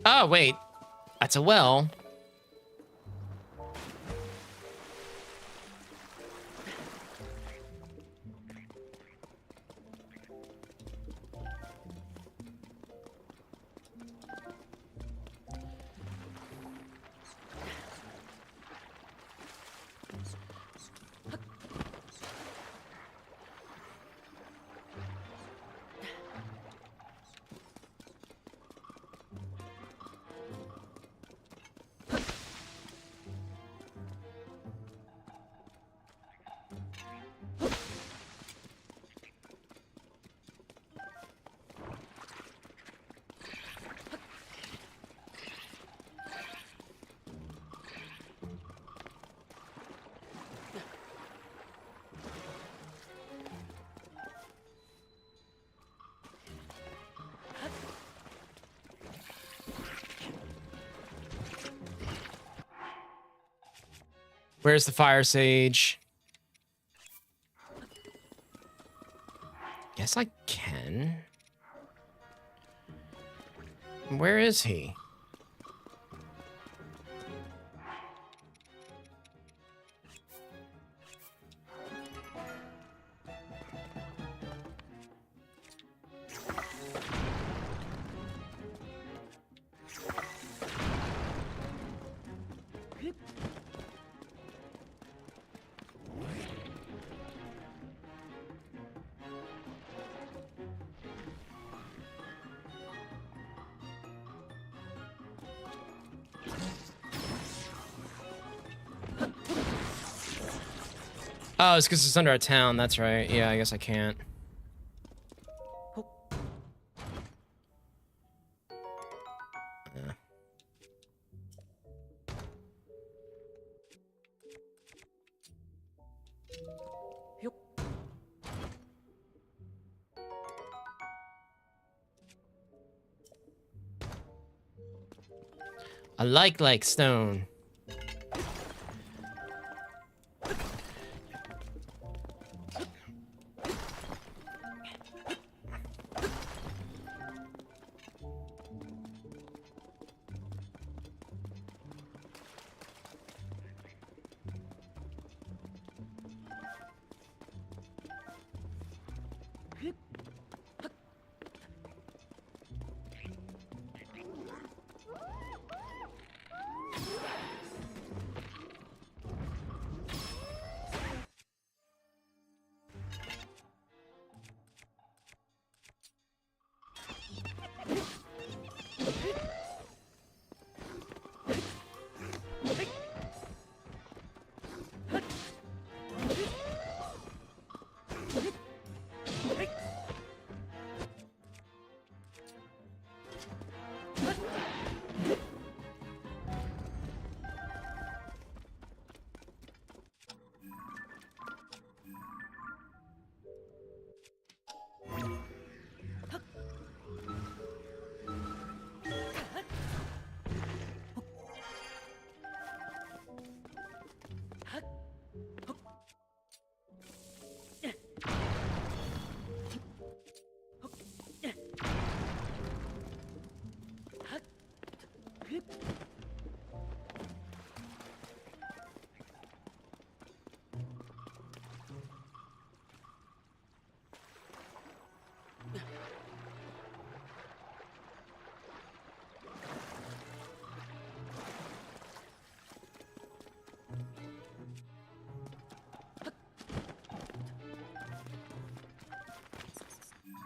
Oh, wait. That's a well. Where's the fire sage? Guess I can. Where is he? Oh, it's because it's under a town. That's right. Yeah, I guess I can't. Yeah. I like stone.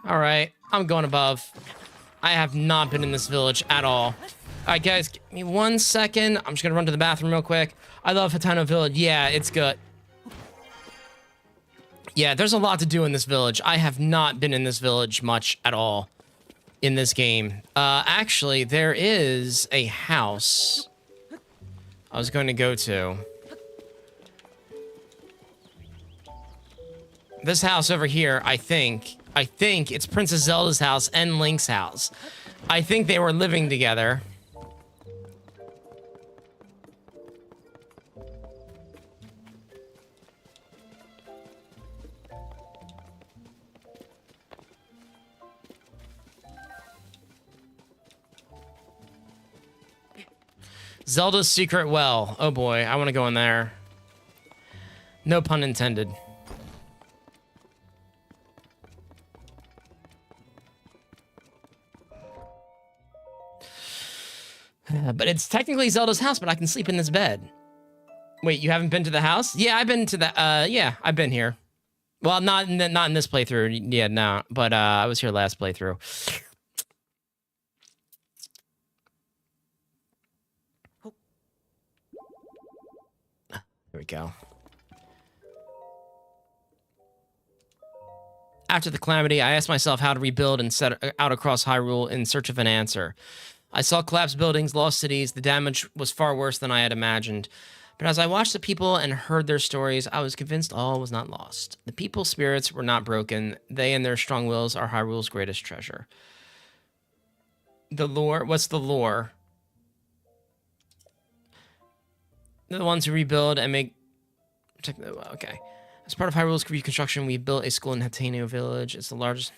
All right, I'm going above. I have not been in this village at all. All right, guys, give me 1 second. I'm just gonna run to the bathroom real quick. I love Hatano Village. Yeah, it's good. Yeah, there's a lot to do in this village. I have not been in this village much at all in this game. Actually, there is a house I was going to go to. This house over here, I think it's Princess Zelda's house and Link's house. I think they were living together. Zelda's secret well. Oh boy, I want to go in there. No pun intended. But it's technically Zelda's house, but I can sleep in this bed. Wait, you haven't been to the house? Yeah, I've been to the, yeah, I've been here. Well, not in this playthrough. Yeah, no, but I was here last playthrough. There we go. After the calamity, I asked myself how to rebuild and set out across Hyrule in search of an answer. I saw collapsed buildings, lost cities. The damage was far worse than I had imagined. But as I watched the people and heard their stories, I was convinced all was not lost. The people's spirits were not broken. They and their strong wills are Hyrule's greatest treasure. The lore? What's the lore? They're the ones who rebuild and make... Okay. As part of Hyrule's reconstruction, we built a school in Hateno Village. It's the largest...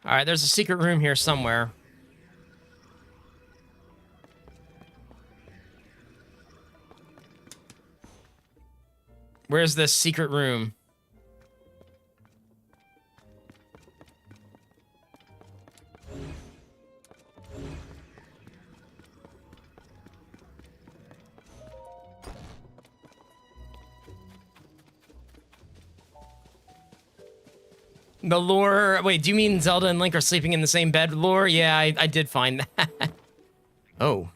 All right, there's a secret room here somewhere. Where's this secret room? The lore... Wait, do you mean Zelda and Link are sleeping in the same bed lore? Yeah, I did find that. Oh.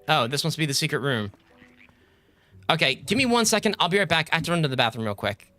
Oh, this must be the secret room. Okay, give me 1 second. I'll be right back. I have to run to the bathroom real quick.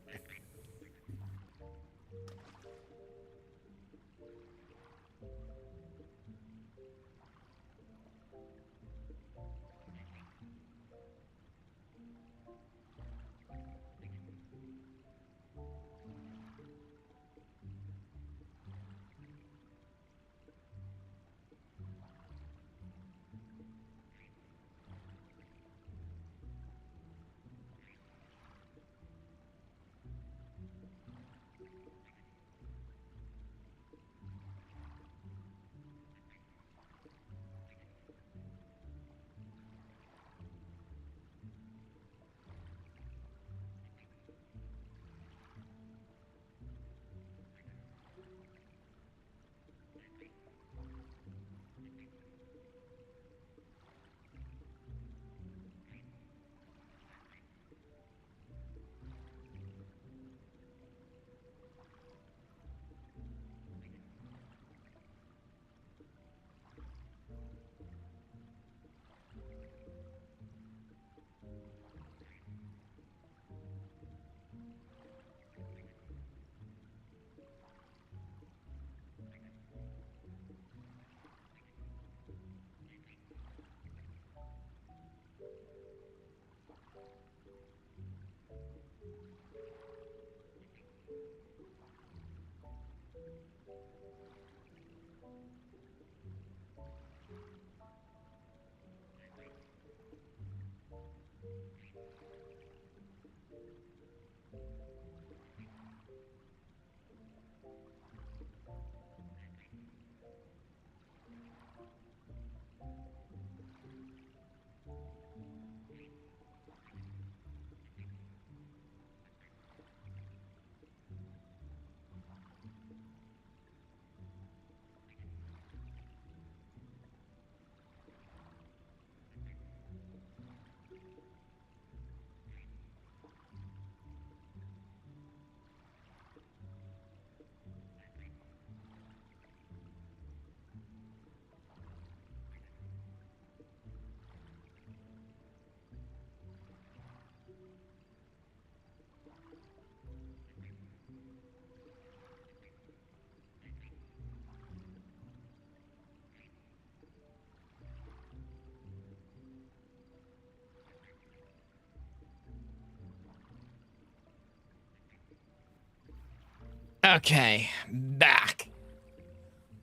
Okay, back.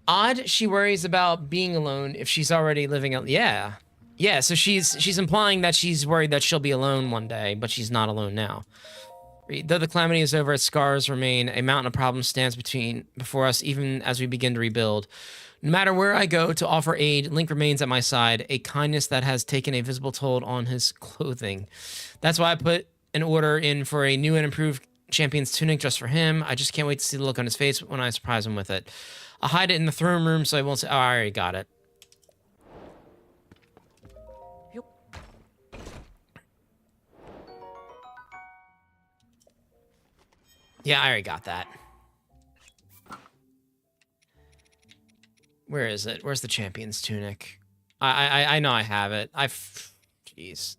Odd she worries about being alone if she's already living out. Yeah. Yeah, so she's implying that she's worried that she'll be alone one day, but she's not alone now. Though the calamity is over, its scars remain. A mountain of problems stands before us, even as we begin to rebuild. No matter where I go to offer aid, Link remains at my side, a kindness that has taken a visible toll on his clothing. That's why I put an order in for a new and improved champion's tunic just for him. I just can't wait to see the look on his face when I surprise him with it. I'll hide it in the throne room so I won't say... Oh, I already got it. Yeah, I already got that. Where is it? Where's the champion's tunic? I know I have it. Jeez.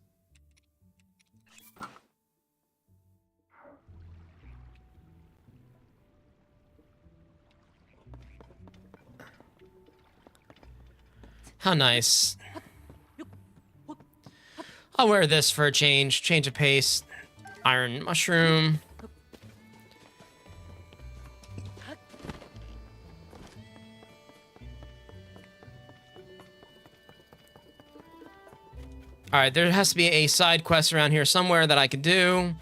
How nice. I'll wear this for a change. Change of pace. Iron mushroom. All right, there has to be a side quest around here somewhere that I could do.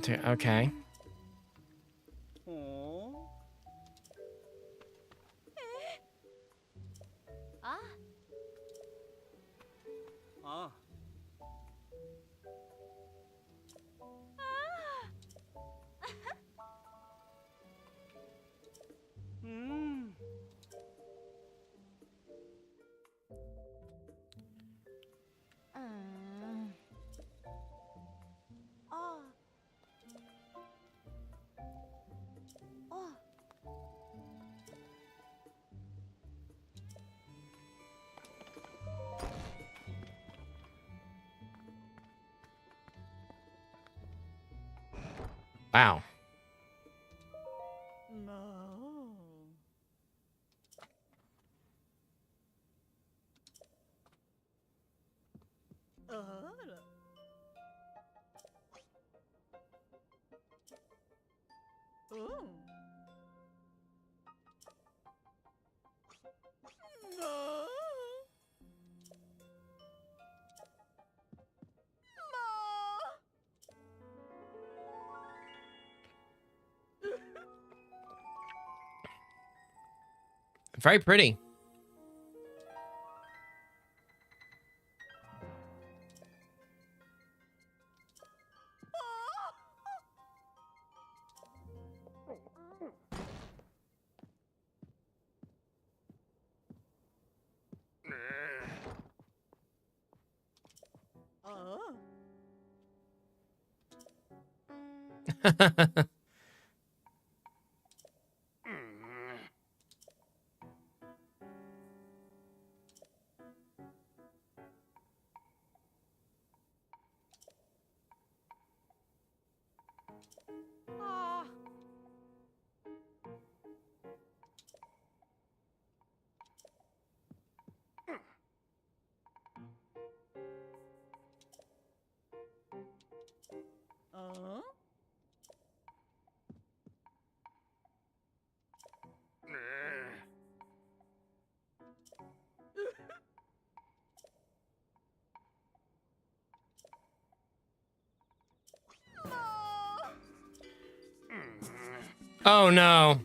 Okay. Wow. Very pretty. Oh no.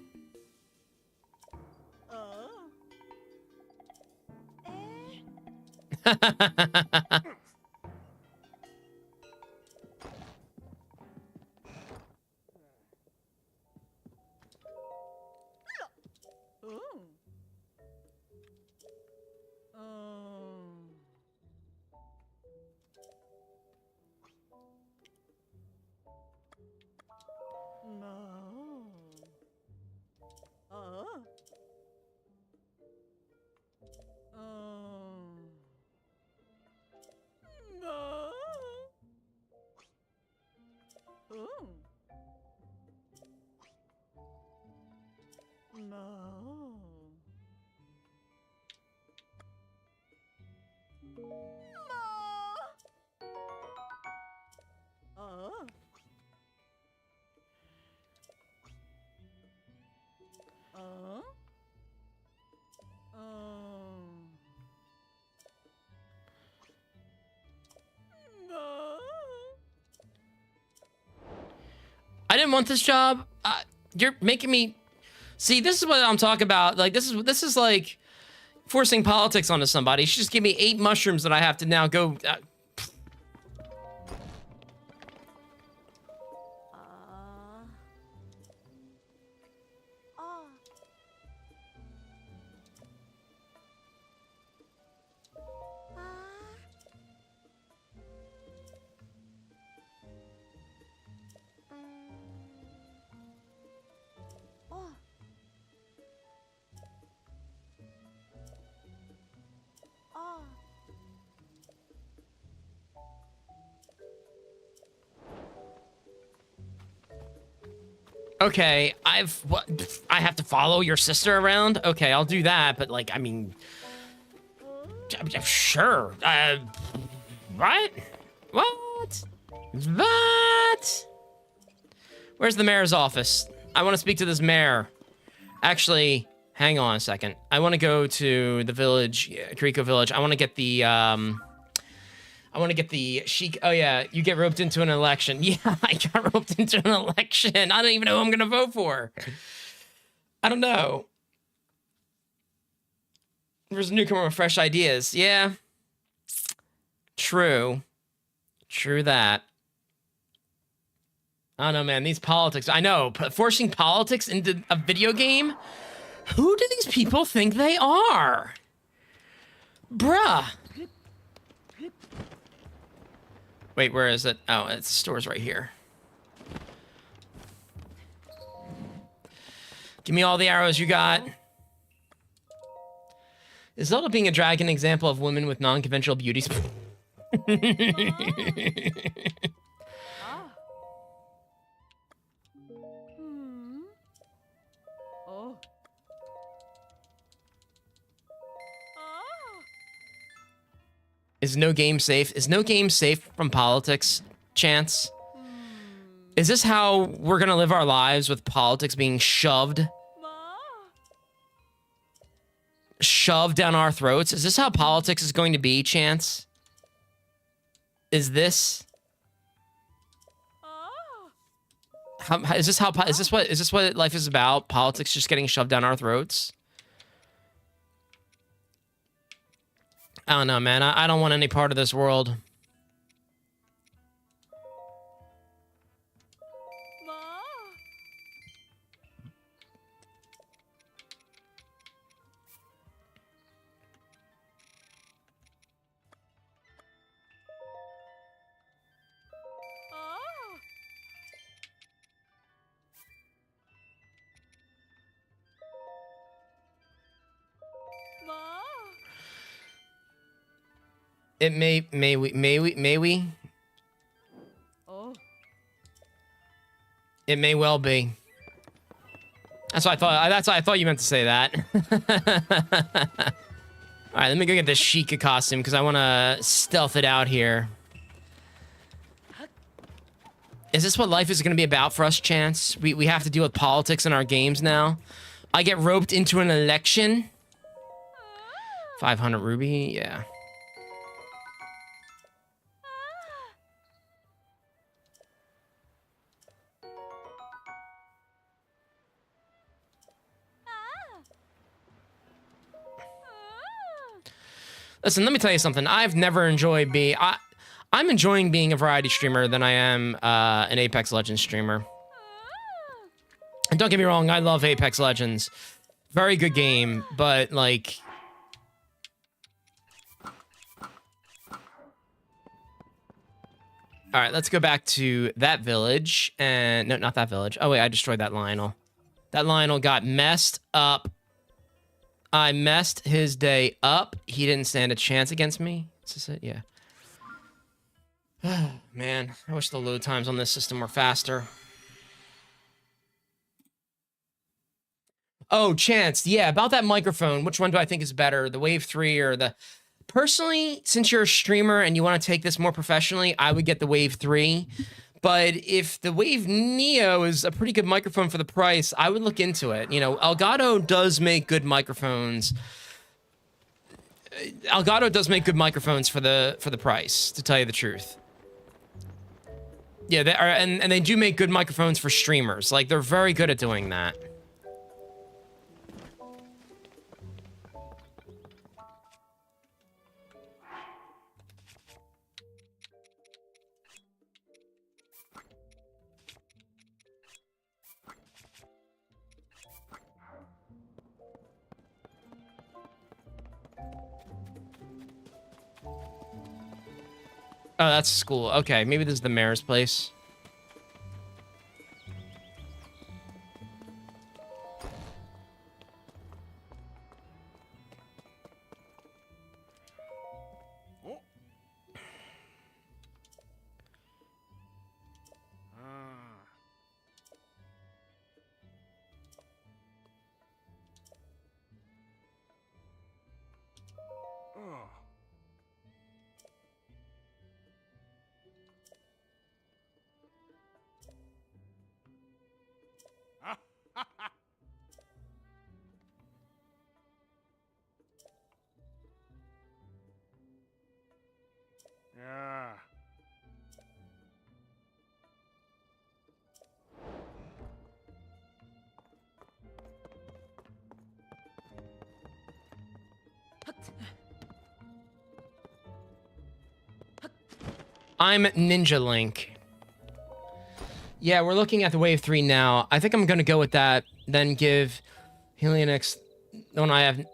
I didn't want this job. You're making me see. This is what I'm talking about. Like this is like forcing politics onto somebody. She just gave me 8 mushrooms that I have to now go. Okay, I have to follow your sister around? Okay, I'll do that, but like, I mean, sure. What? What? What? Where's the mayor's office? I want to speak to this mayor. Actually, hang on a second. I want to go to the village, Kiriko village. I want to get the, I want to get the chic. Oh yeah, you get roped into an election. Yeah, I got roped into an election. I don't even know who I'm gonna vote for. I don't know. There's a newcomer with fresh ideas. Yeah. True. True that. I don't know, man. These politics. I know. Forcing politics into a video game? Who do these people think they are? Bruh. Wait, where is it? Oh, it's the store's right here. Give me all the arrows you got. Is Zelda being a dragon example of women with non-conventional beauties? Is no game safe? Is no game safe from politics, Chance? Is this how we're gonna live our lives, with politics being shoved down our throats? Is this how politics is going to be, Chance? Is this is this what life is about? Politics just getting shoved down our throats? I don't know, man. I don't want any part of this world. It may we? Oh. It may well be. That's what I thought. That's what I thought you meant to say that. All right, let me go get this Sheikah costume because I want to stealth it out here. Is this what life is going to be about for us, Chance? We have to deal with politics in our games now. I get roped into an election. 500 ruby, yeah. Listen, let me tell you something. I've never enjoyed being... I'm enjoying being a variety streamer than I am an Apex Legends streamer. And don't get me wrong, I love Apex Legends. Very good game, but like... All right, let's go back to that village. And no, not that village. Oh, wait, I destroyed that Lionel. That Lionel got messed up. I messed his day up. He didn't stand a chance against me. Is this it? Yeah. Man, I wish the load times on this system were faster. Oh, Chance. Yeah, about that microphone. Which one do I think is better? The Wave 3 or the... Personally, since you're a streamer and you want to take this more professionally, I would get the Wave 3. But if the Wave Neo is a pretty good microphone for the price, I would look into it. You know, Elgato does make good microphones. Elgato does make good microphones for the price, to tell you the truth. Yeah, they are, and they do make good microphones for streamers. Like, they're very good at doing that. Oh, that's school. Okay, maybe this is the mayor's place. Yeah. I'm Ninja Link. Yeah, we're looking at the Wave 3 now. I think I'm going to go with that, then give Helionix the one I have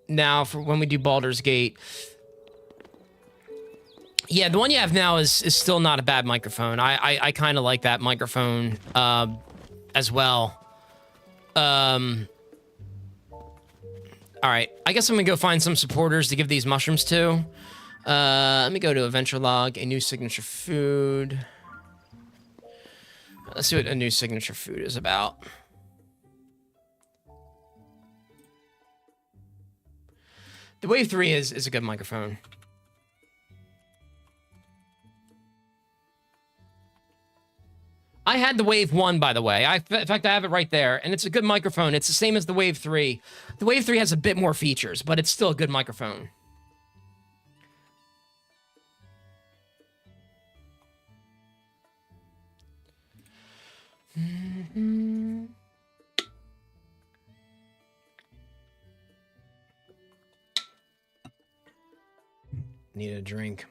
now for when we do Baldur's Gate. Yeah, the one you have now is still not a bad microphone. I kind of like that microphone as well. All right, I guess I'm going to go find some supporters to give these mushrooms to. Let me go to Adventure Log, a new signature food. Let's see what a new signature food is about. The Wave 3 is a good microphone. I had the Wave 1, by the way. In fact, I have it right there, and it's a good microphone. It's the same as the Wave 3. The Wave 3 has a bit more features, but it's still a good microphone. Need a drink.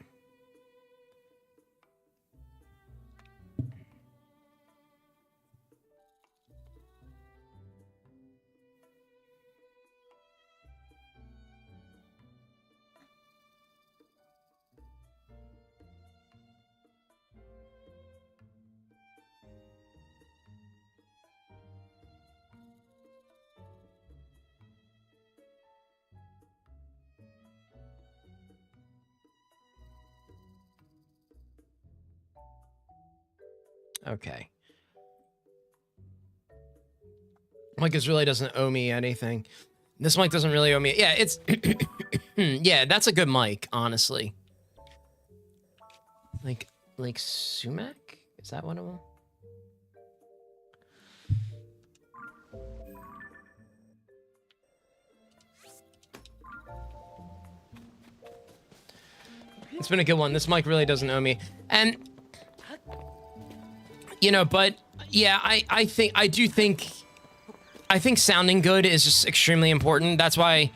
Okay. Mike really doesn't owe me anything. This mic doesn't really owe me. Yeah, it's... yeah, that's a good mic, honestly. Like sumac? Is that what it was? It's been a good one. This mic really doesn't owe me. And... you know, but... yeah, I think sounding good is just extremely important. That's why,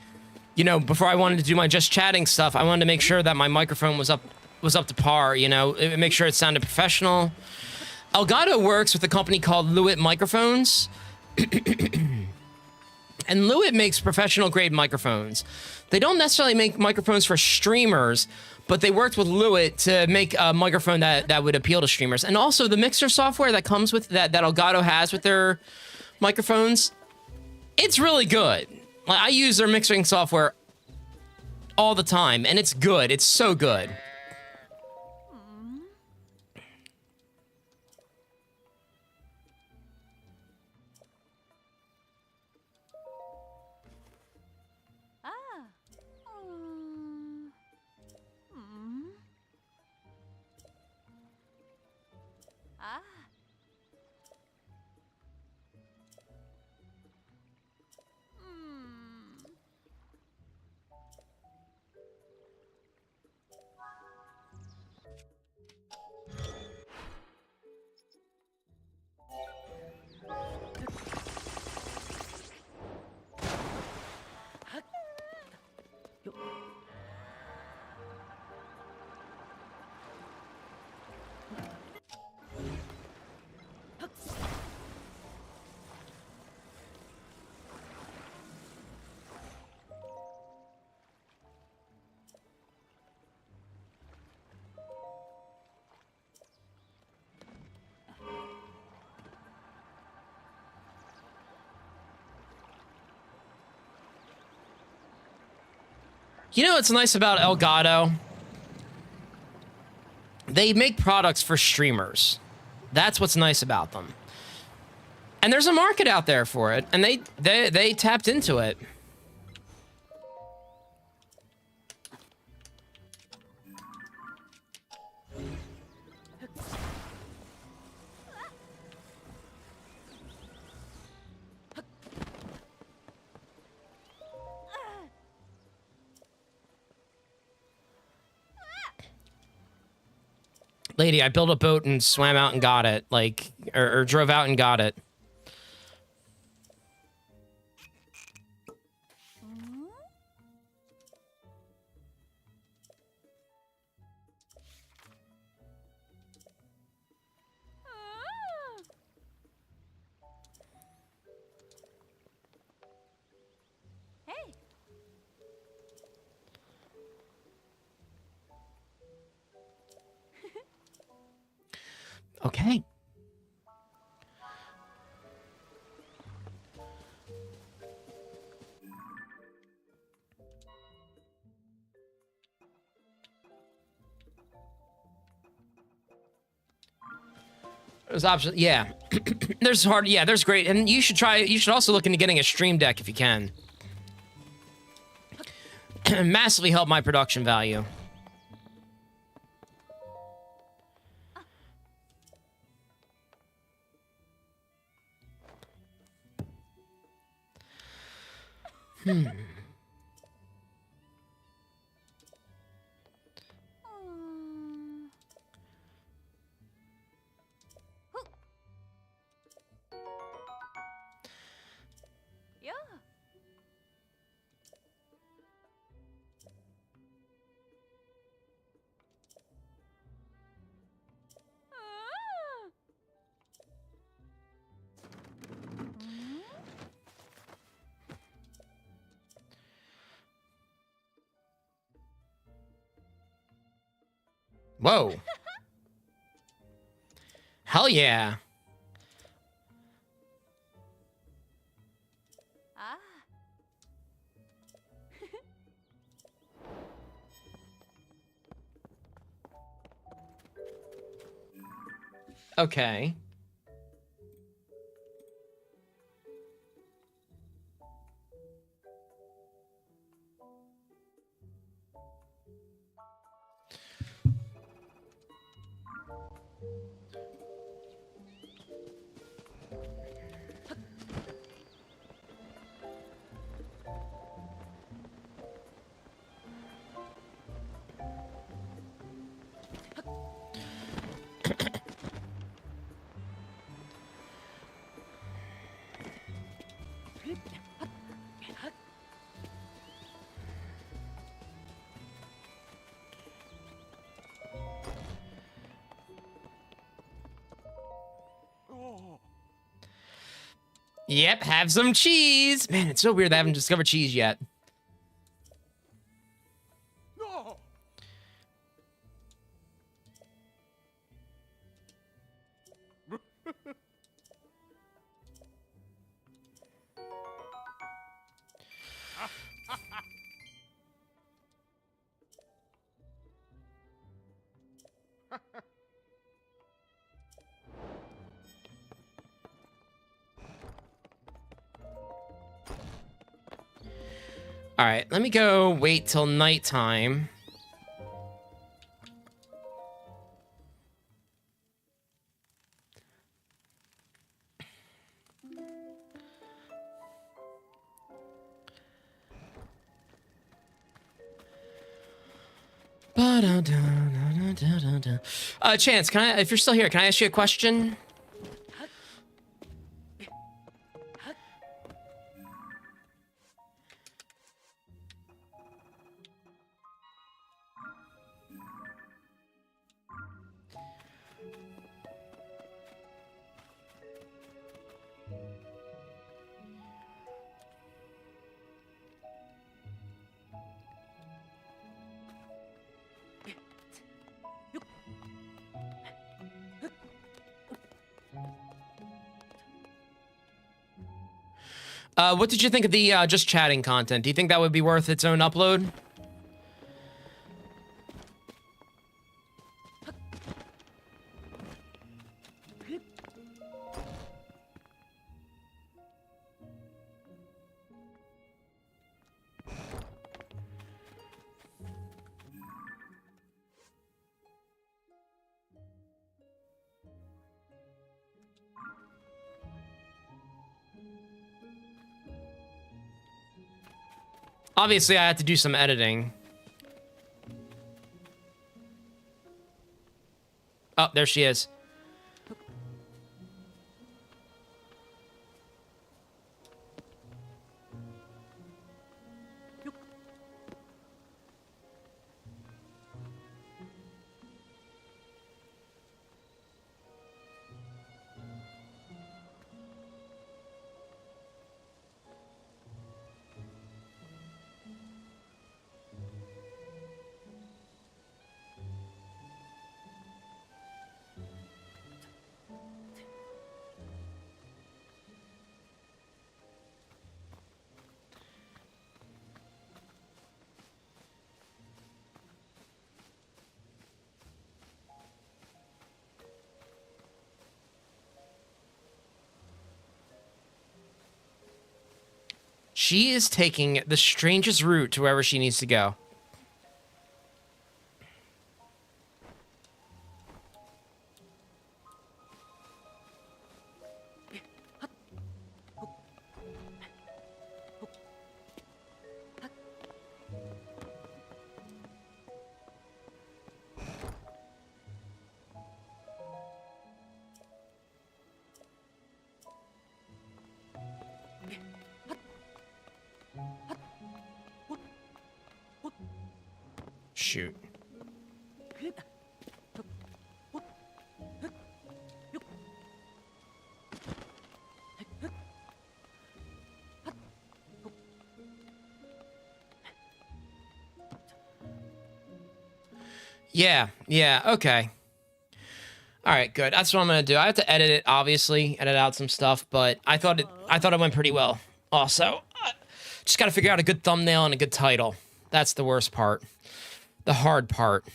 you know, before I wanted to do my just chatting stuff, I wanted to make sure that my microphone was up to par, you know, make sure it sounded professional. Elgato works with a company called Lewitt Microphones. And Lewitt makes professional grade microphones. They don't necessarily make microphones for streamers, but they worked with Lewitt to make a microphone that would appeal to streamers. And also the mixer software that comes with that Elgato has with their microphones, it's really good. Like, I use their mixing software all the time, and it's good. It's so good. You know what's nice about Elgato? They make products for streamers. That's what's nice about them. And there's a market out there for it, and they tapped into it. Lady, I built a boat and swam out and got it. Like, or drove out and got it. Hey. Okay. There's options. Yeah. There's hard. Yeah, there's great. And you should try. You should also look into getting a stream deck if you can. Massively help my production value. Yeah. Whoa. Hell yeah. Ah. Okay. Yep, have some cheese. Man, it's so weird I haven't discovered cheese yet. No! All right, let me go wait till nighttime. Chance, can I, if you're still here, can I ask you a question? What did you think of the just chatting content? Do you think that would be worth its own upload? Obviously, I had to do some editing. Oh, there she is. She is taking the strangest route to wherever she needs to go. Shoot. Yeah, okay. All right, good. That's what I'm gonna do. I have to edit it, obviously, edit out some stuff, but I thought it went pretty well. Also, just gotta figure out a good thumbnail and a good title. That's the worst part. The hard part.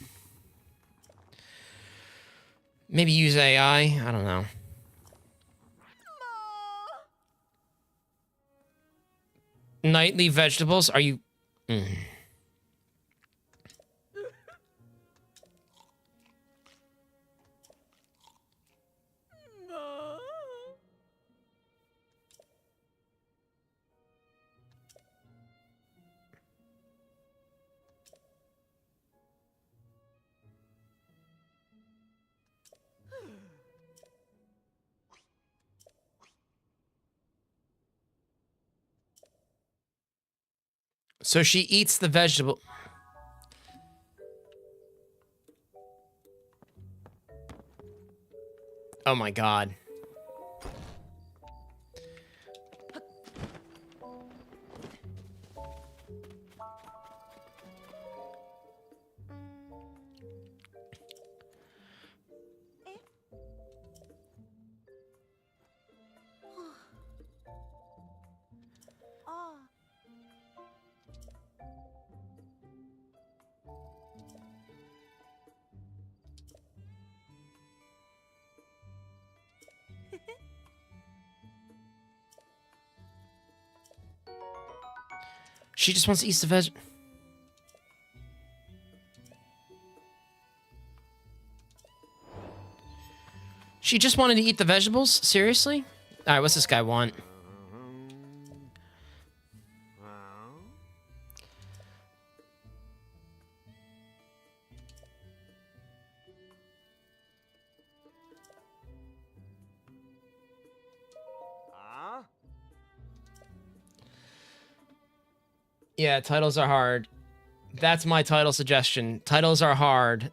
Maybe use AI. I don't know. Nightly vegetables? Are you... So she eats the vegetable... Oh my god. Ah. She just wants to eat the veg... She just wanted to eat the vegetables? Seriously? Alright, what's this guy want? Yeah, titles are hard. That's my title suggestion. Titles are hard.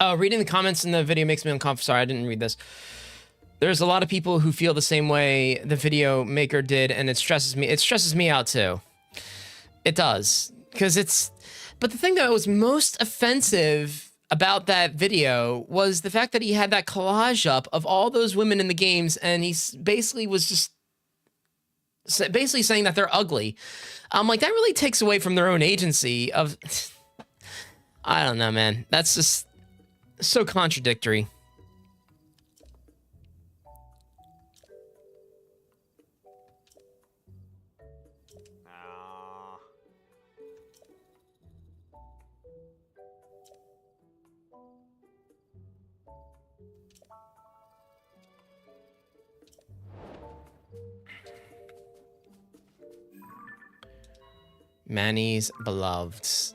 Oh, reading the comments in the video makes me uncomfortable. Sorry, I didn't read this. There's a lot of people who feel the same way the video maker did, and it stresses me. It stresses me out too. It does. Because it's... But the thing that was most offensive about that video was the fact that he had that collage up of all those women in the games, and he basically was just... basically saying that they're ugly. I'm like, that really takes away from their own agency of... I don't know, man. That's just so contradictory. Manny's beloveds.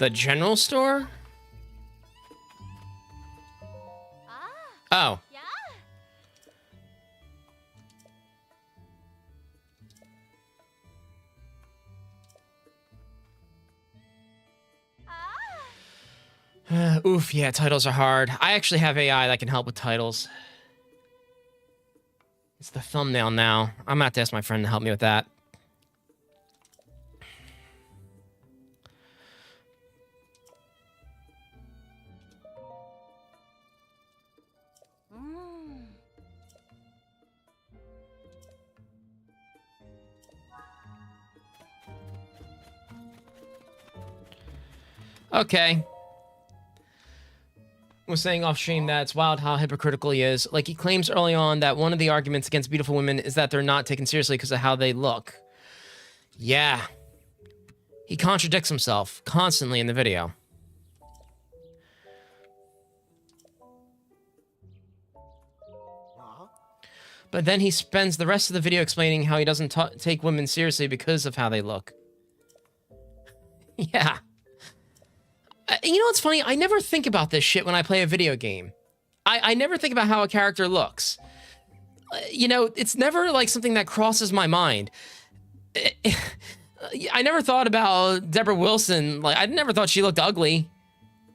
The general store? Oh. Yeah. Oof, yeah, titles are hard. I actually have AI that can help with titles. It's the thumbnail now. I'm gonna have to ask my friend to help me with that. Okay. Was saying off stream that it's wild how hypocritical he is. Like, he claims early on that one of the arguments against beautiful women is that they're not taken seriously because of how they look. Yeah. He contradicts himself constantly in the video. But then he spends the rest of the video explaining how he doesn't take women seriously because of how they look. Yeah. You know what's funny? I never think about this shit when I play a video game. I never think about how a character looks. You know, it's never like something that crosses my mind. I never thought about Deborah Wilson. Like, I never thought she looked ugly.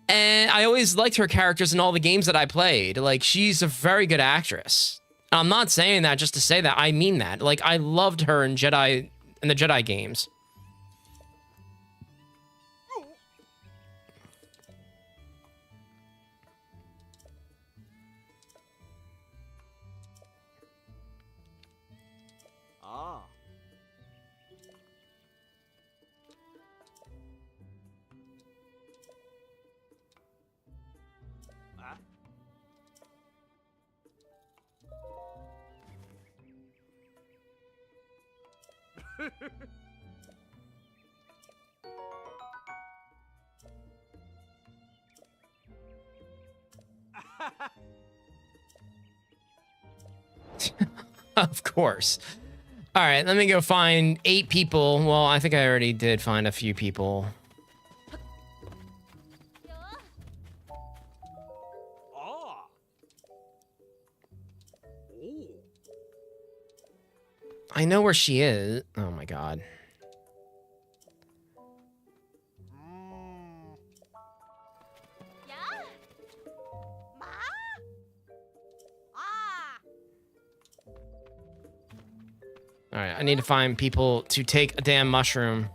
And I always liked her characters in all the games that I played. Like, she's a very good actress. I'm not saying that just to say that. I mean that. Like, I loved her in the Jedi games. Of course. All right, let me go find 8 people. Well, I think I already did find a few people. I know where she is. Oh my god. All right, I need to find people to take a damn mushroom.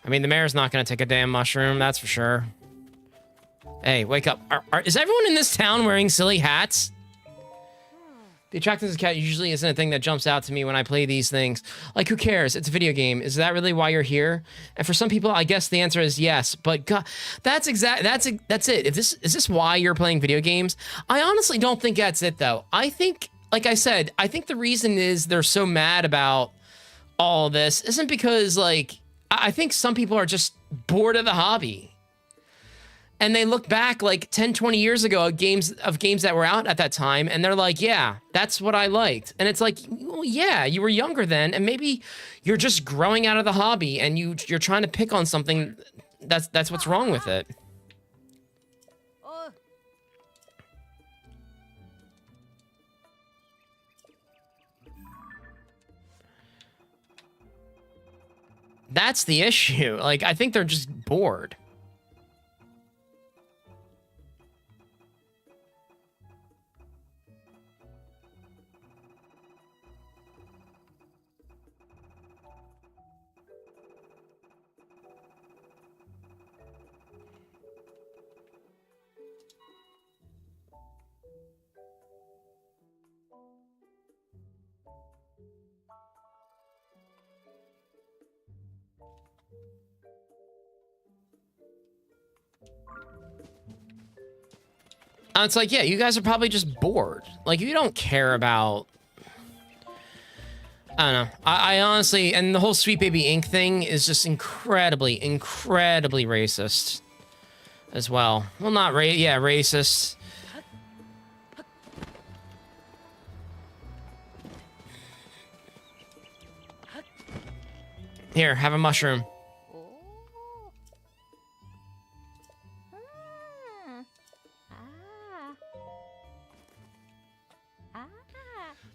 I mean, the mayor's not going to take a damn mushroom, that's for sure. Hey, wake up. Is everyone in this town wearing silly hats? The attractiveness of the cat usually isn't a thing that jumps out to me when I play these things. Like, who cares? It's a video game. Is that really why you're here? And for some people, I guess the answer is yes. But God, that's it. Is this why you're playing video games? I honestly don't think that's it, though. I think, like I said, I think the reason is they're so mad about all this isn't because, like, I think some people are just bored of the hobby. And they look back like 10, 20 years ago at games that were out at that time, and they're like, yeah, that's what I liked. And it's like, well, yeah, you were younger then, and maybe you're just growing out of the hobby, and you're trying to pick on something. That's what's wrong with it. That's the issue. Like, I think they're just bored. And it's like, yeah, you guys are probably just bored. Like, you don't care about... I don't know. I honestly... And the whole Sweet Baby Inc. thing is just incredibly racist as well. Well, not racist. Here, have a mushroom.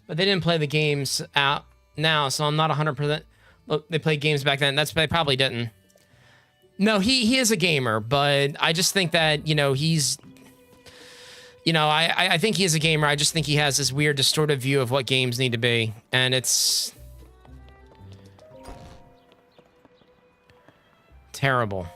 But they didn't play the games out now, so I'm not 100%. Look, they played games back then. They probably didn't. No, he is a gamer, but I just think that, you know, he's... You know, I think he is a gamer. I just think he has this weird, distorted view of what games need to be. And it's... terrible.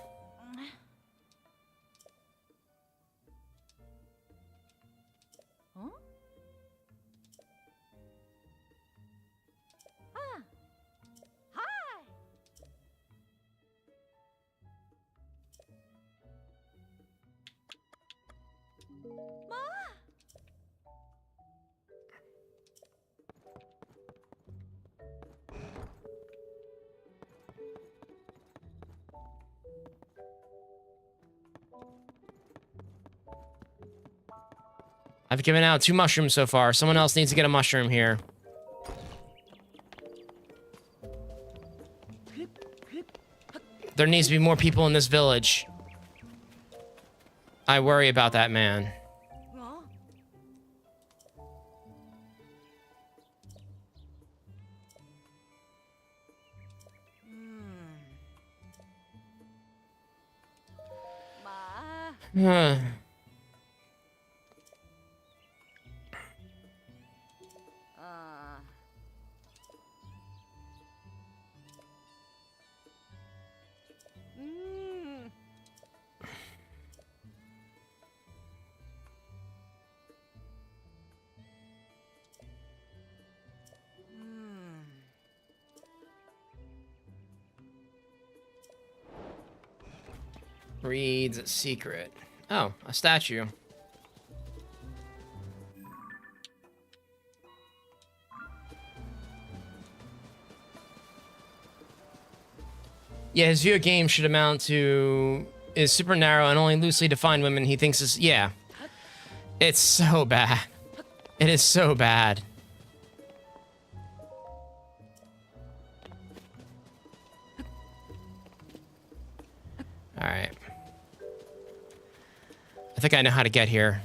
I've given out 2 mushrooms so far. Someone else needs to get a mushroom here. There needs to be more people in this village. I worry about that man. Reads secret. Oh, a statue. Yeah, his view of games should amount to is super narrow and only loosely defined women he thinks is... Yeah. It's so bad. It is so bad. Alright. I think I know how to get here.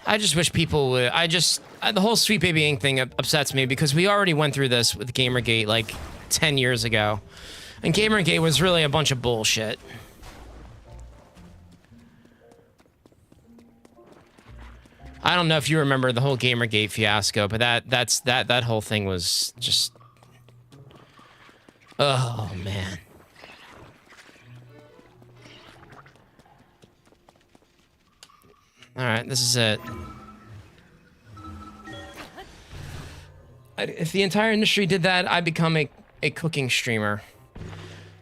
I just wish people would... the whole Sweet Baby Inc. thing upsets me because we already went through this with Gamergate like 10 years ago. And Gamergate was really a bunch of bullshit. I don't know if you remember the whole Gamergate fiasco, but that whole thing was just... Oh, man. Alright, this is it. If the entire industry did that, I'd become a cooking streamer.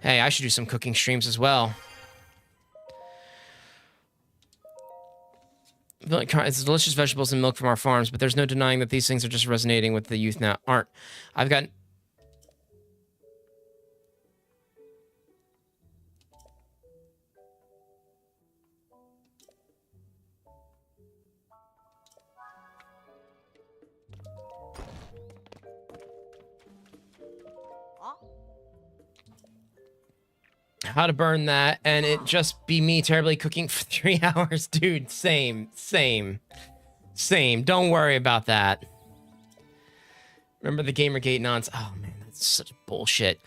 Hey, I should do some cooking streams as well. It's delicious vegetables and milk from our farms, but there's no denying that these things are just resonating with the youth now. Aren't. I've got... How to burn that, and it just be me terribly cooking for 3 hours. Dude, same. Don't worry about that. Remember the Gamergate nonsense? Oh, man, that's such bullshit.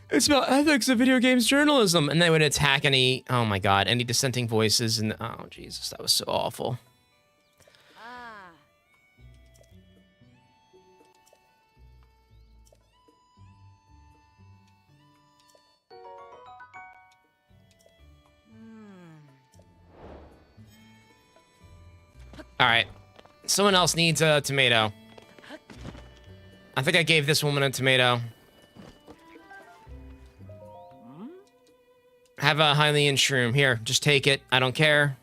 It's about ethics of video games journalism. And they would attack any, oh my God, any dissenting voices. And, oh, Jesus, that was so awful. All right. Someone else needs a tomato. I think I gave this woman a tomato. Have a Hylian shroom. Here, just take it. I don't care.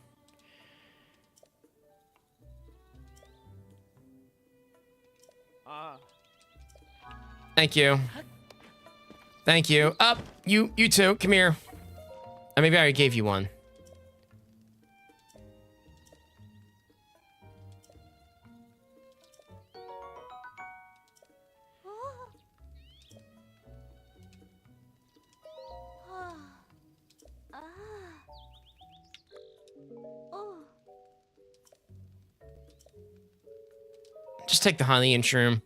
Thank you. Thank you. Up, you too. Come here. Or maybe I already gave you one. Just take the honey and shroom.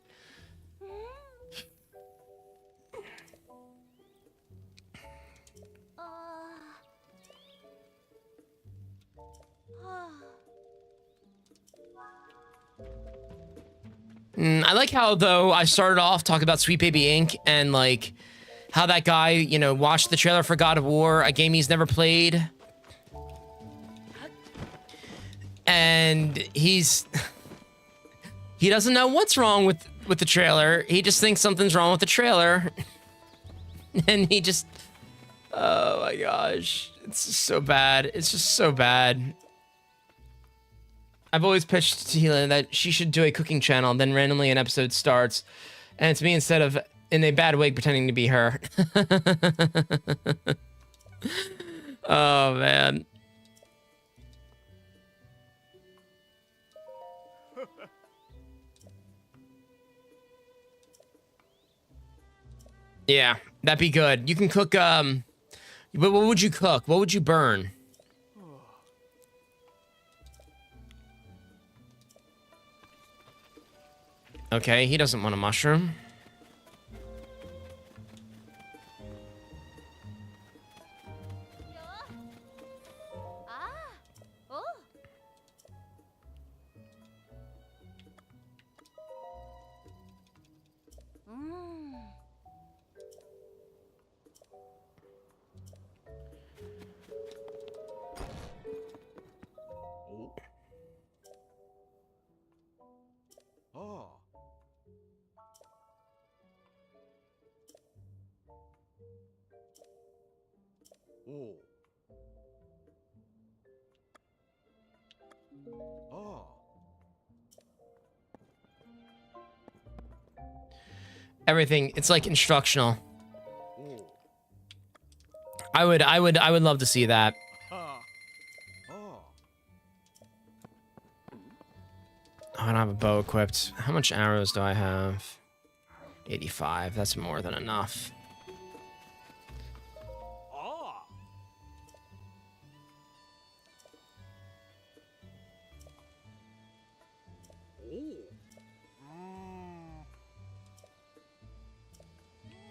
I like how, though, I started off talking about Sweet Baby Inc. and, like, how that guy, you know, watched the trailer for God of War, a game he's never played. And he doesn't know what's wrong with the trailer. He just thinks something's wrong with the trailer. And he just, oh my gosh. It's just so bad. It's just so bad. I've always pitched to Hila that she should do a cooking channel, then randomly an episode starts, and it's me instead of in a bad wig pretending to be her. Oh, man. Yeah, that'd be good. You can cook, but what would you cook? What would you burn? Okay, he doesn't want a mushroom. Everything, it's like instructional. I would love to see that. Oh, I don't have a bow equipped. How much arrows do I have? 85. That's more than enough.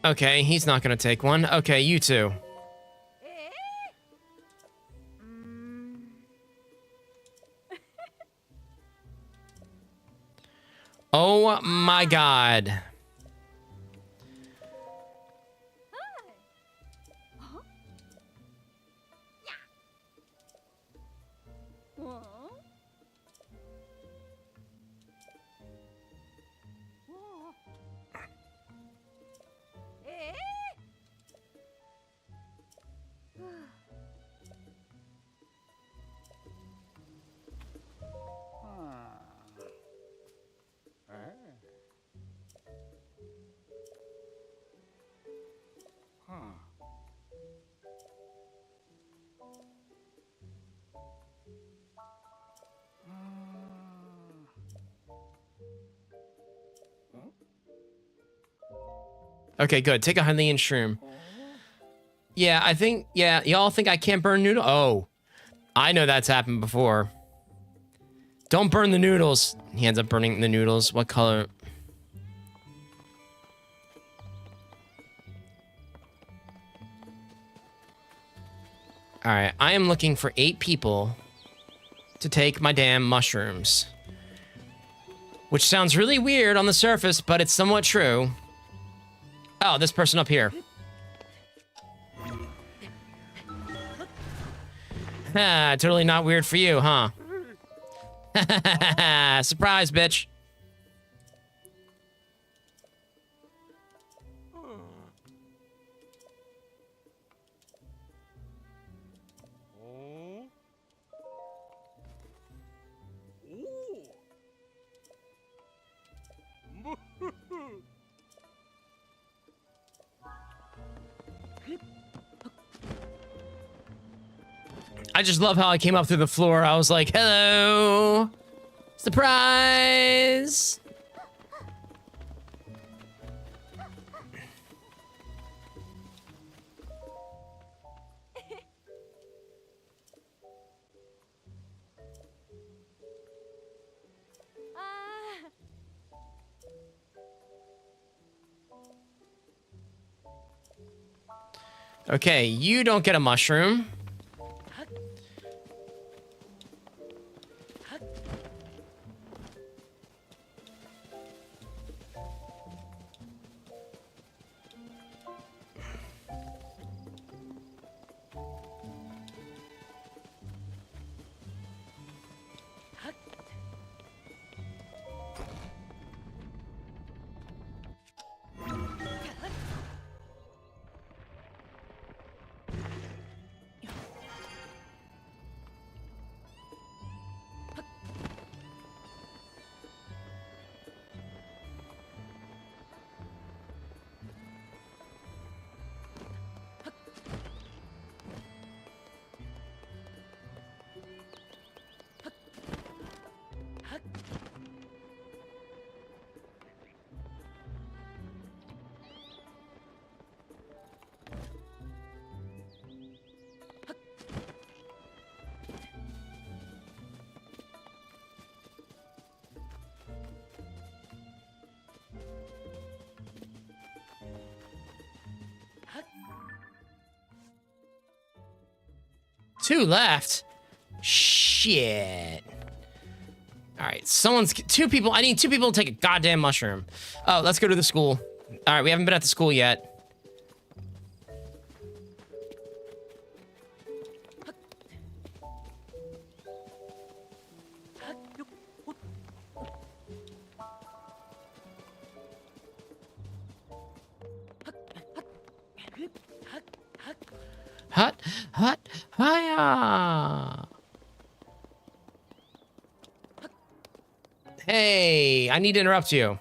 Okay, he's not gonna take one. Okay, you two. Oh my god. Okay, good. Take a Hylian shroom. Yeah, I think, yeah, y'all think I can't burn noodle? Oh, I know that's happened before. Don't burn the noodles. He ends up burning the noodles. What color? All right, I am looking for 8 people to take my damn mushrooms. Which sounds really weird on the surface, but it's somewhat true. Oh, this person up here. Ah, totally not weird for you, huh? Surprise, bitch. I just love how I came up through the floor. I was like, hello. Surprise. Okay, you don't get a mushroom. Two left. Shit. All right, two people. I need two people to take a goddamn mushroom. Oh, let's go to the school. All right, we haven't been at the school yet. Hut, hiya. Hey, I need to interrupt you.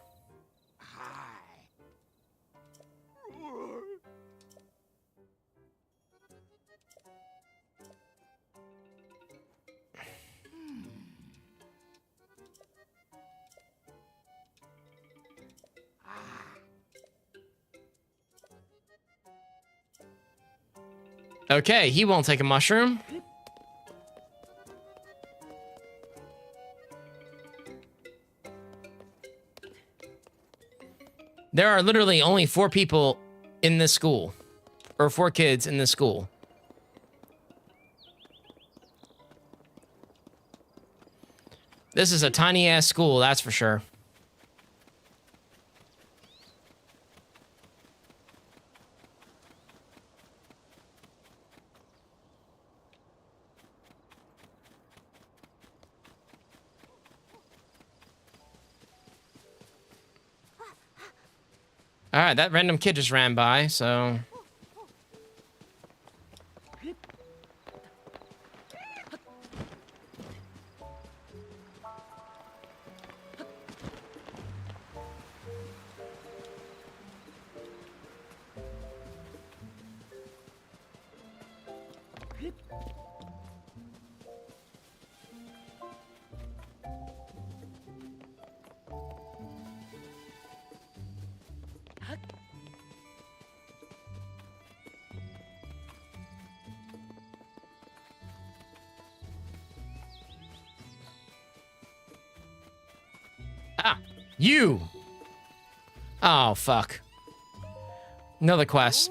Okay, he won't take a mushroom. There are literally only 4 people in this school. Or 4 kids in this school. This is a tiny-ass school, that's for sure. All right, that random kid just ran by, so... Ah, you! Oh, fuck. Another quest.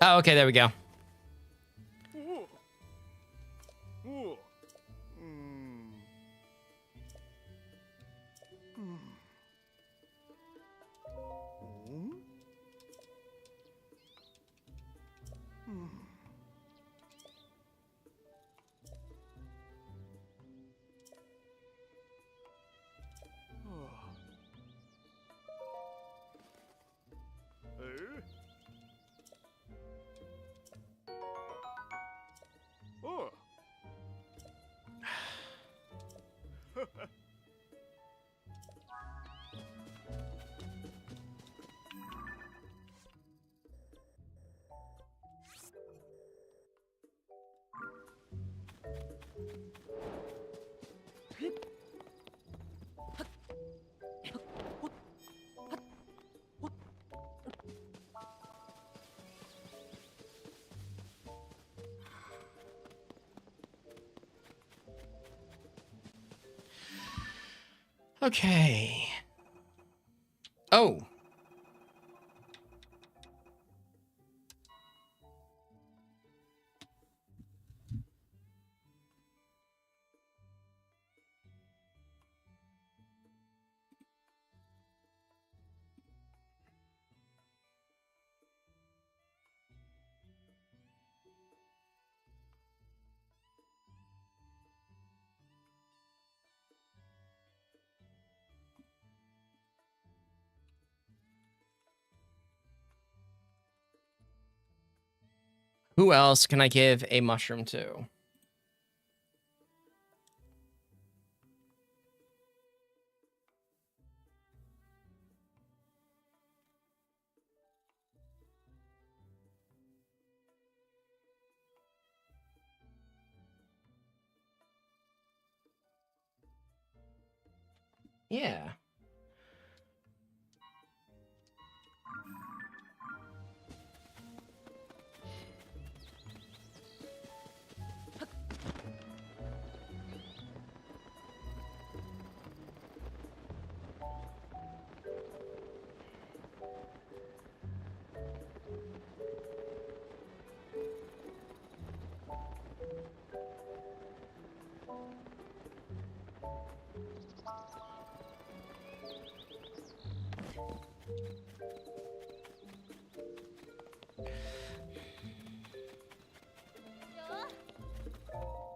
Oh, okay, there we go. Okay. Oh. Who else can I give a mushroom to? Yeah.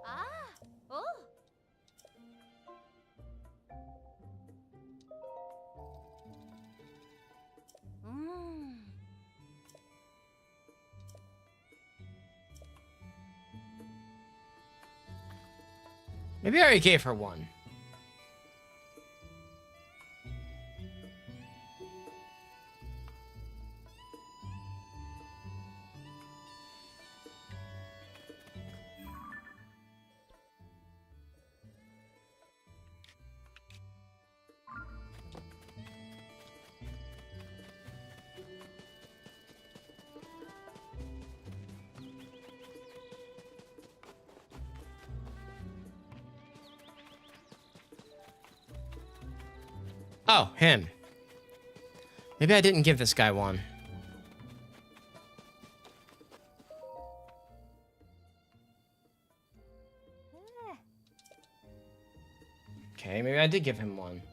Ah. Oh. Mm. Maybe I already gave her one. Oh, him. Maybe I didn't give this guy one. Okay, maybe I did give him one.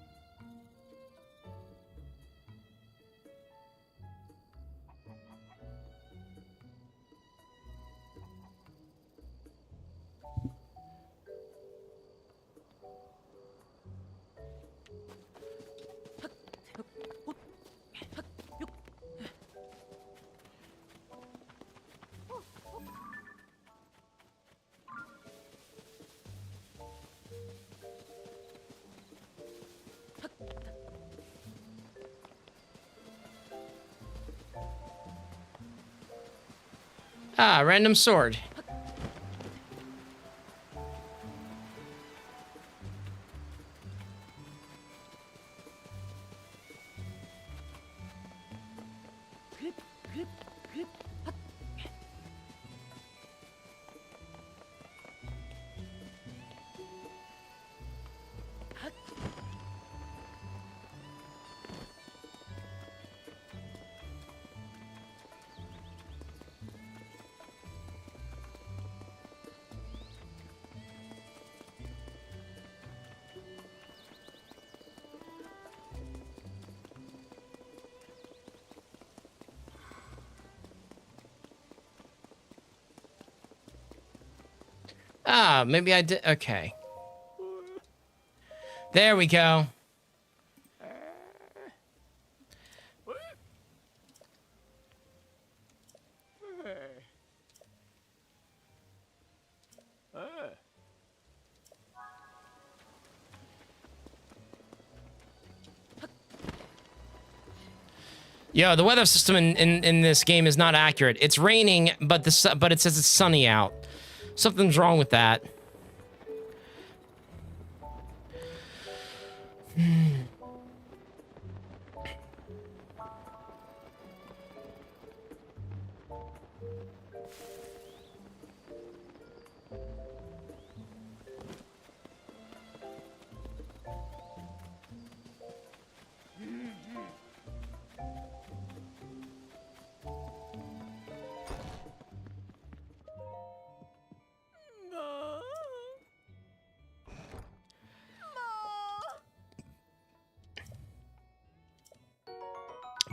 Ah, random sword. Ah, maybe I did. Okay. There we go. Yo, the weather system in this game is not accurate. It's raining, but it says it's sunny out. Something's wrong with that.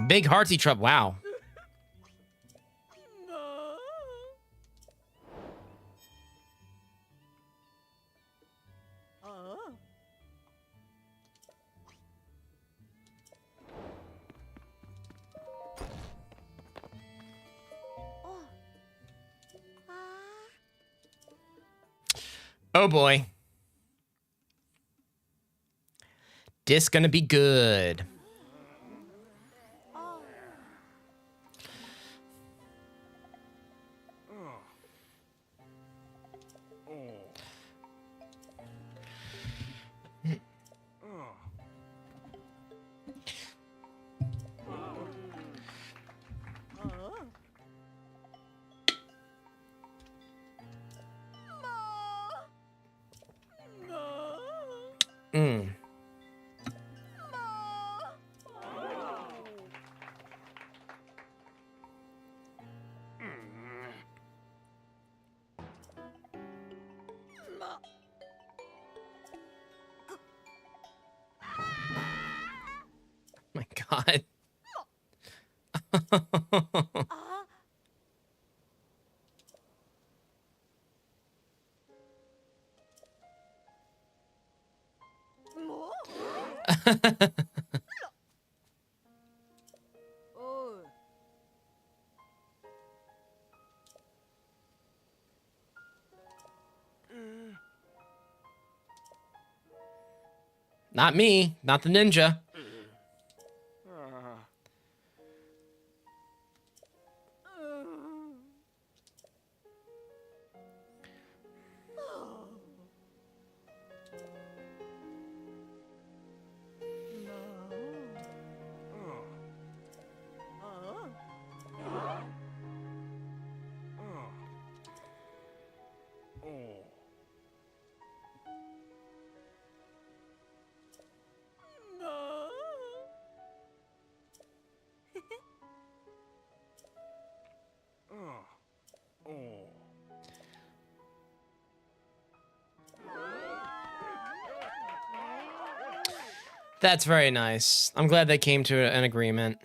Big hearty trouble. Wow. Oh boy. This gonna be good. Mm. My God. Oh. Not me. Not the ninja. That's very nice. I'm glad they came to an agreement.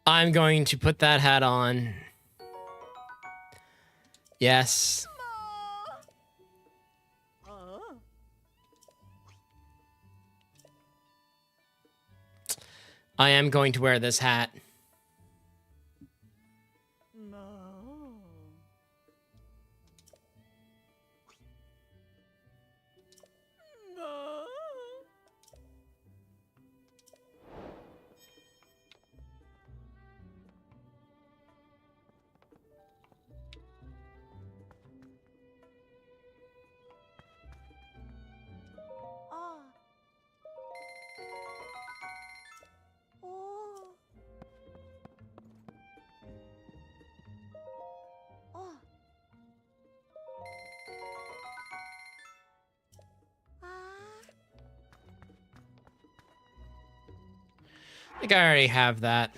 I'm going to put that hat on. Yes. I am going to wear this hat. I think I already have that.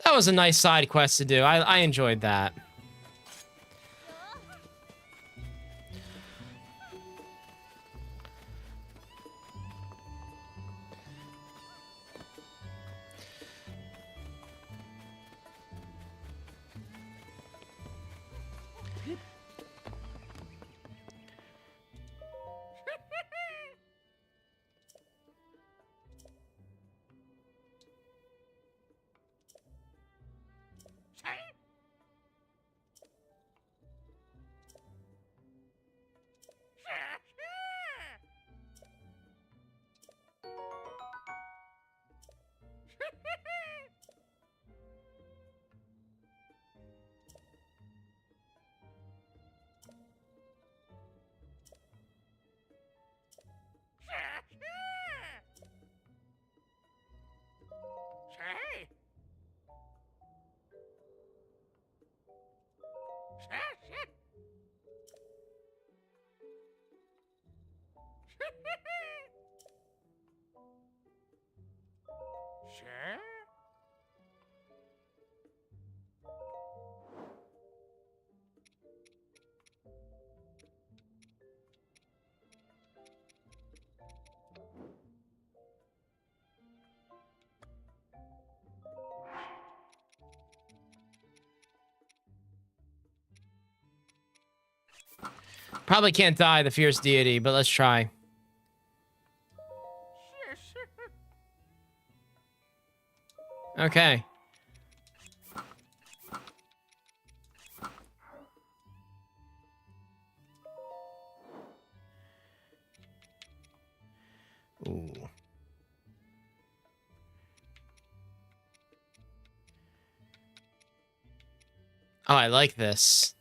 That was a nice side quest to do. I enjoyed that. Probably can't die, the fierce deity, but let's try. Okay. Ooh. Oh, I like this.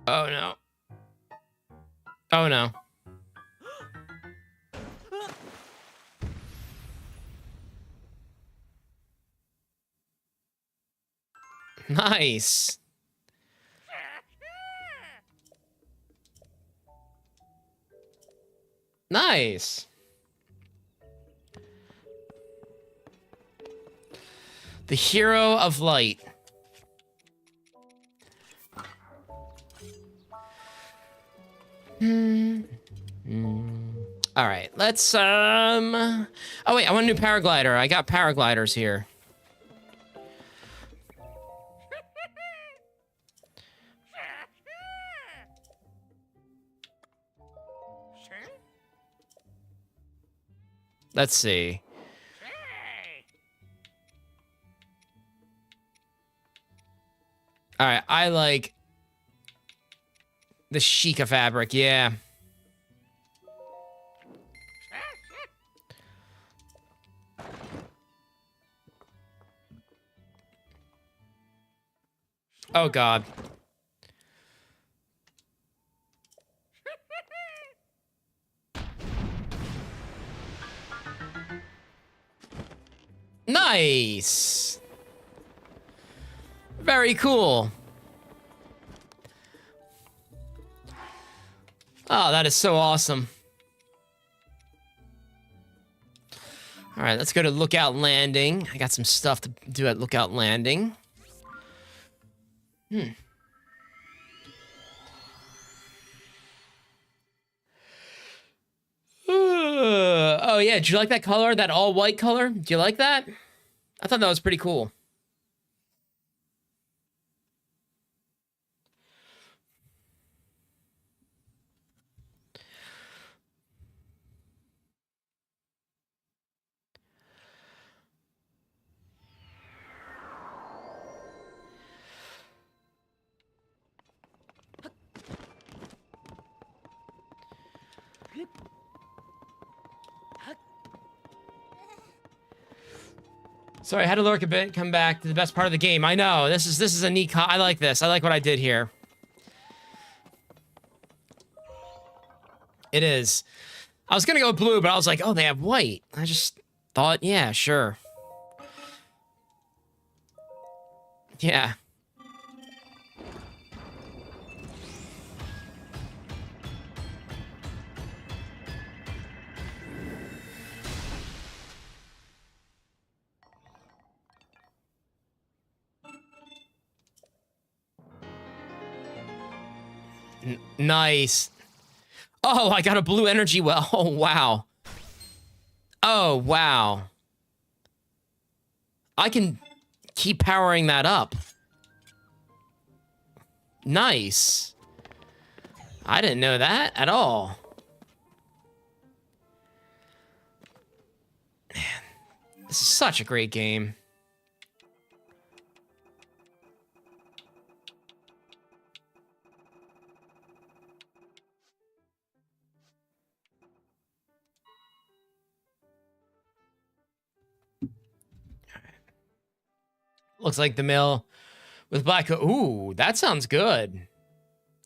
Oh no. Oh no. Nice. Nice. The hero of light. All right, let's oh wait, I want a new paraglider. I got paragliders here. Let's see. All right, I like the Sheikah fabric, yeah. Oh God. Nice. Very cool. Oh, that is so awesome. All right, let's go to Lookout Landing. I got some stuff to do at Lookout Landing. Oh yeah, did you like that color? That all white color? Do you like that? I thought that was pretty cool. Sorry, I had to lurk a bit, come back to the best part of the game. I know, this is a neat I like this. I like what I did here. It is. I was gonna go blue, but I was like, oh, they have white. I just thought, yeah, sure. Yeah. Nice. Oh, I got a blue energy well. Oh, wow. Oh, wow. I can keep powering that up. Nice. I didn't know that at all. Man, this is such a great game. Looks like the mill with black. Ooh, that sounds good.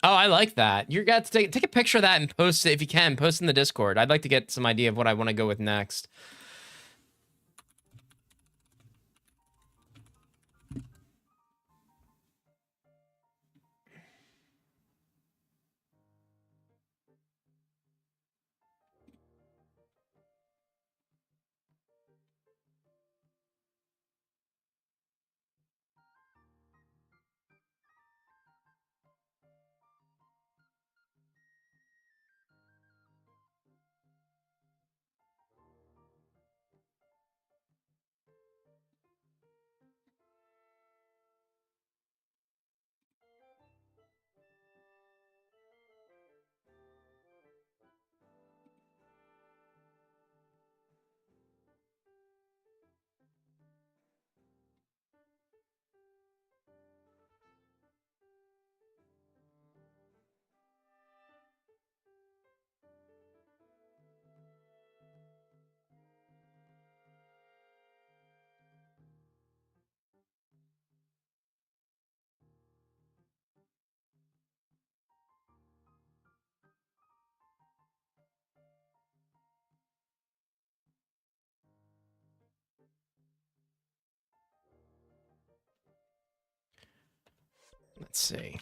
Oh, I like that. You got to take a picture of that and post it if you can. Post in the Discord. I'd like to get some idea of what I want to go with next. Let's see.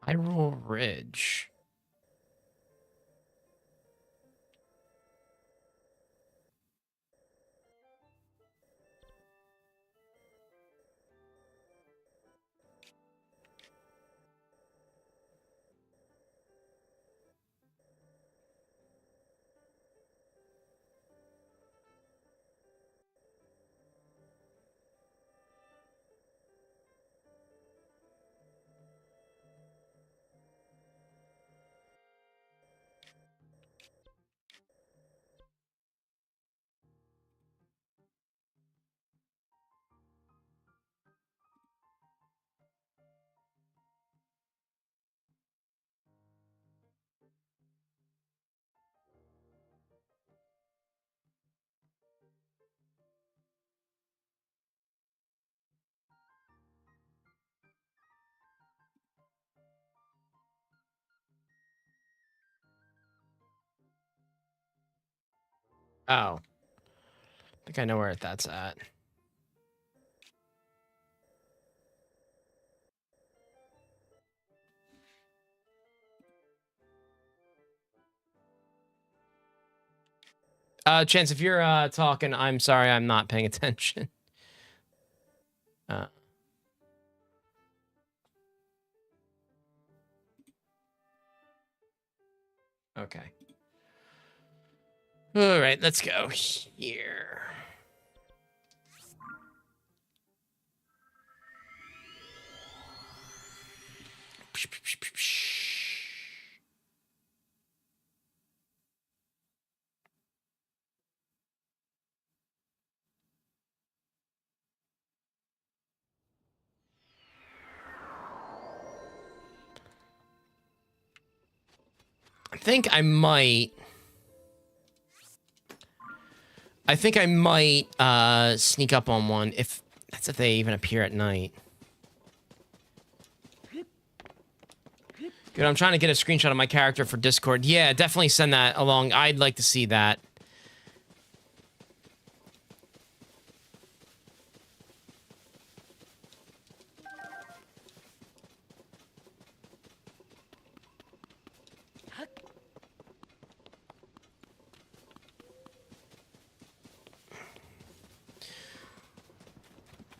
Hyrule Ridge. Oh. I think I know where that's at. Chance, if you're talking, I'm sorry, I'm not paying attention. Okay. All right, let's go here. I think I might sneak up on one if they even appear at night. Good, I'm trying to get a screenshot of my character for Discord. Yeah, definitely send that along. I'd like to see that.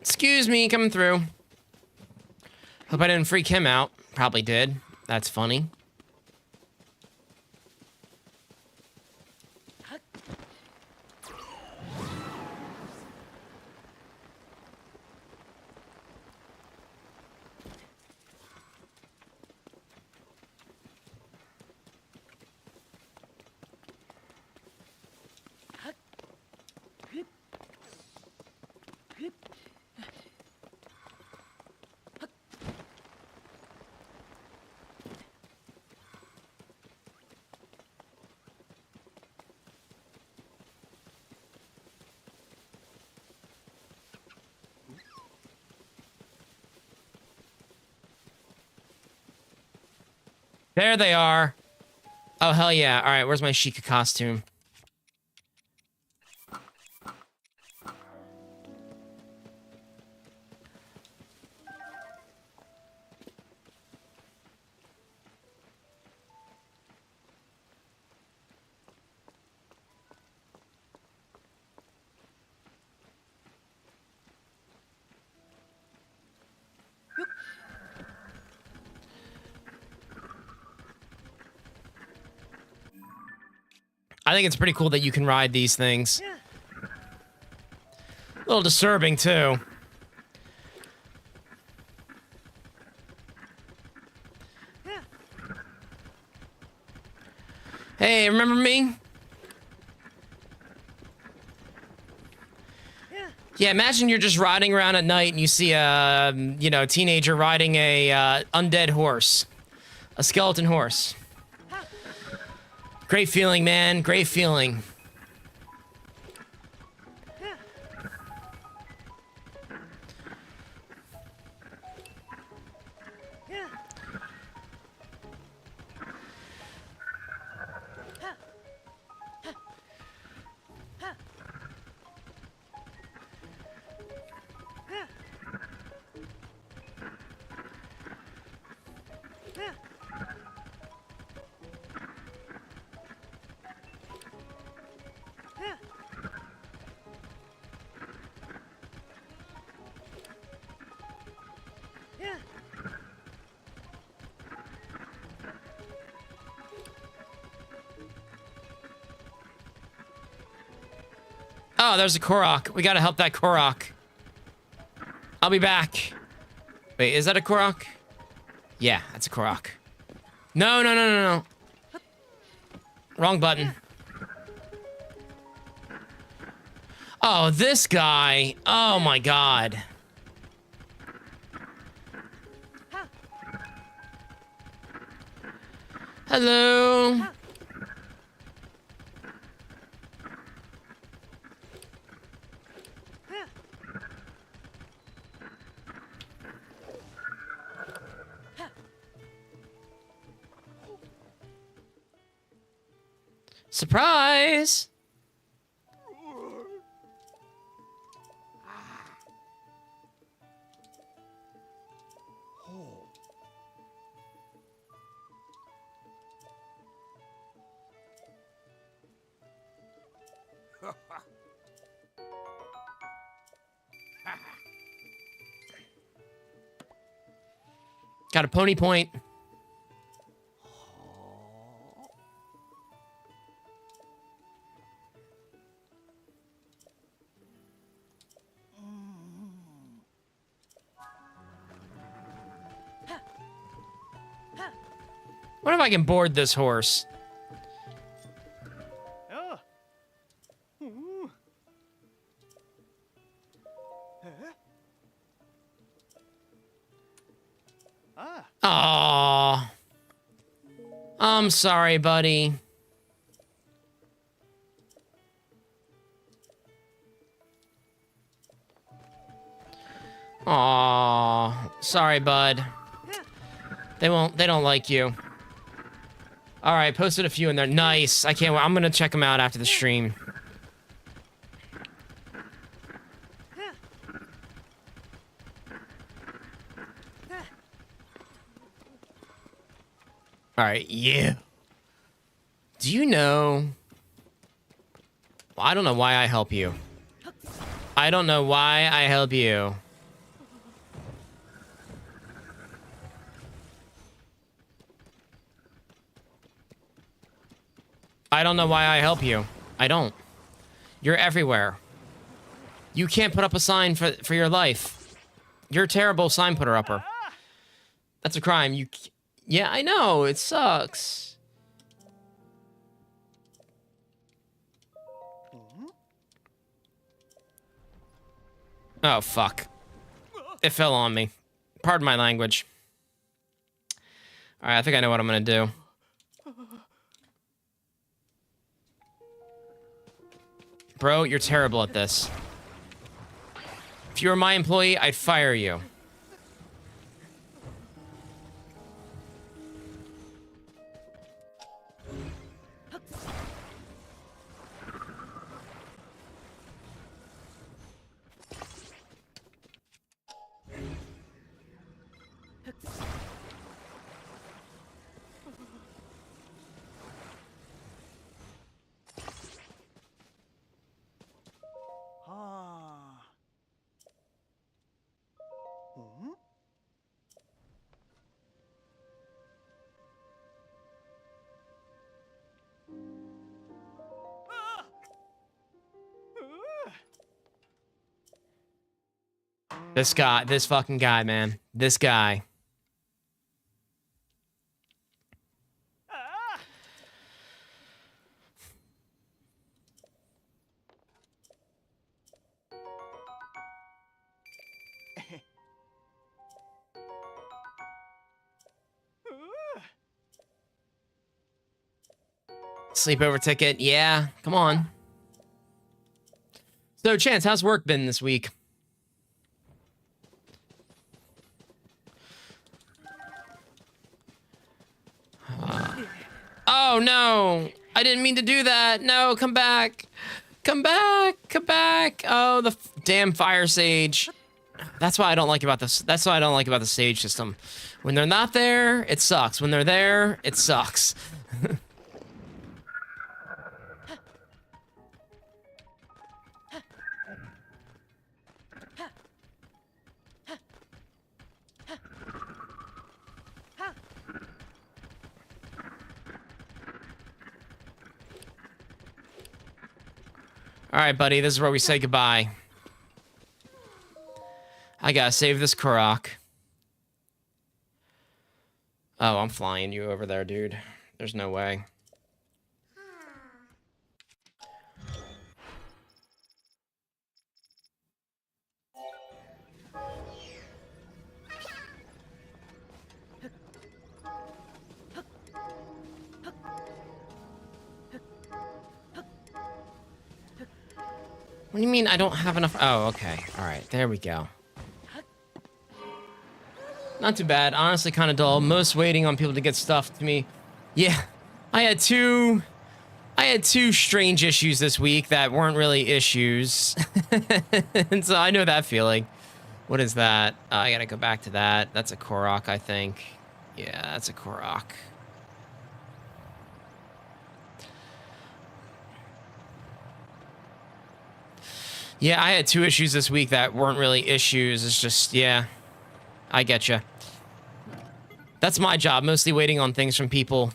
Excuse me, coming through. Hope I didn't freak him out. Probably did. That's funny. There they are. Oh, hell yeah. All right, where's my Sheikah costume? think it's pretty cool that you can ride these things. A little disturbing, too. Hey, remember me? Yeah, imagine you're just riding around at night and you see a, you know, teenager riding a undead horse. A skeleton horse. Great feeling, man. Great feeling. Oh, there's a Korok. We gotta help that Korok. I'll be back. Wait, is that a Korok? Yeah, that's a Korok. No, no, no, no, no. Wrong button. Oh, this guy. Oh my god. Hello. Surprise! Got a pony point. What if I can board this horse? Aww. I'm sorry, buddy. Aww. Sorry, bud. They don't like you. All right, posted a few in there. Nice. I can't wait. I'm gonna check them out after the stream. All right, yeah. Do you know? Well, I don't know why I help you. I don't know why I help you. I don't know why I help you. I don't. You're everywhere. You can't put up a sign for your life. You're a terrible sign putter upper. That's a crime. Yeah, I know. It sucks. Oh, fuck. It fell on me. Pardon my language. All right, I think I know what I'm gonna do. Bro, you're terrible at this. If you were my employee, I'd fire you. This fucking guy, man. This guy. Sleepover ticket. Yeah, come on. So, Chance, how's work been this week? Oh, no. I didn't mean to do that. No, come back. Come back. Come back. Oh, the damn fire sage. That's why I don't like about this. That's why I don't like about the sage system. When they're not there, it sucks. When they're there, it sucks. All right, buddy, this is where we say goodbye. I gotta save this Korok. Oh, I'm flying you over there, dude. There's no way. What do you mean I don't have enough? Oh, okay. All right, there we go. Not too bad. Honestly, kind of dull. Most waiting on people to get stuff to me. Yeah, I had two strange issues this week that weren't really issues. And so I know that feeling. What is that? I gotta go back to that. That's a Korok, I think. Yeah, that's a Korok. Yeah, I had two issues this week that weren't really issues. It's just, yeah, I get you. That's my job, mostly waiting on things from people.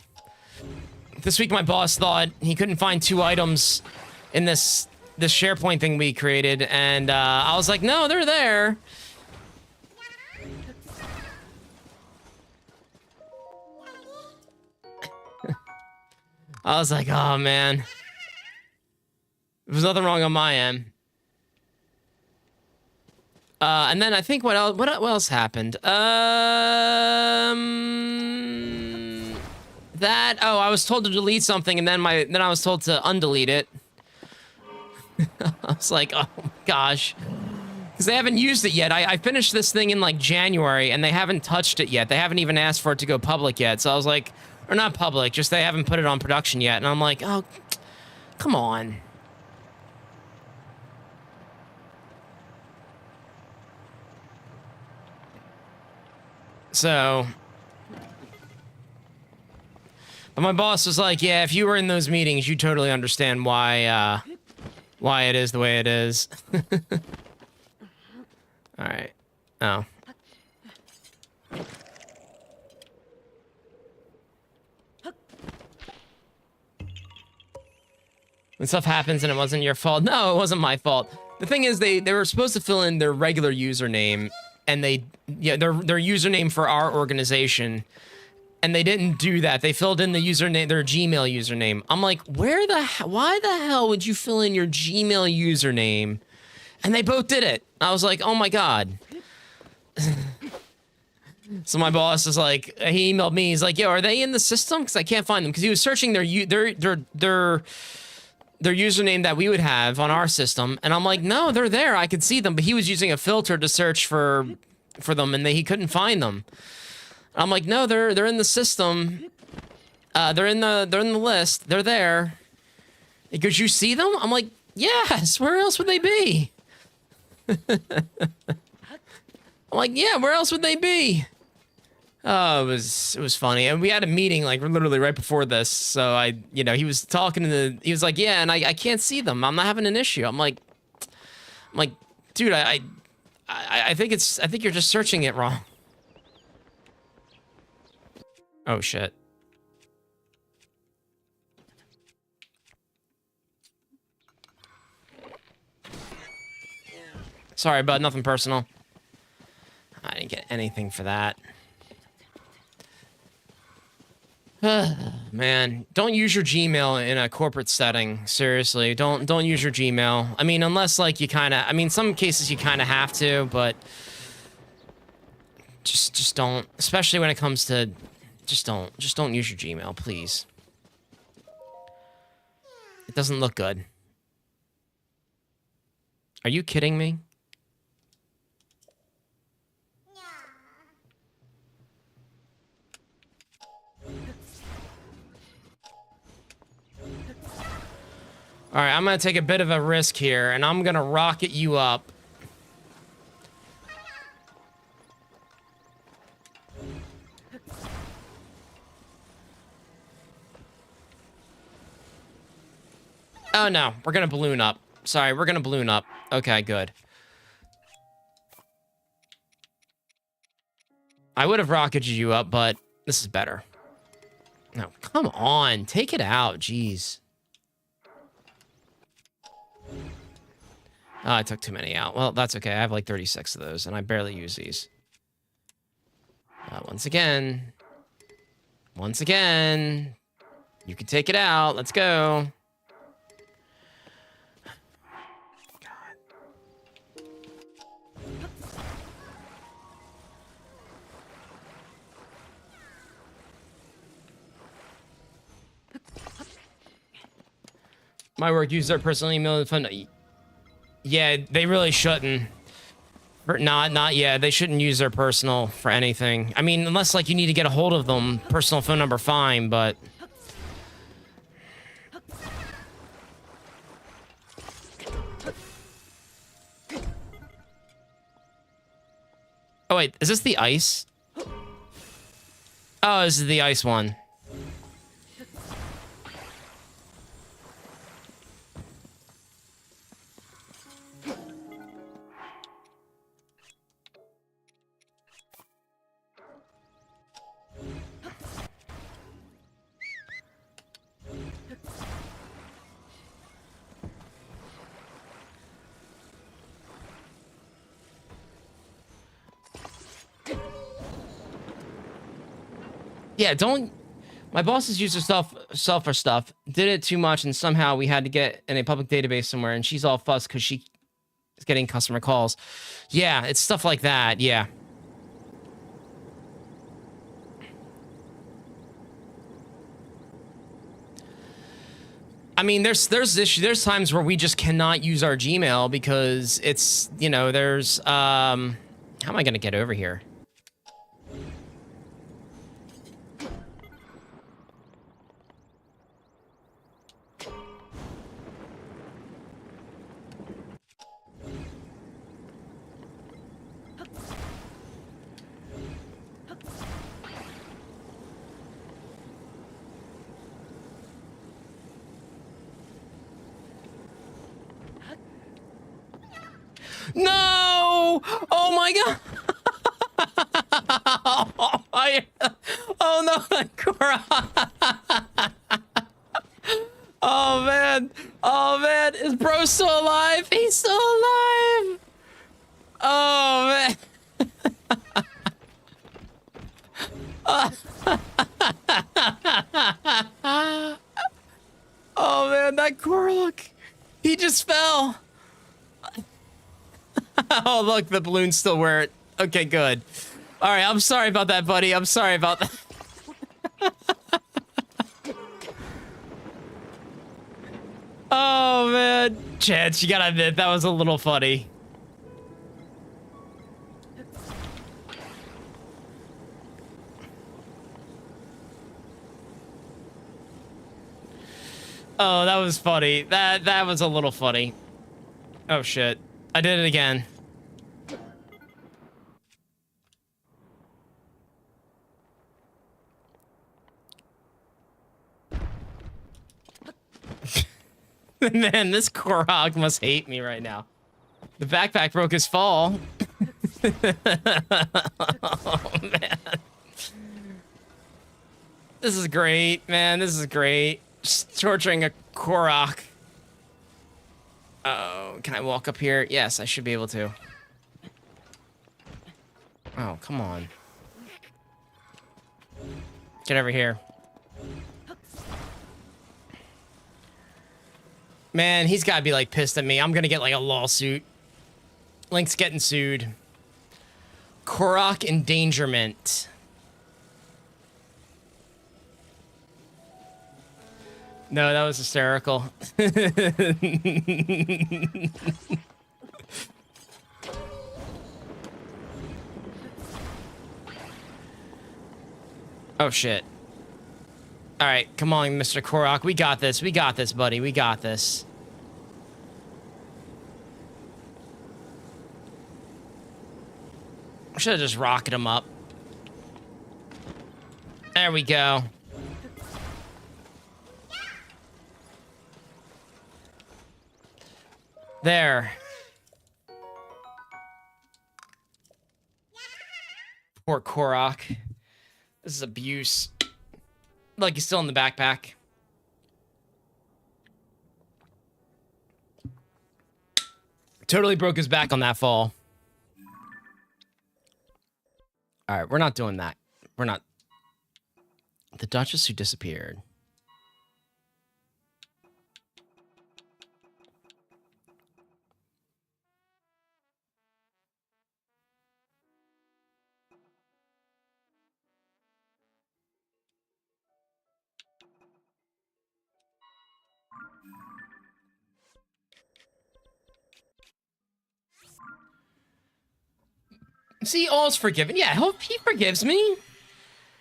This week, my boss thought he couldn't find 2 items in this SharePoint thing we created, and I was like, no, they're there. I was like, oh, man. There's nothing wrong on my end. And then I think what else happened? I was told to delete something, and then I was told to undelete it. I was like, oh my gosh, because they haven't used it yet. I finished this thing in like January, and they haven't touched it yet. They haven't even asked for it to go public yet. So I was like, or not public, just they haven't put it on production yet. And I'm like, oh, come on. So, but my boss was like, yeah, if you were in those meetings, you totally understand why it is the way it is. All right. Oh. When stuff happens and it wasn't your fault. No, it wasn't my fault. The thing is, they were supposed to fill in their regular username, and their username for our organization, and they didn't do that. They filled in the username, their Gmail username. I'm like, why the hell would you fill in your Gmail username? And they both did it. I was like, oh my God. So my boss is like, he emailed me. He's like, yo, are they in the system? Because I can't find them. Because he was searching their username that we would have on our system, and I'm like, no, they're there. I could see them, but he was using a filter to search for them, and he couldn't find them. I'm like, no, they're in the system. They're in the list. They're there. He goes, you see them? I'm like, yes. Where else would they be? I'm like, yeah. Where else would they be? Oh, it was funny. And we had a meeting like literally right before this. So he was talking he was like, yeah, and I can't see them. I'm not having an issue. I'm like, dude, I think you're just searching it wrong. Oh shit. Sorry, bud, nothing personal. anything for that. Man, don't use your Gmail in a corporate setting. Seriously, don't use your Gmail. I mean, unless like you kind of, I mean, some cases you kind of have to, but just don't. Especially when it comes to, just don't use your Gmail, please. It doesn't look good. Are you kidding me? All right, I'm gonna take a bit of a risk here, and I'm gonna rocket you up. Oh no, we're gonna balloon up. Sorry, we're gonna balloon up. Okay, good. I would have rocketed you up, but this is better. No, come on, take it out, jeez. Oh, I took too many out. Well, that's okay. I have like 36 of those, and I barely use these. Once again, you can take it out. Let's go. My work use their personal email to fund. Yeah, they really shouldn't. Not yeah. They shouldn't use their personal for anything. I mean, unless like you need to get a hold of them, personal phone number, fine. But oh wait, is this the ice? Oh, this is the ice one. Yeah, don't. My bosses use herself for stuff. Did it too much, and somehow we had to get in a public database somewhere, and she's all fussed because she is getting customer calls. Yeah, it's stuff like that. Yeah. I mean, there's times where we just cannot use our Gmail because it's, you know, there's how am I gonna get over here? No! Oh my god! Oh no, Cora! Oh man! Oh man! Is bro still alive? He's still alive! Oh man! Oh man, that Cora look! He just fell! Oh, look, the balloon's still where it... Okay, good. All right, I'm sorry about that, buddy. I'm sorry about that. Oh, man. Chance, you gotta admit, that was a little funny. Oh, that was funny. That was a little funny. Oh, shit. I did it again. Man, this Korok must hate me right now. The backpack broke his fall. Oh, man. This is great, man. This is great. Just torturing a Korok. Oh, can I walk up here? Yes, I should be able to. Oh, come on. Get over here. Man, he's gotta be like pissed at me. I'm gonna get like a lawsuit. Link's getting sued. Korok endangerment. No, that was hysterical. Oh, shit. All right, come on, Mr. Korok. We got this. We got this, buddy. We got this. I should have just rocketed him up. There we go. There. Poor Korok. This is abuse. Like he's still in the backpack. Totally broke his back on that fall. All right, we're not doing that. We're not. The Duchess who disappeared. See, all's forgiven. Yeah, hope he forgives me.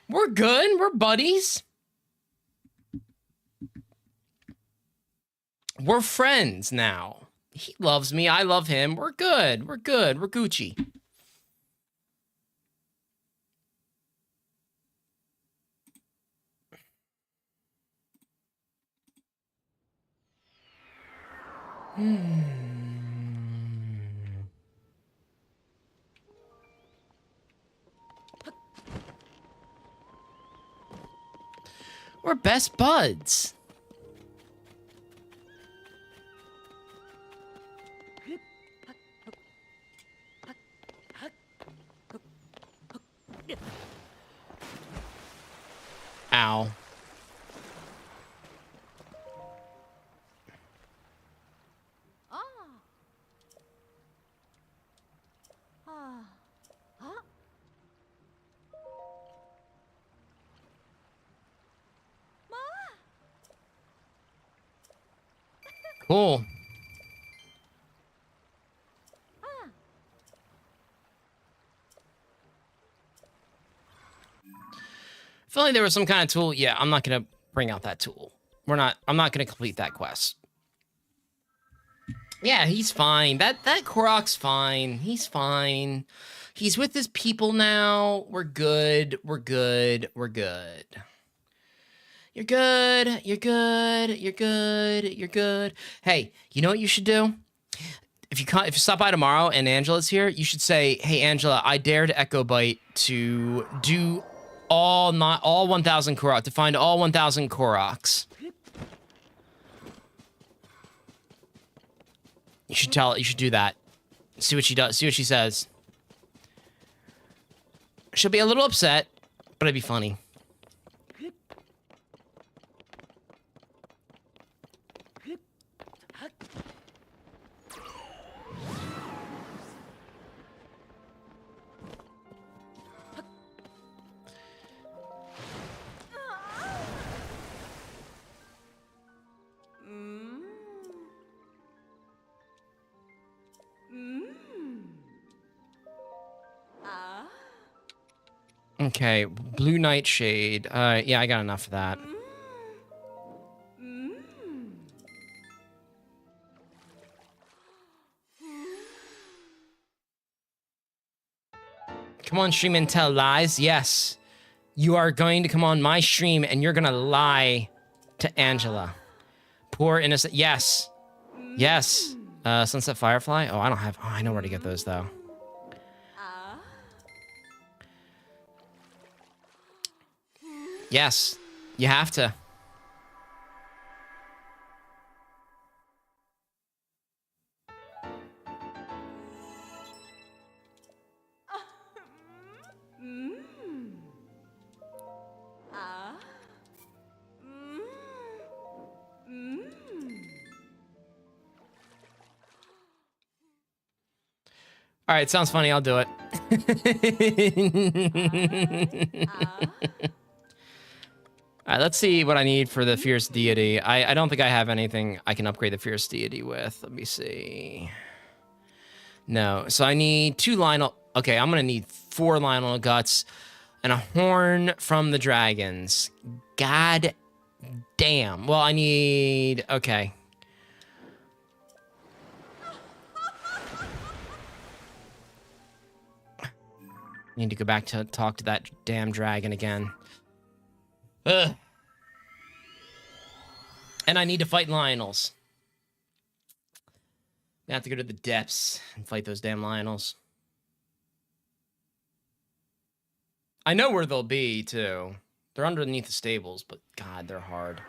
We're good. We're buddies. We're friends now. He loves me. I love him. We're good. We're good. We're Gucci. We're best buds. Ow. Ah. Ah. Huh? Ma. Cool. Ah. If only there was some kind of tool. Yeah, I'm not gonna bring out that tool. I'm not gonna complete that quest. Yeah, he's fine. That Korok's fine. He's fine. He's with his people now. We're good. We're good. We're good. You're good. You're good. You're good. You're good. Hey, you know what you should do? If you stop by tomorrow and Angela's here, you should say, "Hey Angela, I dared Echo Byte to do all 1,000 Korok, to find all 1,000 Koroks." You should do that. See what she does. See what she says. She'll be a little upset, but it'd be funny. Ah. Okay, Blue Nightshade. Yeah, I got enough of that. Come on, stream and tell lies. Yes. You are going to come on my stream and you're going to lie to Angela. Poor innocent. Yes. Yes. Sunset Firefly. Oh, I don't have. Oh, I know where to get those, though. Ah. Yes. You have to. All right, sounds funny. I'll do it. All right, let's see what I need for the Fierce Deity. I don't think I have anything I can upgrade the Fierce Deity with. Let me see. No, so I need 2 Lionel. Okay, I'm gonna need 4 Lionel Guts and a horn from the dragons. God damn. Well, I need. Okay. Need to go back to talk to that damn dragon again. Ugh. And I need to fight Lionels. I have to go to the depths and fight those damn Lionels. I know where they'll be, too. They're underneath the stables, but God, they're hard.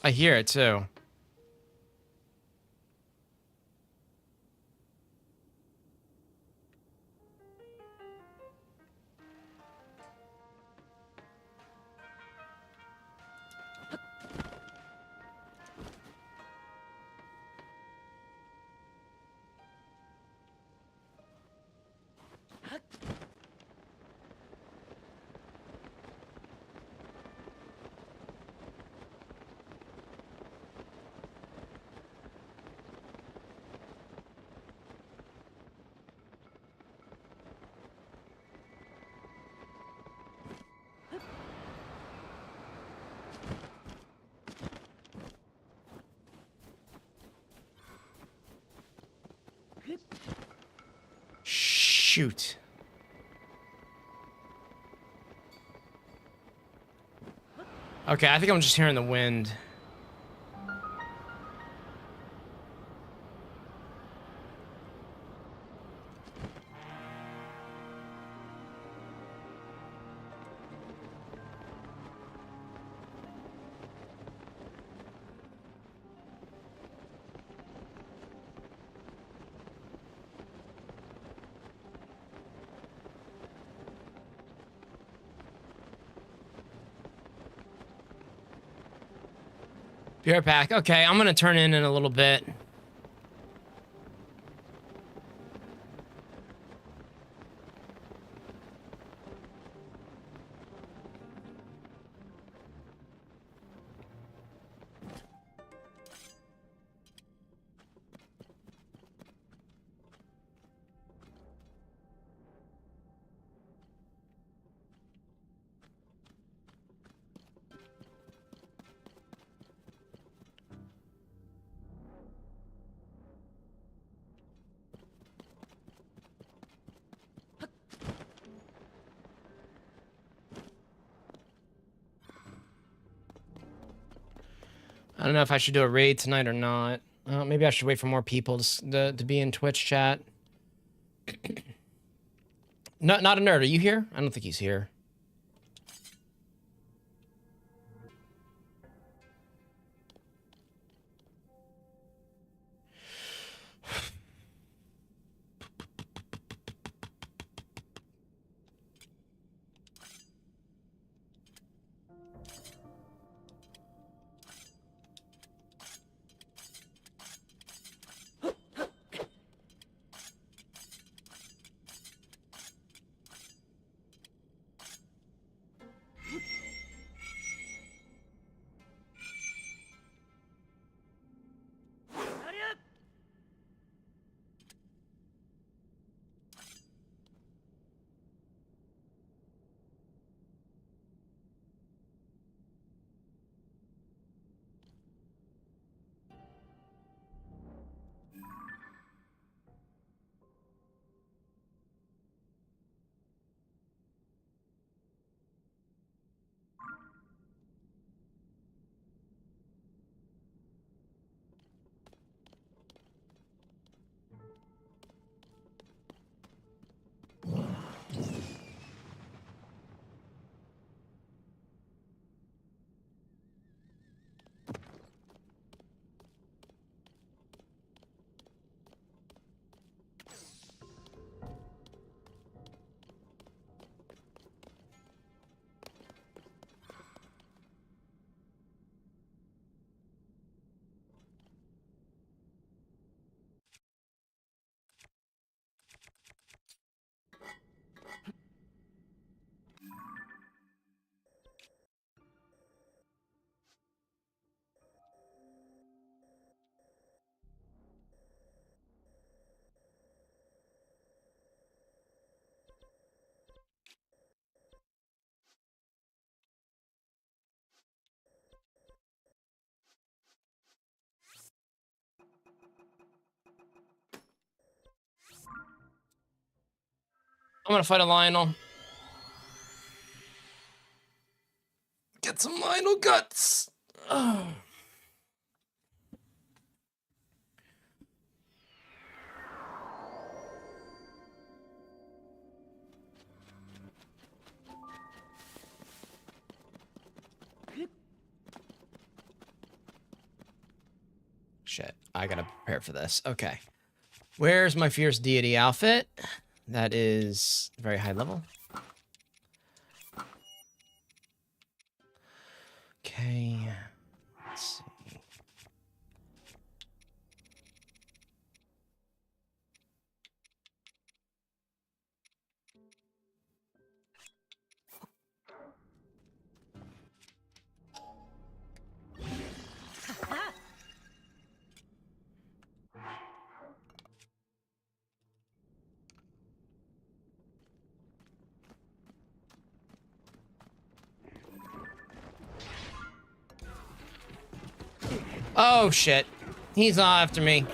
I hear it, too. Shoot. Okay, I think I'm just hearing the wind. Beer pack. Okay, I'm gonna turn in a little bit. I don't know if I should do a raid tonight or not. Maybe I should wait for more people to be in Twitch chat. Not a nerd. Are you here? I don't think he's here. I'm gonna fight a Lionel. Get some Lionel guts. Oh. Shit, I gotta prepare for this. Okay. Where's my Fierce Deity outfit? That is very high level. Okay. Let's see. Oh shit. He's after me.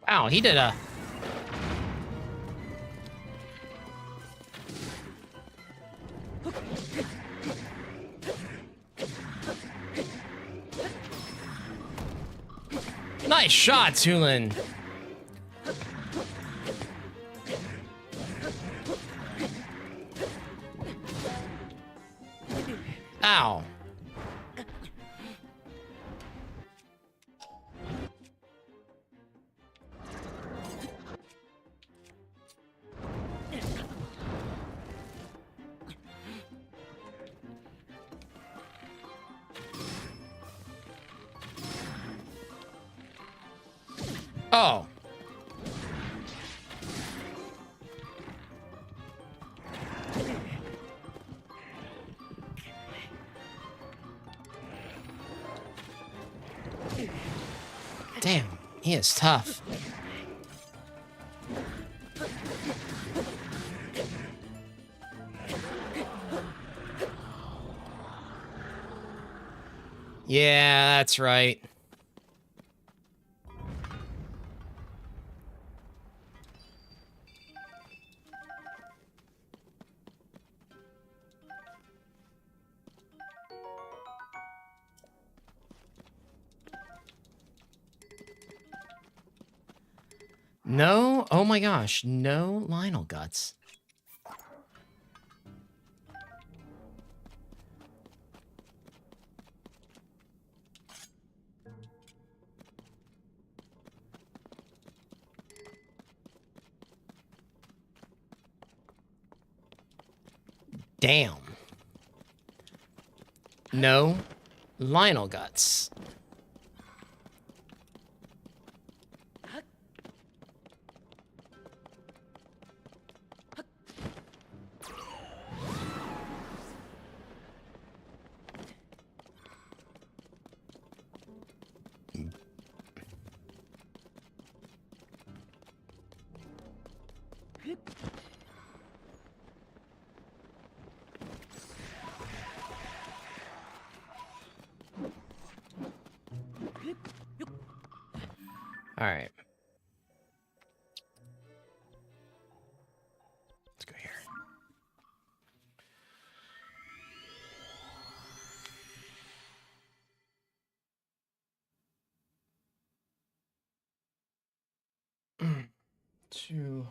Wow, he did a... Nice shot, Tulin. Ow. Oh. Damn, he is tough. Yeah, that's right. No, oh my gosh, no Lionel guts. Damn. No Lionel guts. All right. Let's go here. 200.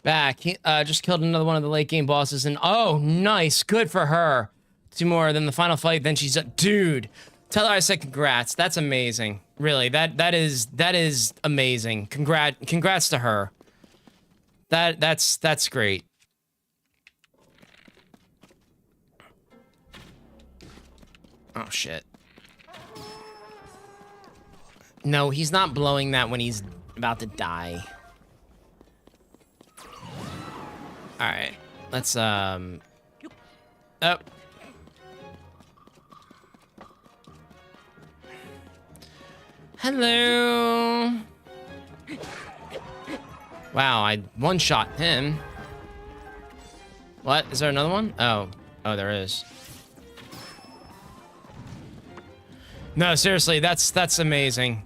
Back. He just killed another one of the late game bosses, and oh, nice, good for her. 2 more than the final fight. Then she's dude. Tell her I said congrats. That's amazing. Really, that is amazing. Congrats to her. That's great. Oh shit. No, he's not blowing that when he's about to die. All right, let's oh. Hello. Wow, I one-shot him. What? Is there another one? Oh, there is. No, seriously, that's amazing.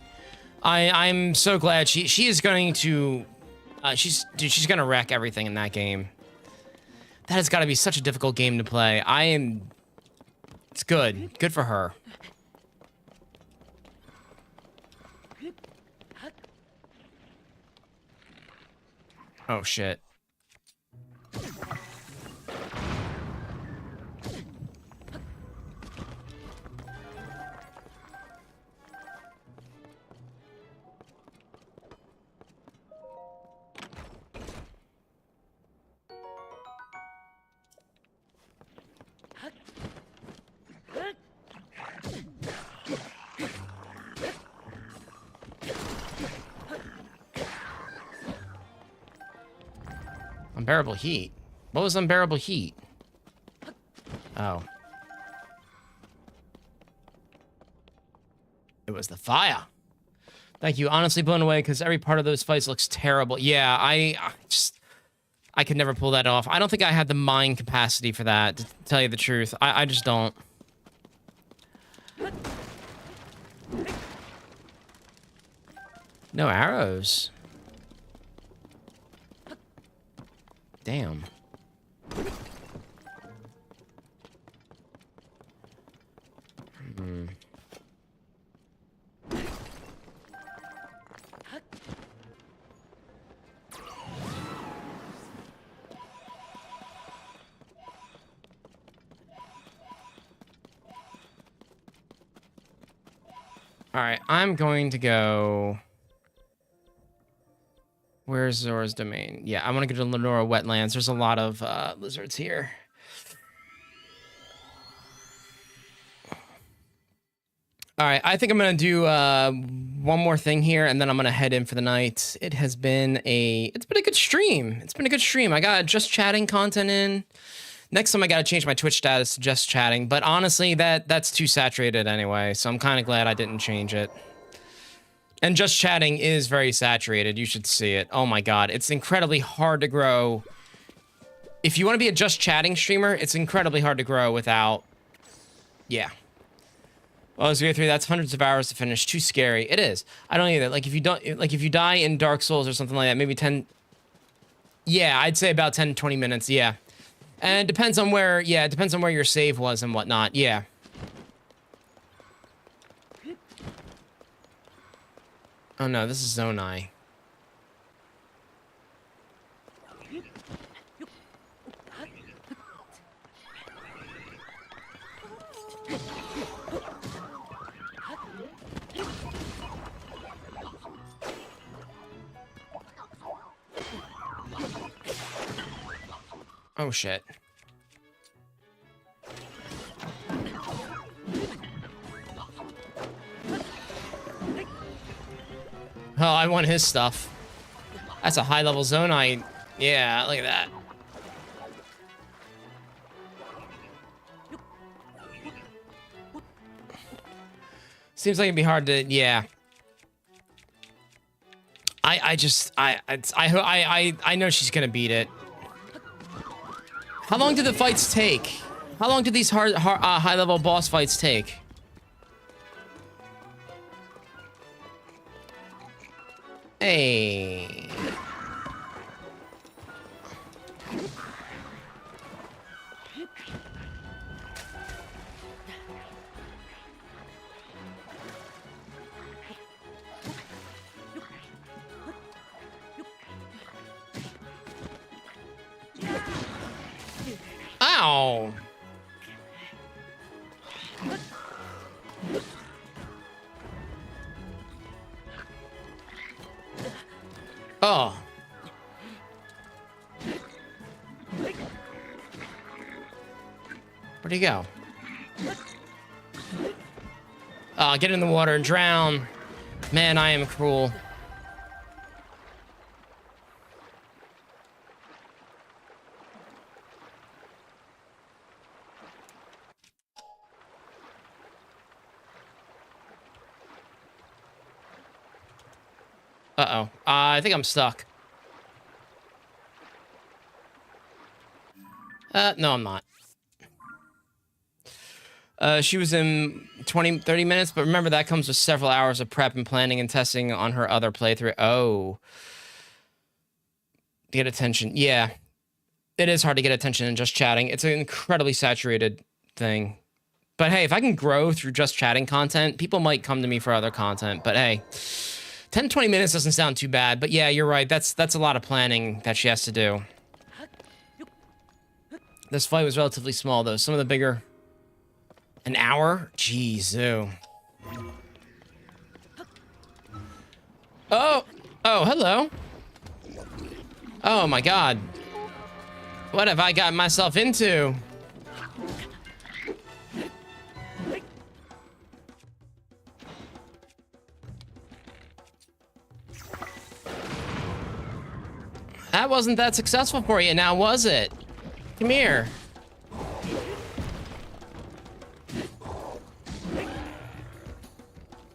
I'm so glad she is going to she's gonna wreck everything in that game. That has got to be such a difficult game to play. It's good. Good for her. Oh, shit. Unbearable heat? What was unbearable heat? Oh. It was the fire. Thank you. Honestly blown away because every part of those fights looks terrible. Yeah, I could never pull that off. I don't think I had the mind capacity for that, to tell you the truth. I just don't. No arrows. Damn. All right, I'm going to go. Where's Zora's domain? Yeah, I want to go to Lenora Wetlands. There's a lot of lizards here. All right, I think I'm going to do one more thing here, and then I'm going to head in for the night. It's been a good stream. It's been a good stream. I got just chatting content in. Next time I got to change my Twitch status to just chatting, but honestly, that's too saturated anyway, so I'm kind of glad I didn't change it. And just chatting is very saturated. You should see it. Oh my god, it's incredibly hard to grow. If you want to be a just chatting streamer, it's incredibly hard to grow without... Yeah. Well, it's Gear 3, that's hundreds of hours to finish. Too scary. It is. I don't either. Like, if you die in Dark Souls or something like that, maybe 10... Yeah, I'd say about 10, 20 minutes, yeah. And it depends on where... Yeah, it depends on where your save was and whatnot, yeah. Oh no, this is Zonai. Oh shit. Oh, I want his stuff. That's a high-level Zonai. Yeah, look at that. Seems like it'd be hard to, yeah. I know she's gonna beat it. How long do the fights take? How long do these high-level boss fights take? Hey. Ow. Oh. Where'd he go? Get in the water and drown. Man, I am cruel. Uh-oh. I think I'm stuck. No, I'm not. She was in 30 minutes, but remember that comes with several hours of prep and planning and testing on her other playthrough. Oh. To get attention. Yeah. It is hard to get attention in just chatting. It's an incredibly saturated thing. But hey, if I can grow through just chatting content, people might come to me for other content. But hey, 10, 20 minutes doesn't sound too bad. But yeah, you're right. That's a lot of planning that she has to do. This fight was relatively small, though. Some of the bigger... An hour? Jeez, ew. Oh! Oh, hello. Oh, my God. What have I gotten myself into? That wasn't that successful for you, now was it? Come here.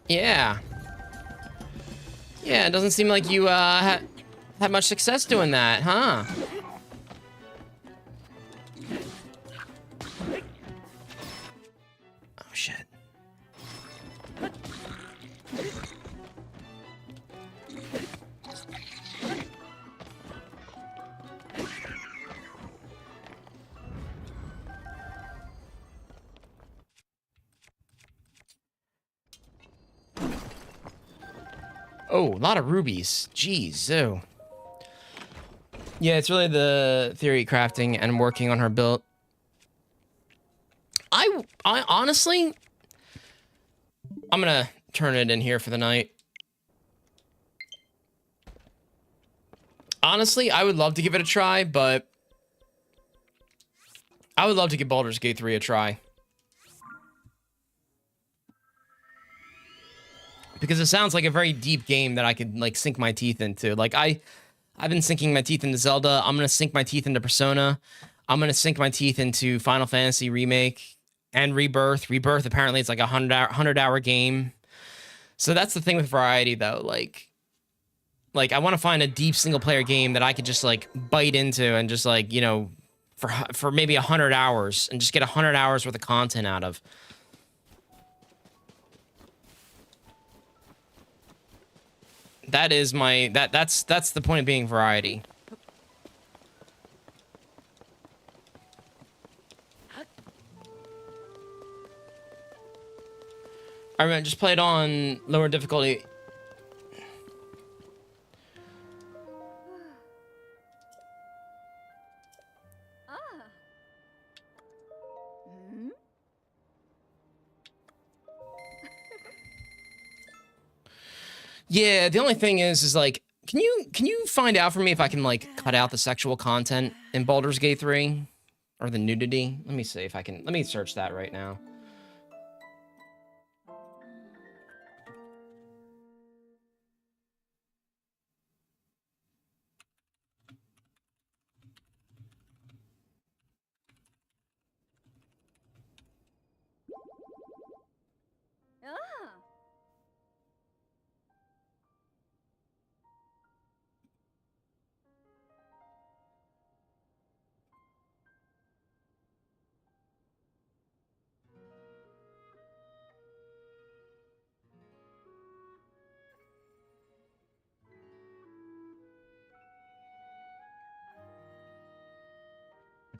Yeah. Yeah, it doesn't seem like you had much success doing that, huh? Oh, shit. Oh, a lot of rubies. Jeez, ew. Yeah, it's really the theory crafting and working on her build. I honestly, I'm gonna turn it in here for the night. Honestly, I would love to give it a try, but I would love to give Baldur's Gate 3 a try. Because it sounds like a very deep game that I could, like, sink my teeth into. Like, I've been sinking my teeth into Zelda. I'm going to sink my teeth into Persona. I'm going to sink my teeth into Final Fantasy Remake and Rebirth. Rebirth, apparently, it's like a 100-hour game. So that's the thing with variety, though. Like I want to find a deep single player game that I could just like bite into and just like, you know, for maybe 100 hours and just get 100 hours worth of content out of. That is my that's the point of being variety. I remember just play it on lower difficulty. Ah. Hmm? Yeah, the only thing is like, can you find out for me if I can like cut out the sexual content in Baldur's Gate 3 or the nudity? Let me see if I can. Let me search that right now. Ah.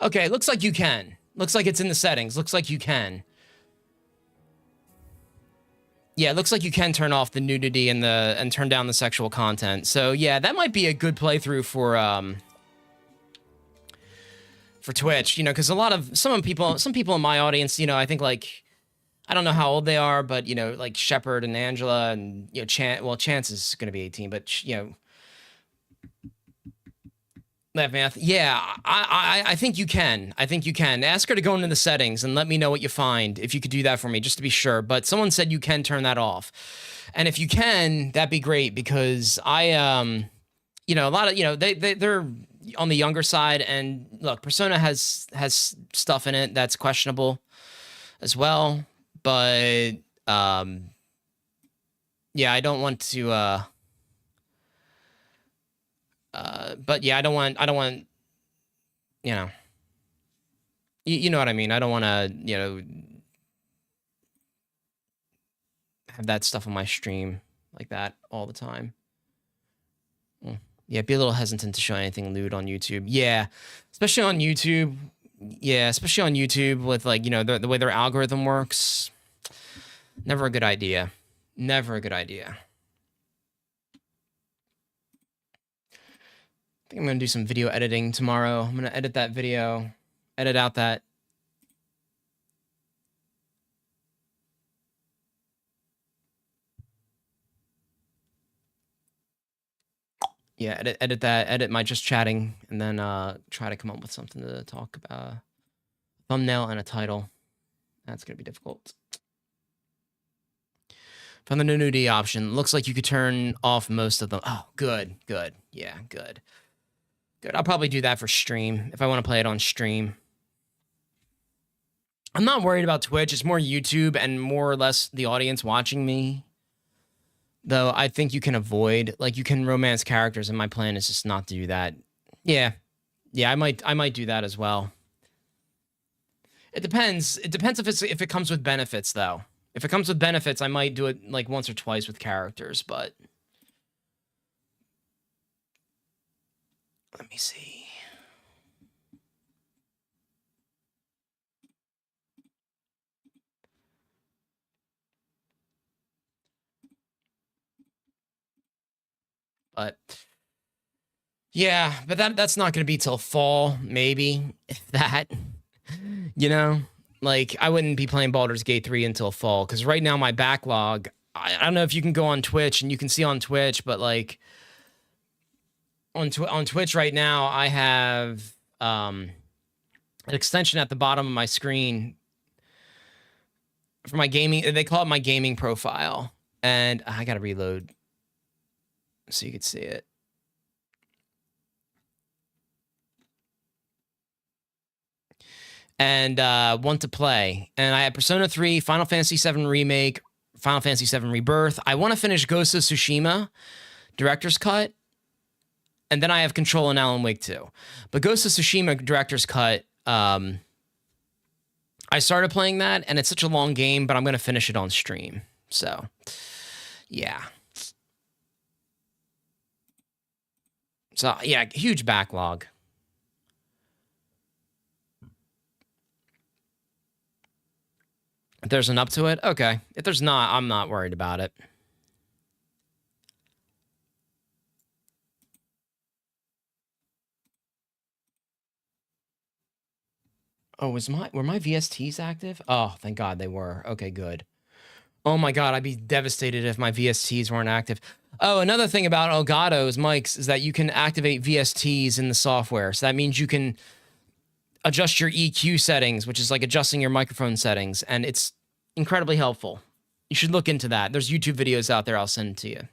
Okay, looks like you can. Looks like it's in the settings. Looks like you can. Yeah, it looks like you can turn off the nudity and turn down the sexual content. So yeah, that might be a good playthrough for Twitch, you know, because some people in my audience, you know, I think like I don't know how old they are, but you know, like Shepard and Angela and you know Chance is going to be 18, but you know, Math. Yeah, I think you can. I think you can. Ask her to go into the settings and let me know what you find if you could do that for me, just to be sure. But someone said you can turn that off, and if you can, that'd be great because you know, a lot of you know they're on the younger side, and look, Persona has stuff in it that's questionable as well, but yeah, I don't want to. But yeah, I don't want, you know, you know what I mean? I don't want to, you know, have that stuff on my stream like that all the time. Yeah, be a little hesitant to show anything lewd on YouTube. Yeah, especially on YouTube. Yeah, especially on YouTube with like, you know, the way their algorithm works. Never a good idea. Never a good idea. I think I'm going to do some video editing tomorrow. I'm going to edit that video, edit out that. Yeah, edit that, edit my just chatting, and then try to come up with something to talk about. Thumbnail and a title. That's going to be difficult. Found the nudity option. Looks like you could turn off most of them. Oh, good, good. Yeah, good. Good. I'll probably do that for stream if I want to play it on stream. I'm not worried about Twitch. It's more YouTube and more or less the audience watching me. Though I think you can avoid, like you can romance characters, and my plan is just not to do that. Yeah. Yeah, I might do that as well. It depends. It depends if it comes with benefits though. If it comes with benefits, I might do it like once or twice with characters, but let me see. But yeah, but that's not going to be till fall, maybe, if that. You know, like I wouldn't be playing Baldur's Gate 3 until fall because right now my backlog. I don't know if you can go on Twitch and you can see on Twitch, but like on Twitch right now, I have an extension at the bottom of my screen for my gaming. They call it my gaming profile, and I gotta reload so you could see it. And want to play. And I have Persona 3, Final Fantasy 7 Remake, Final Fantasy VII Rebirth. I want to finish Ghost of Tsushima Director's Cut, and then I have Control and Alan Wake 2. But Ghost of Tsushima Director's Cut, I started playing that, and it's such a long game, but I'm going to finish it on stream. So, yeah. So, yeah, huge backlog. If there's an up to it, okay. If there's not, I'm not worried about it. Oh, were my VSTs active? Oh, thank God they were. Okay, good. Oh my God, I'd be devastated if my VSTs weren't active. Oh, another thing about Elgato's mics is that you can activate VSTs in the software. So that means you can adjust your EQ settings, which is like adjusting your microphone settings, and it's incredibly helpful. You should look into that. There's YouTube videos out there. I'll send it to you.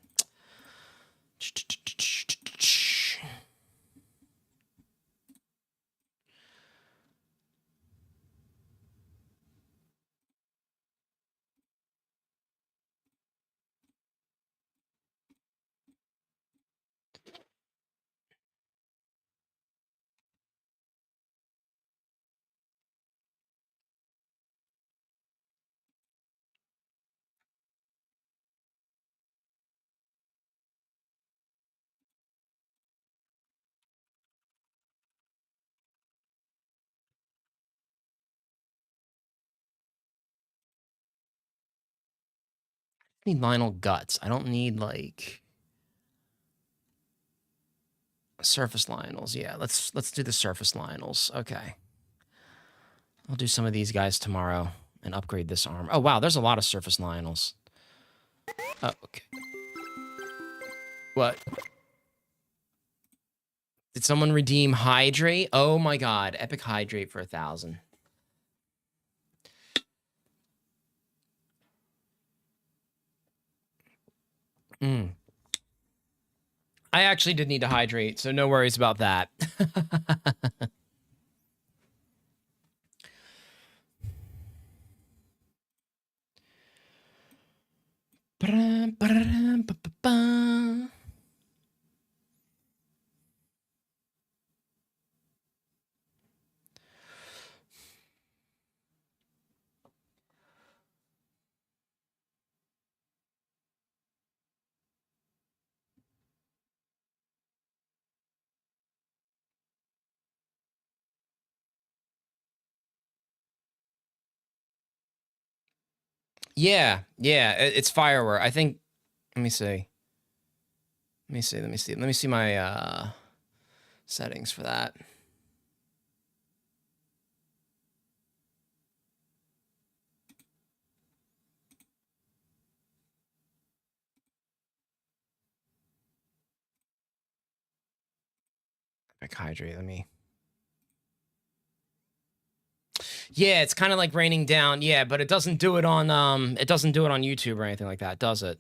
I need Lionel guts. I don't need like surface Lionels. Yeah, let's do the surface Lionels. Okay. I'll do some of these guys tomorrow and upgrade this arm. Oh wow, there's a lot of surface Lionels. Oh, okay. What? Did someone redeem Hydrate? Oh my God, Epic Hydrate for 1,000. I actually did need to hydrate, so no worries about that. Yeah, it's Fireware. I think, let me see. Let me see my settings for that. Epic Hydrate, let me. Yeah, it's kind of like raining down. Yeah, but it doesn't do it on YouTube or anything like that, does it?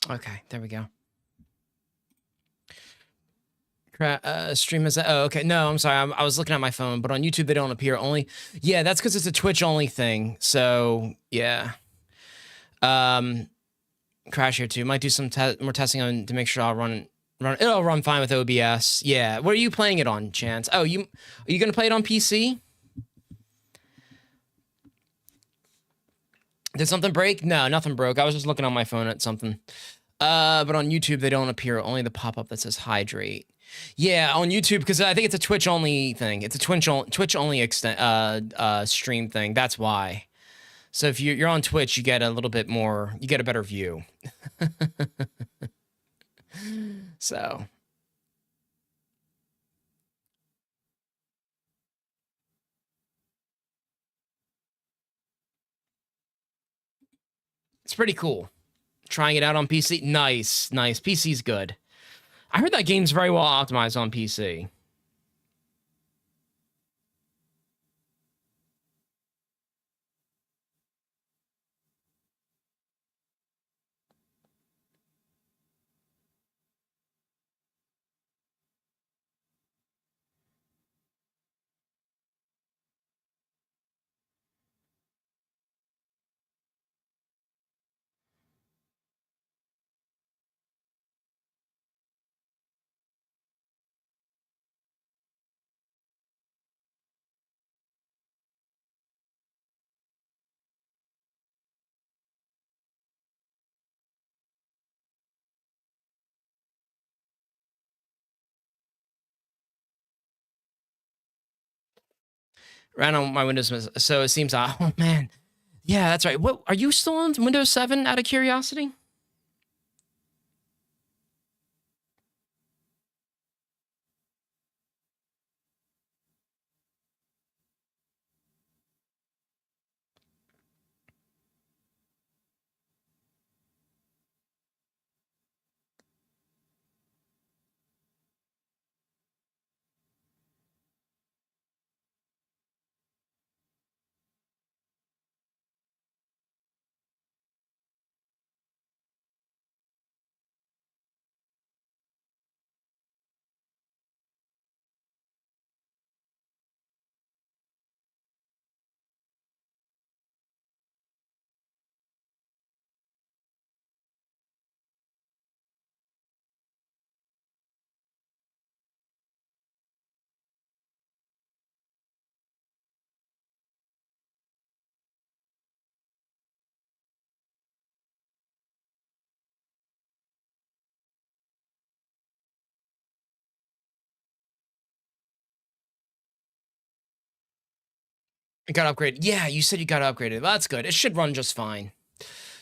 Okay, there we go. Stream is that? Oh, okay. No, I'm sorry. I was looking at my phone, but on YouTube they don't appear only. Yeah, that's because it's a Twitch only thing. So yeah. Crash here too. Might do some more testing on to make sure I'll run. It'll run fine with OBS. Yeah. What are you playing it on, Chance? Oh, are you gonna play it on PC? Did something break? No, nothing broke. I was just looking on my phone at something. But on YouTube they don't appear. Only the pop-up that says hydrate. Yeah, on YouTube, because I think it's a Twitch only thing. It's a Twitch only stream thing. That's why. So if you're on Twitch, you get a little bit more. You get a better view. So. It's pretty cool. Trying it out on PC. Nice. PC's good. I heard that game's very well optimized on PC. Ran on my Windows, so it seems. Oh man, yeah, that's right. What are you still on Windows 7? Out of curiosity. It got upgraded. Yeah, you said you got upgraded. Well, that's good. It should run just fine.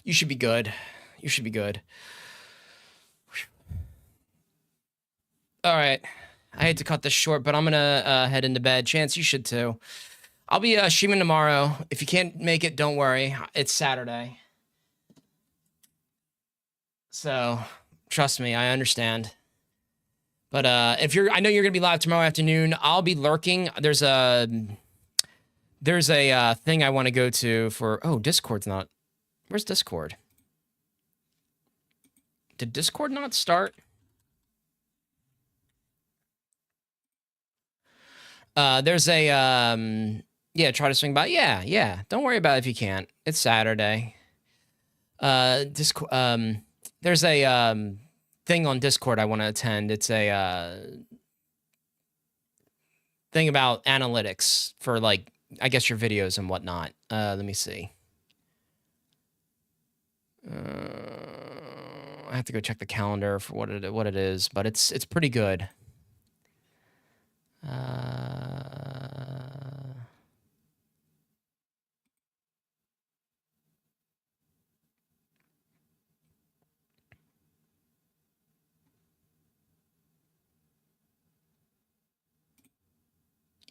You should be good. You should be good. All right. I hate to cut this short, but I'm gonna head into bed. Chance, you should too. I'll be streaming tomorrow. If you can't make it, don't worry. It's Saturday. So, trust me, I understand. But if I know you're gonna be live tomorrow afternoon. I'll be lurking. There's a thing I want to go to for. Oh, Discord's not. Where's Discord? Did Discord not start? There's a yeah, try to swing by. Yeah. Don't worry about it if you can't. It's Saturday. There's a thing on Discord I want to attend. It's a thing about analytics for, like, I guess your videos and whatnot. Let me see. I have to go check the calendar for what it is, but it's pretty good.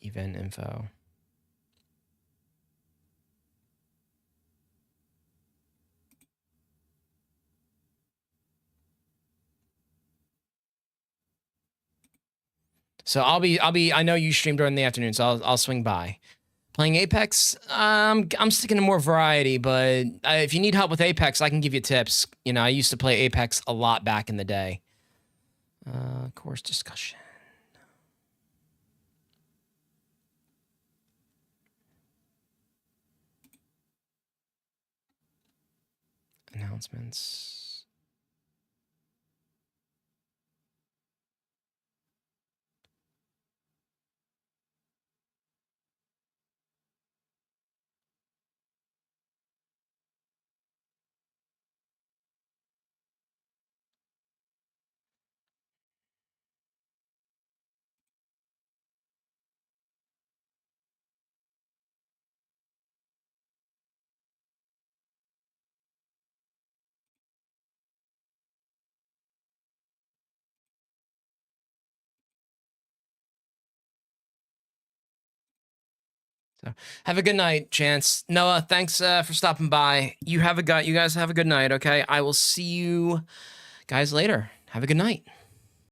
Event info. So I'll be I know you stream during the afternoon, so I'll swing by. Playing Apex, I'm sticking to more variety, but if you need help with Apex, I can give you tips. You know, I used to play Apex a lot back in the day. Course discussion. Announcements. So have a good night, Chance. Noah, thanks for stopping by. You guys have a good night, okay? I will see you guys later. Have a good night.